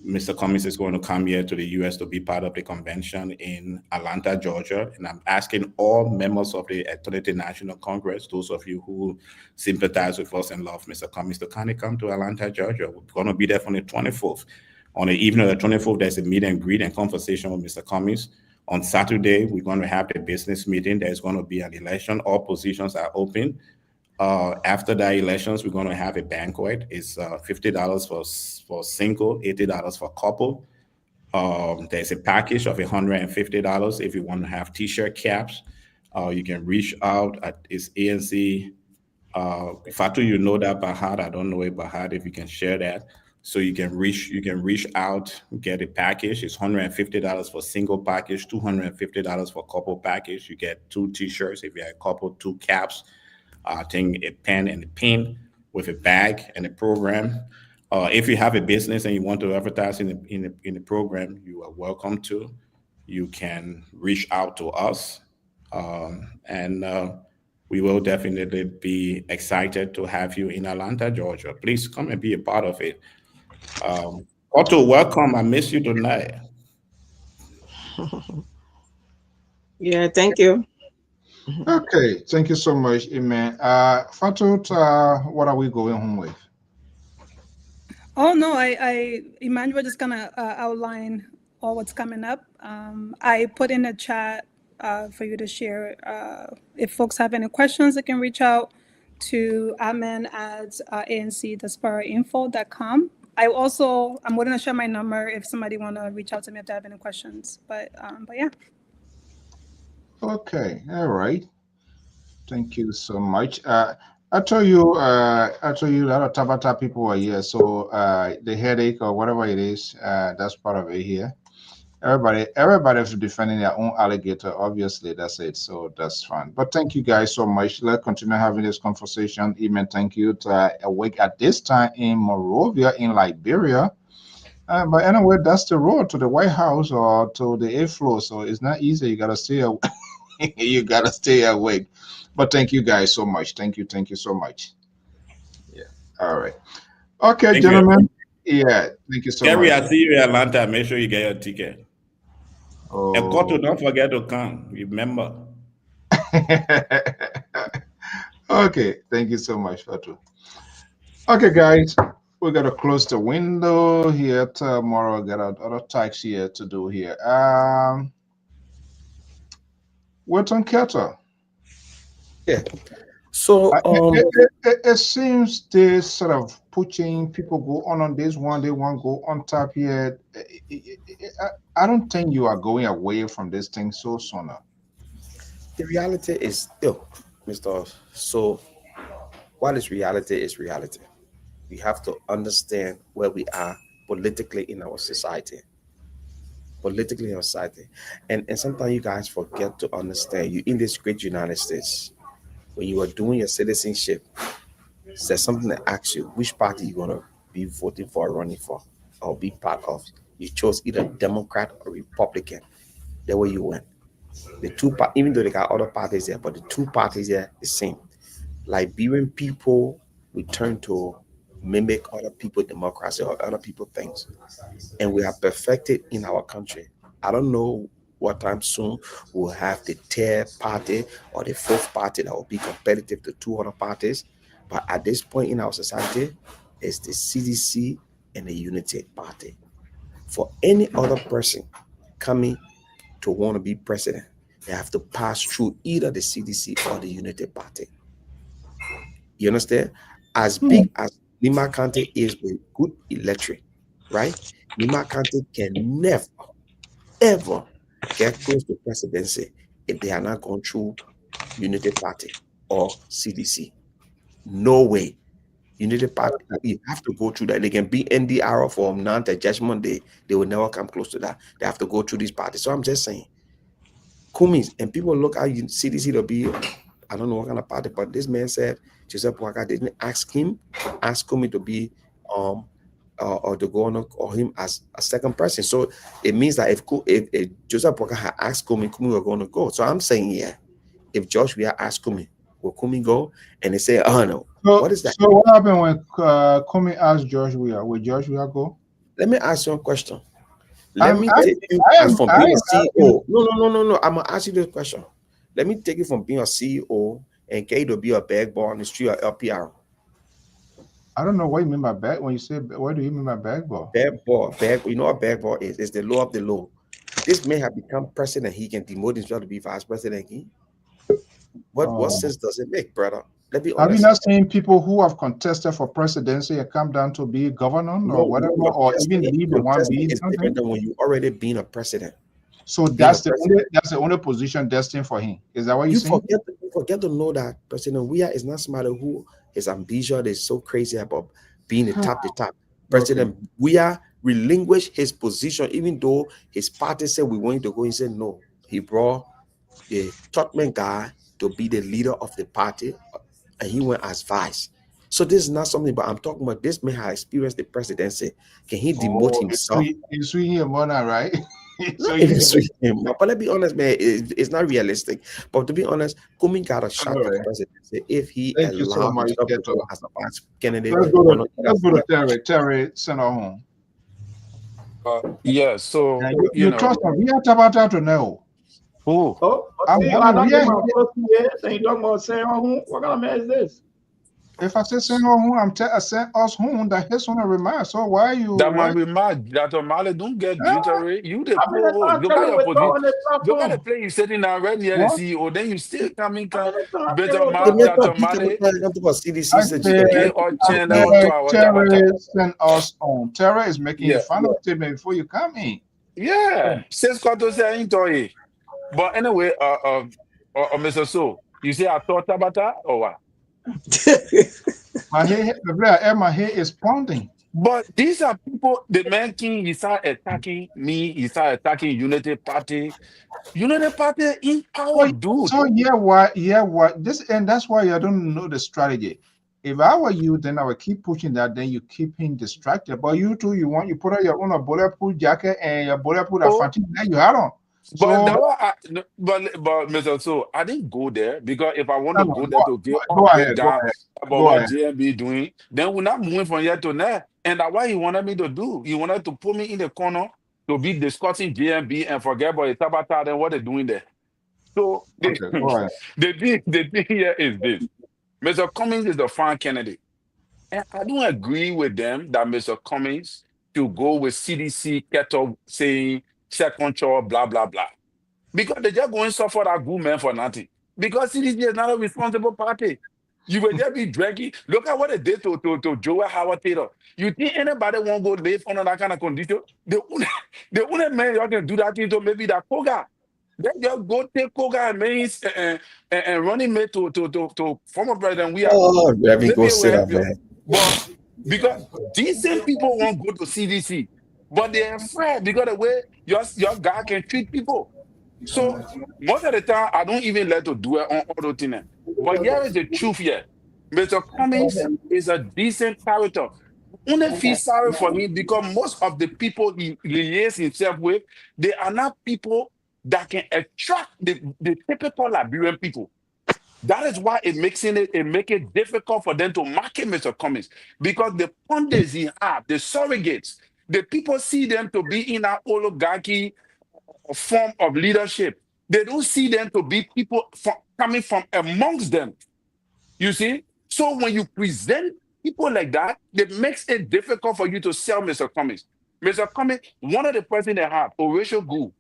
Mr. Cummings is going to come here to the U.S. to be part of the convention in Atlanta, Georgia. And I'm asking all members of the Lpr-Tv National Congress, those of you who sympathize with us and love Mr. Cummings, to kind of come to Atlanta, Georgia. We're going to be there from the 24th. On the evening of the 24th, there's a meet and greet and conversation with Mr. Cummings. On Saturday, we're going to have the business meeting. There's going to be an election. All positions are open. After the elections, we're going to have a banquet. It's $50 for single, $80 for couple. There's a package of $150 if you want to have t-shirt caps. You can reach out at its ANC. Fatu, you know that by heart. I don't know it by heart. If you can share that, so you can reach out, get a package. It's $150 for single package, $250 for couple package. You get 2 t-shirts if you have a couple, 2 caps. I think a pen and a pin with a bag and a program. If you have a business and you want to advertise in the program, you are welcome to. You can reach out to us, and we will definitely be excited to have you in Atlanta, Georgia. Please come and be a part of it. Otto, welcome. I miss you tonight. Yeah, thank you. Okay, thank you so much, Amen. Fatu, what are we going home with? Oh no, Emmanuel just gonna outline all what's coming up. I put in a chat for you to share. If folks have any questions, they can reach out to admin@anc-info.com. I'm going to share my number if somebody want to reach out to me if they have any questions. But yeah. Okay, all right. Thank you so much. I told you a lot of Tabata people are here, so the headache or whatever it is, that's part of it here. Everybody's defending their own alligator. Obviously, that's it. So that's fine. But thank you guys so much. Let's continue having this conversation. Even thank you to Awake at this time in Monrovia, in Liberia. But anyway, that's the road to the White House or to the eighth floor. So it's not easy. You gotta stay awake. You gotta stay awake. But thank you guys so much. Thank you so much. Yeah. All right. Okay, Thank gentlemen. Yeah. Thank you so Gary, much. I see you in Atlanta. Make sure you get your ticket. And Oh. Koto, don't forget to come. Remember. Okay. Thank you so much, Fatu. Okay, guys. We gotta close the window here tomorrow. Got other tax here to do here. What's on Keta? Yeah. So it seems they sort of pushing people go on this one, they want to go on top here. I don't think you are going away from this thing so soon. The reality is still, Mr. So what is reality is reality. We have to understand where we are politically in our society. Politically in our society. And sometimes you guys forget to understand you in this great United States. When you are doing your citizenship, there's something that asks you which party you're going to be voting for or running for or be part of. You chose either Democrat or Republican. That's where you went. The two parties, even though they got other parties there, but the two parties there the same. Liberian people, we turn to mimic other people democracy or other people things. And we are perfected in our country. I don't know what time soon we'll have the third party or the fourth party that will be competitive to two other parties. But at this point in our society, it's the CDC and the Unity Party. For any other person coming to want to be president, they have to pass through either the CDC or the Unity Party. You understand? As big as Lima County is with good electric, right? Lima County can never, ever get close to presidency if they are not going through Unity Party or CDC. No way. Unity Party, you have to go through that. They can be NDR for non-judgment. They will never come close to that. They have to go through these parties. So I'm just saying, Kumis, and people look at CDC to be, I don't know what kind of party, but this man said Joseph Waka didn't ask him, ask Kumi to be or to go on or him as a second person. So it means that if Joseph Waka had asked Kumi, Kumi were going to go. So I'm saying, yeah, if Josh we asked Kumi, will Kumi go? And they say, oh no. What is that? So what happened when Kumi asked Josh Weah? Will Josh Weah go? Let me ask you a question. Let me take you as from being a CEO. No. I'm gonna ask you this question. Let me take you from being a CEO and get you to be a bag boy on the street or LPR. I don't know what you mean by bag. When you say, what do you mean by bag boy? Bag boy. You know what bag boy is? It's the law of the law. This man have become president. He can demote himself to be vice president. What sense does it make, brother? Let's be honest. Have you not seen people who have contested for presidency and come down to be governor or whatever, or even lead the one being something? Different than when you already been a president. So that's the only position destined for him. Is that what you saying? You forget to know that President Weah is not somebody who his ambition is so crazy about being the top. President Weah relinquished his position, even though his party said we want to go. He said no. He brought the Totman guy to be the leader of the party, and he went as vice. So this is not something, but I'm talking about this man has experienced the presidency. Can he demote himself? He's swinging him on that, right? But let's be honest, man, it's not realistic. But to be honest, Kumi got a shot at the presidency if he allowed himself to go as a vice candidate. Let's go to Terry, send her home. Yeah, so you trust him. We have Tabata to know. I don't know. What kind of man is this? If I say send her home, I send us home. That his one remind. So why you? That Why? might be mad. That Mali don't get Yeah, jittery. You the How many co-host. times Look tell at you your we talk position. on the Look at the platform? play you sitting down right near the what? CEO. Then you still coming, How many times tell better you we man, talk on the that platform? Mali, I get said, or I channel to said, our tabata. Terry send us home. Terry is making a Yeah. final statement before you come in. Yeah. Says Koto say I ain't toy. But anyway, Mr. So, you say I thought tabata or what? My head, my head is pounding. But these are people, the man king, he start attacking me, he start attacking Unity Party. Unity Party in power, dude. So yeah, what this and that's why I don't know the strategy. If I were you, then I would keep pushing that. Then you keep him distracted. But you too, you put on your own a bulletproof jacket and your bulletproof Oh, fatigue that you had on. but So that was, no, but Mr. So I didn't go there because if I want to come go on, there to get go update ahead, go down ahead, about go what ahead. JMB doing, then we're not moving from here to there. And that's what he wanted me to do. He wanted to put me in the corner to be discussing JMB and forget about the Tabata and what they're doing there. So Okay, go ahead. the thing here is this. Mr. Cummings is the fine candidate. And I don't agree with them that Mr. Cummings should go with CDC, Keto saying second choice, blah, blah, blah. Because they just going to suffer that good man for nothing. Because CDC is not a responsible party. You will just be drinking. Look at what they did to Joel Howard Taylor. You think anybody won't go live under that kind of condition? The only man you can do that thing to maybe that Koga. They just go take Koga and make and running mate to former president. We are Oh, Reverend, maybe go it will sit help up, you. man. But because decent people won't go to CDC, but they're afraid because the way your guy can treat people. So most of the time, I don't even let to do it on other things. But here is the truth here. Mr. Cummings is a decent character. Only feel sorry for him because most of the people he liaises himself with, they are not people that can attract the typical Liberian people. That is why it make it difficult for them to market Mr. Cummings because the pundits he have, the surrogates, the people see them to be in an oligarchy form of leadership. They don't see them to be people coming from amongst them. You see? So when you present people like that, it makes it difficult for you to sell Mr. Cummings. Mr. Cummings, one of the presidents they have, Horatio Gould,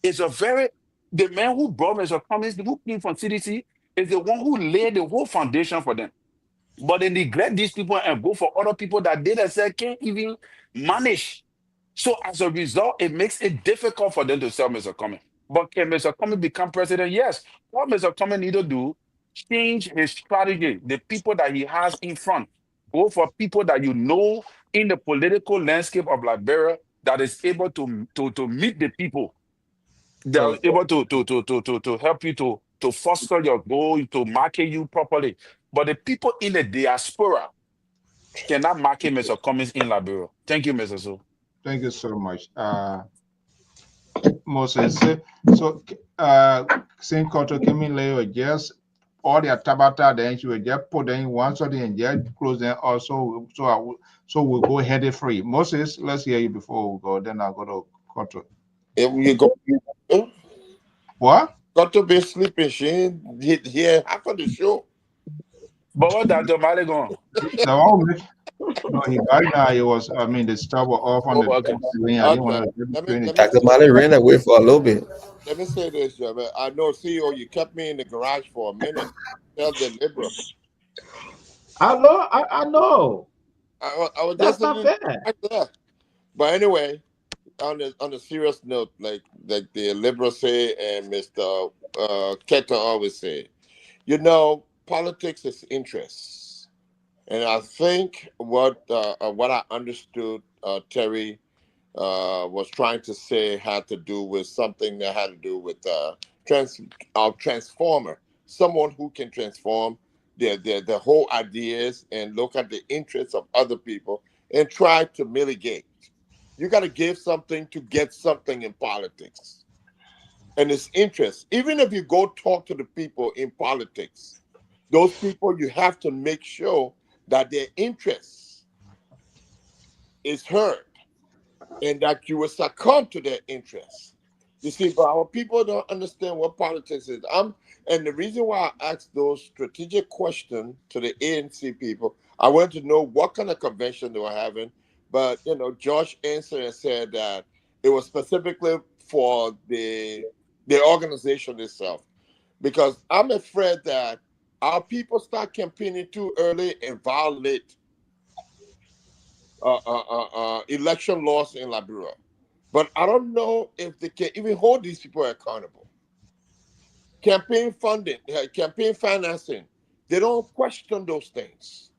is the man who brought Mr. Cummings, who came from CDC, is the one who laid the whole foundation for them. But they neglect these people and go for other people that they themselves can't even manage. So as a result, it makes it difficult for them to sell Mr. Cummings. But can Mr. Cummings become president? Yes. What Mr. Cummings need to do, change his strategy, the people that he has in front. Go for people that you know in the political landscape of Liberia that is able to meet the people. They are So able to help you to foster your goal, to market you properly. But the people in the diaspora cannot market Mr. Cummings in Liberia. Thank you, Mr. So. thank you so much. Moses. So Saint Koto came in later, just all the tabata, then she will just put them in one so and just close them also. So we'll go headed free. Moses, let's hear you before we go. Then I'll go to Koto. If you go, What? got to be sleeping. She ain't here half of the show. But what Dr. Mali going? The one no, he right now it was the stop was off on Oh, the okay. screen. I didn't Okay. want to Let me train it. let me Dr. say Mali ran away for a little bit. let me say this, yeah, but I know CEO, you kept me in the garage for a minute. Tell the liberal. I know. I was just That's in not the fair. garage there. But anyway, on a serious note, like the liberals say and Mr. Keto always say, politics is interest. And I think what I understood Terry was trying to say had to do with something that had to do with transformer, someone who can transform their whole ideas and look at the interests of other people and try to mitigate. You got to give something to get something in politics, and it's interest. Even if you go talk to the people in politics, those people you have to make sure that their interests is heard and that you will succumb to their interests. You see, but our people don't understand what politics is. And the reason why I asked those strategic questions to the ANC people, I wanted to know what kind of convention they were having. But Josh answered and said that it was specifically for the organization itself. Because I'm afraid that our people start campaigning too early and violate election laws in Liberia. But I don't know if they can even hold these people accountable. Campaign funding, campaign financing, they don't question those things.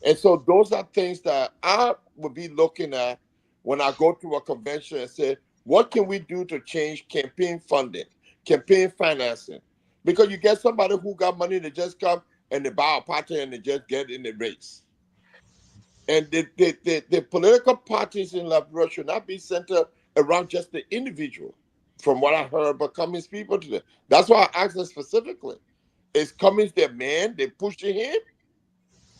And so those are things that I would be looking at when I go to a convention and say, what can we do to change campaign funding, campaign financing? Because you get somebody who got money to just come and they buy a party and they just get in the race. And the political parties in Liberia should not be centered around just the individual. From what I heard about Cummings people today, that's why I asked them specifically: is Cummings their man? They pushing him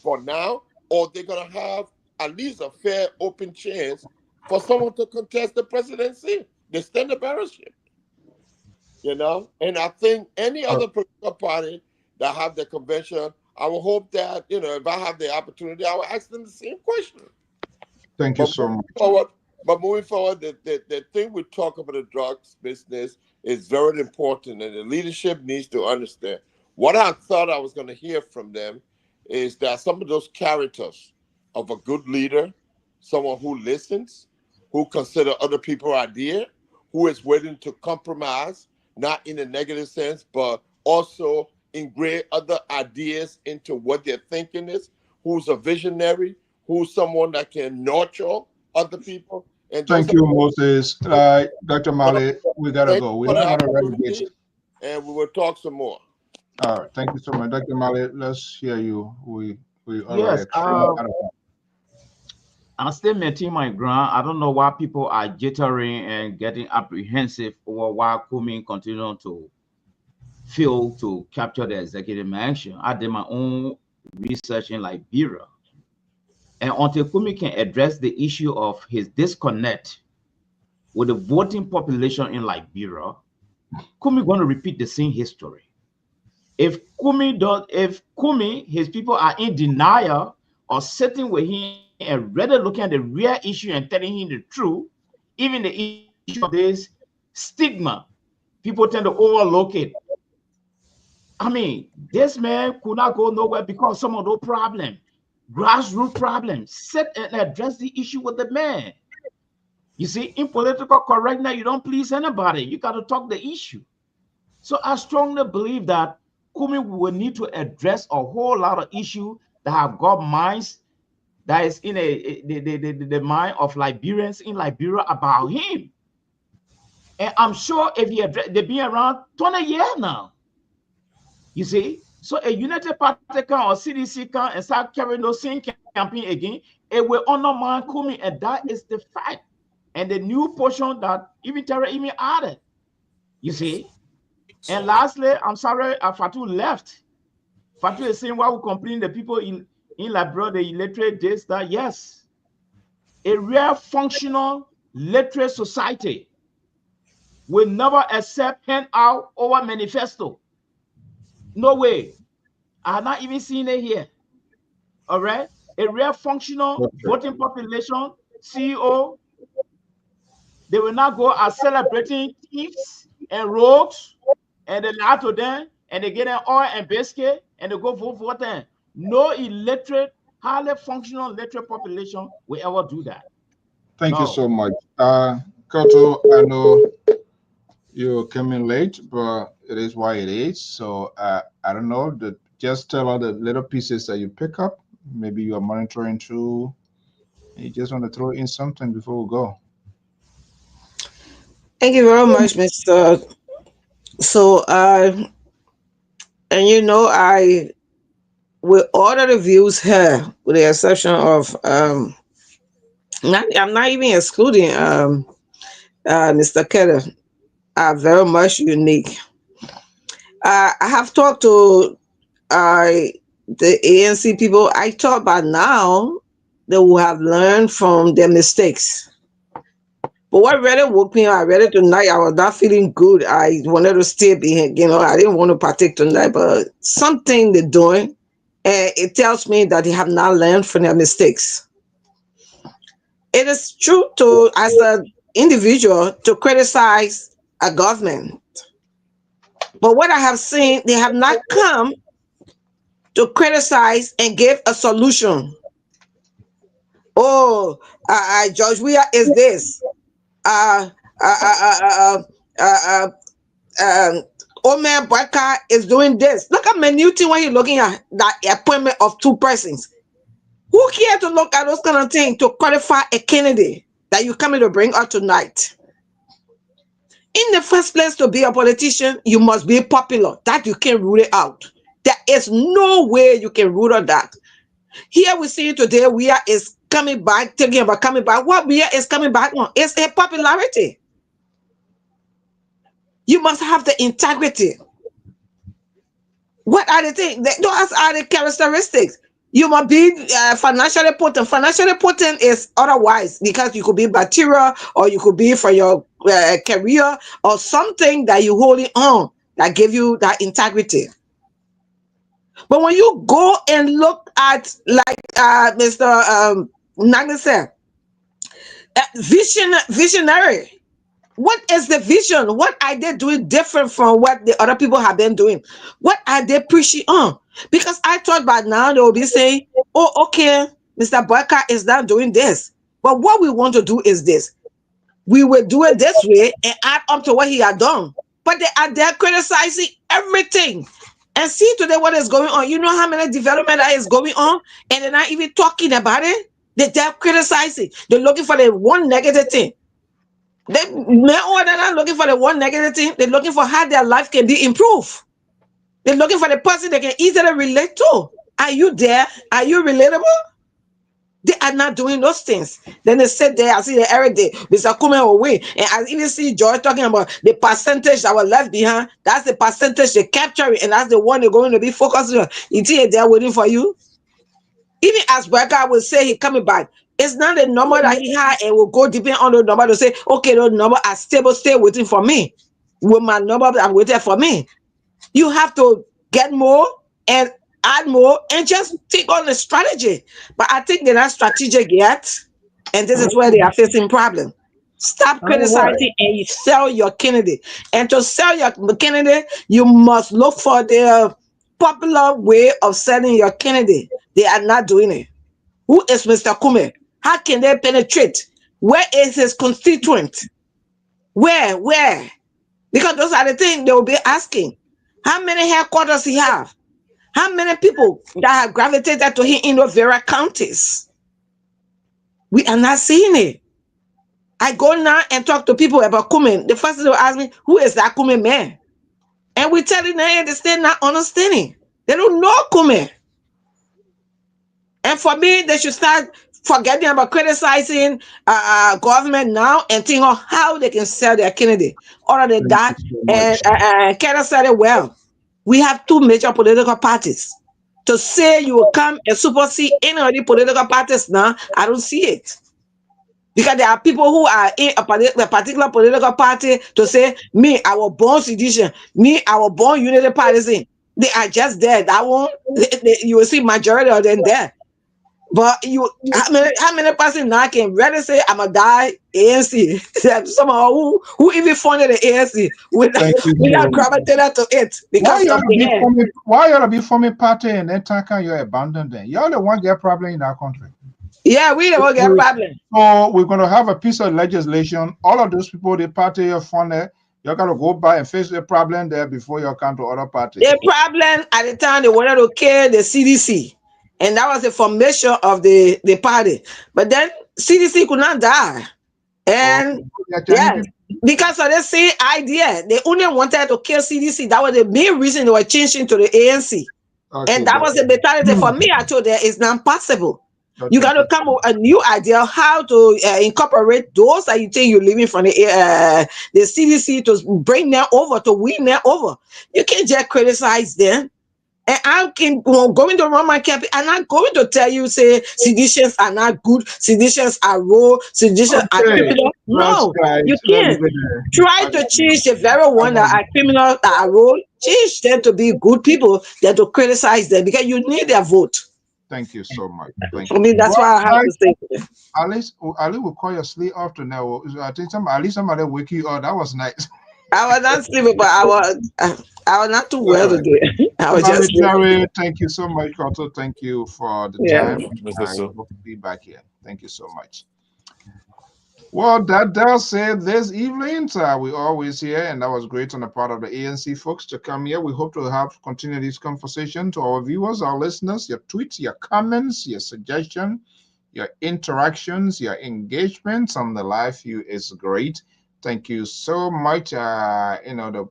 for now, or they're gonna have at least a fair, open chance for someone to contest the presidency? They stand embarrassment, And I think any other political party that have the convention, I will hope that if I have the opportunity, I will ask them the same question. Thank you so much. But moving forward, the thing we talk about the drugs business is very important, and the leadership needs to understand. What I thought I was going to hear from them is that some of those characters of a good leader, someone who listens, who consider other people's idea, who is willing to compromise, not in a negative sense, but also integrate other ideas into what their thinking is, who's a visionary, who's someone that can nurture other people. And thank you, Moses. Dr. Mali, we gotta go. We have another ready, and we will talk some more. All right, thank you so much, Dr. Mali. Let's hear you. We yes. already. I'm still maintaining my ground. I don't know why people are jittering and getting apprehensive over why Kumi continue to fail to capture the executive mansion. I did my own research in Liberia. And until Kumi can address the issue of his disconnect with the voting population in Liberia, Kumi going to repeat the same history. If Kumi, his people are in denial or sitting with him and rather looking at the real issue and telling him the truth, even the issue of this stigma, people tend to overlook it. I mean, this man could not go nowhere because some of those problems, grassroots problems, sit and address the issue with the man. You see, in political correctness, you don't please anybody. You got to talk the issue. So I strongly believe that Kumi will need to address a whole lot of issues that have got minds that is in the mind of Liberians in Liberia about him. And I'm sure if he address, they've been around 20 years now. You see, so a United Party can or CDC can and start carrying those same campaign again, it will undermine Kumi, and that is the fact. And the new portion that even Terra even added, you see. And lastly, I'm sorry, Fatu left. Fatu is saying why we complain the people in Liberia, the illiterate, this, that. Yes, a real functional literate society will never accept handout over manifesto. No way. I have not even seen it here. All right. A real functional voting population, CEO, they will not go as celebrating thieves and rogues, and they lie to them, and they get an oil and biscuit, and they go vote for them. No illiterate, highly functional literate population will ever do that. Thank you so much. Koto, I know you came in late, but it is why it is. So I don't know, just tell all the little pieces that you pick up. Maybe you are monitoring too. You just want to throw in something before we go. Thank you very much, Mr. So, and I with all of the views here, with the exception of I'm not even excluding Mr. Keller, are very much unique. I have talked to the ANC people. I thought by now they will have learned from their mistakes. But what really woke me up, I read it tonight. I was not feeling good. I wanted to stay behind, I didn't want to partake tonight, but something they're doing, and it tells me that they have not learned from their mistakes. It is true to, as an individual, to criticize a government. But what I have seen, they have not come to criticize and give a solution. Oh, George Weah is this. Omer Baka is doing this. Look at Menuti when you're looking at that appointment of 2 persons. Who cares to look at those kind of things to qualify a candidate that you're coming to bring out tonight? In the first place, to be a politician, you must be popular. That you can rule it out. There is no way you can rule out that. Here we see today, Weah is coming back, thinking about coming back. What Weah is coming back on is a popularity. You must have the integrity. What are the things? Those are the characteristics. You must be financially potent. Financially potent is otherwise, because you could be material, or you could be for your career, or something that you holding on that give you that integrity. But when you go and look at, like Mr. Nagli said, visionary. What is the vision? What are they doing different from what the other people have been doing? What are they preaching on? Because I thought by now they will be saying, oh, okay, Mr. Boyka is not doing this. But what we want to do is this. We will do it this way and add up to what he had done. But they are there criticizing everything. And see today what is going on. You know how many development that is going on? And they're not even talking about it. They're criticizing. They're looking for the one negative thing. They're not looking for the one negative thing. They're looking for how their life can be improved. They're looking for the person they can easily relate to. Are you there? Are you relatable? They are not doing those things. Then they sit there, I see the every day, Mr. Kume away. And I even see George talking about the percentage that was left behind. That's the percentage they capture, and that's the one they're going to be focusing on. You think they're waiting for you? Even as Berger will say he's coming back, it's not the number that he had, and will go depend on the number to say, okay, those number are stable, stay waiting for me. With my number that waiting for me. You have to get more and add more and just think on the strategy. But I think they're not strategic yet. And this is where they are facing problems. Stop criticizing and you sell your candidate. And to sell your candidate, you must look for the popular way of selling your candidate. They are not doing it. Who is Mr. Kume? How can they penetrate? Where is his constituent? Where? Because those are the things they will be asking. How many headquarters he have? How many people that have gravitated to him in those various counties? We are not seeing it. I go now and talk to people about Kume. The first thing they will ask me, who is that Kume man? And we tell them they still not understanding. They don't know Kume. And for me, they should start forgetting about criticizing government now and think of how they can sell their candidate. Other than that, and Kenneth said it well. We have 2 major political parties. To say you will come and supersede any of the political parties now, I don't see it. Because there are people who are in a particular political party to say, me, I was born sedition, me, I was born unity partisan. They are just there. That one, you will see majority of them there. But how many persons now can really say I'm a die ANC? Someone who even funded the ANC without gravitating to it because of the end. Why you ought to be forming party and then Taka you abandon them? You're the one get problem in our country. Yeah, we don't get problem. So we're going to have a piece of legislation. All of those people, the party you're funded, you're going to go by and face the problem there before you come to other parties. The problem at the time they wanted to kill the CDC. And that was the formation of the party. But then CDC could not die. And yes, because of the same idea, they only wanted to kill CDC. That was the main reason they were changing to the ANC. Okay, and that was the mentality for me. I told them it's not possible. Okay. You got to come with a new idea how to incorporate those that you think you're leaving from the CDC to bring them over, to win them over. You can't just criticize them And I'm going to run my campaign. I'm not going to tell you, say, seditions are not good, seditions are wrong, seditions are Okay, criminal. that's No, right. you Let's leave can't. it there. Try to change the very one that are criminal, that are wrong, change them to be good people, than to criticize them, because you need their vote. Thank you so much. Thank I you. mean, that's Well, why I have to say. Alice will call your sleep after now. I think at least somebody wake you up. That was nice. I was not sleeping, but I was not too well today. I was Mommy just sleeping. Jerry, thank you so much. Also, thank you for the Yeah. time. I hope to be back here. Thank you so much. Well, that does it this evening. We always here, and that was great on the part of the ANC folks to come here. We hope to have continue this conversation to our viewers, our listeners, your tweets, your comments, your suggestions, your interactions, your engagements on the live view is great. Thank you so much. The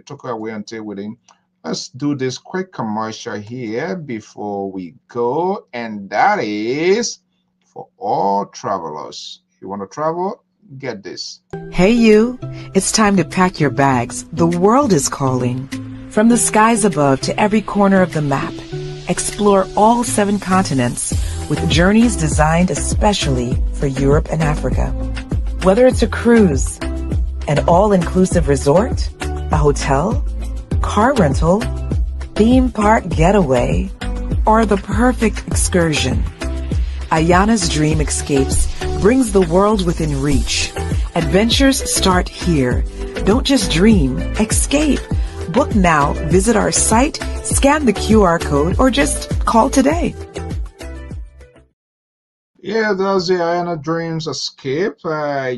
took away until with him. Let's do this quick commercial here before we go, and that is for all travelers. You want to travel? Get this. Hey you, it's time to pack your bags. The world is calling. From the skies above to every corner of the map, explore all 7 continents with journeys designed especially for Europe and Africa. Whether it's a cruise, an all-inclusive resort, a hotel, car rental, theme park getaway, or the perfect excursion, Ayana's Dream Escapes brings the world within reach. Adventures start here. Don't just dream, escape. Book now, visit our site, scan the QR code, or just call today. Yeah, that's the Ayana Dreams Escape.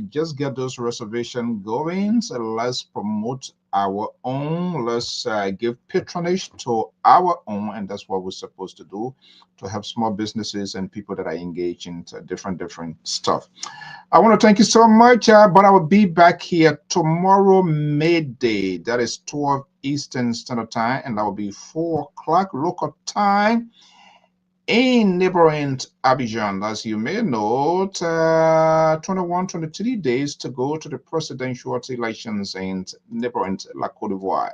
Just get those reservations going. So let's promote our own. Let's give patronage to our own, and that's what we're supposed to do to help small businesses and people that are engaged in different stuff. I want to thank you so much, but I will be back here tomorrow midday. That is 12 Eastern Standard Time, and that will be 4 o'clock local time in neighboring Abidjan. As you may know, 23 days to go to the presidential elections in neighboring La Côte d'Ivoire.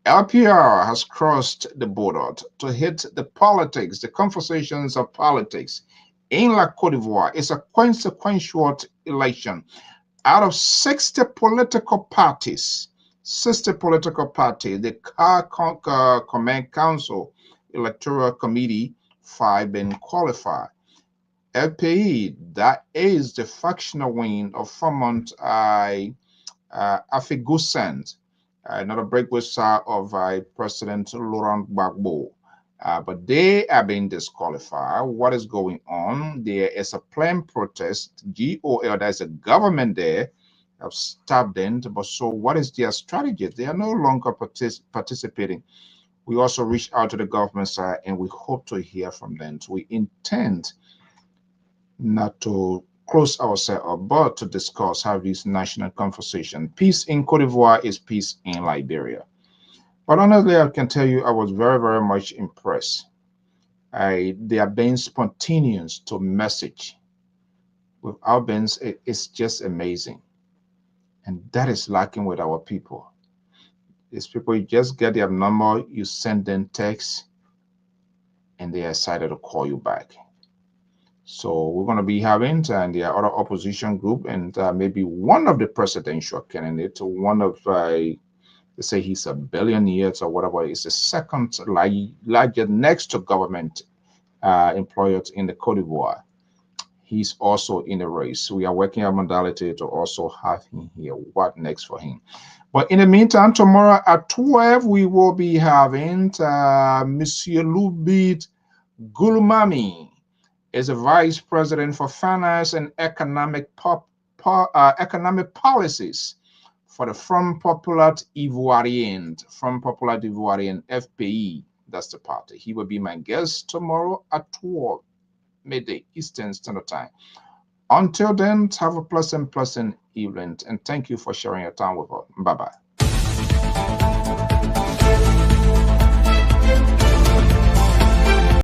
LPR has crossed the border to hit the politics, the conversations of politics in La Côte d'Ivoire. It's a consequential election. Out of 60 political parties, the Command Council Electoral Committee, 5 been qualified. LPE, that is the factional wing of Famont Afigusent, another breakaway of President Laurent Gbagbo. But they are being disqualified. What is going on? There is a planned protest. GOL, there's a government there, have stopped them. But so what is their strategy? They are no longer participating. We also reached out to the government side, and we hope to hear from them. So we intend not to close ourselves up, but to discuss how this national conversation. Peace in Cote d'Ivoire is peace in Liberia. But honestly, I can tell you, I was very, very much impressed. They are being spontaneous to message. With our bands, it's just amazing. And that is lacking with our people. These people, you just get their number, you send them text, and they are excited to call you back. So we're going to be having, and the other opposition group, and maybe one of the presidential candidates, one of, they say he's a billionaire or whatever, is the second largest next to government employer in the Cote d'Ivoire. He's also in the race. We are working on modality to also have him here. What next for him? But in the meantime, tomorrow at 12, we will be having Monsieur Lubit Gulmami is a vice president for finance and economic policies for the Front Popular Ivoirien, FPI. That's the party. He will be my guest tomorrow at 12 midday Eastern Standard Time. Until then, have a pleasant evening, and thank you for sharing your time with us. Bye-bye.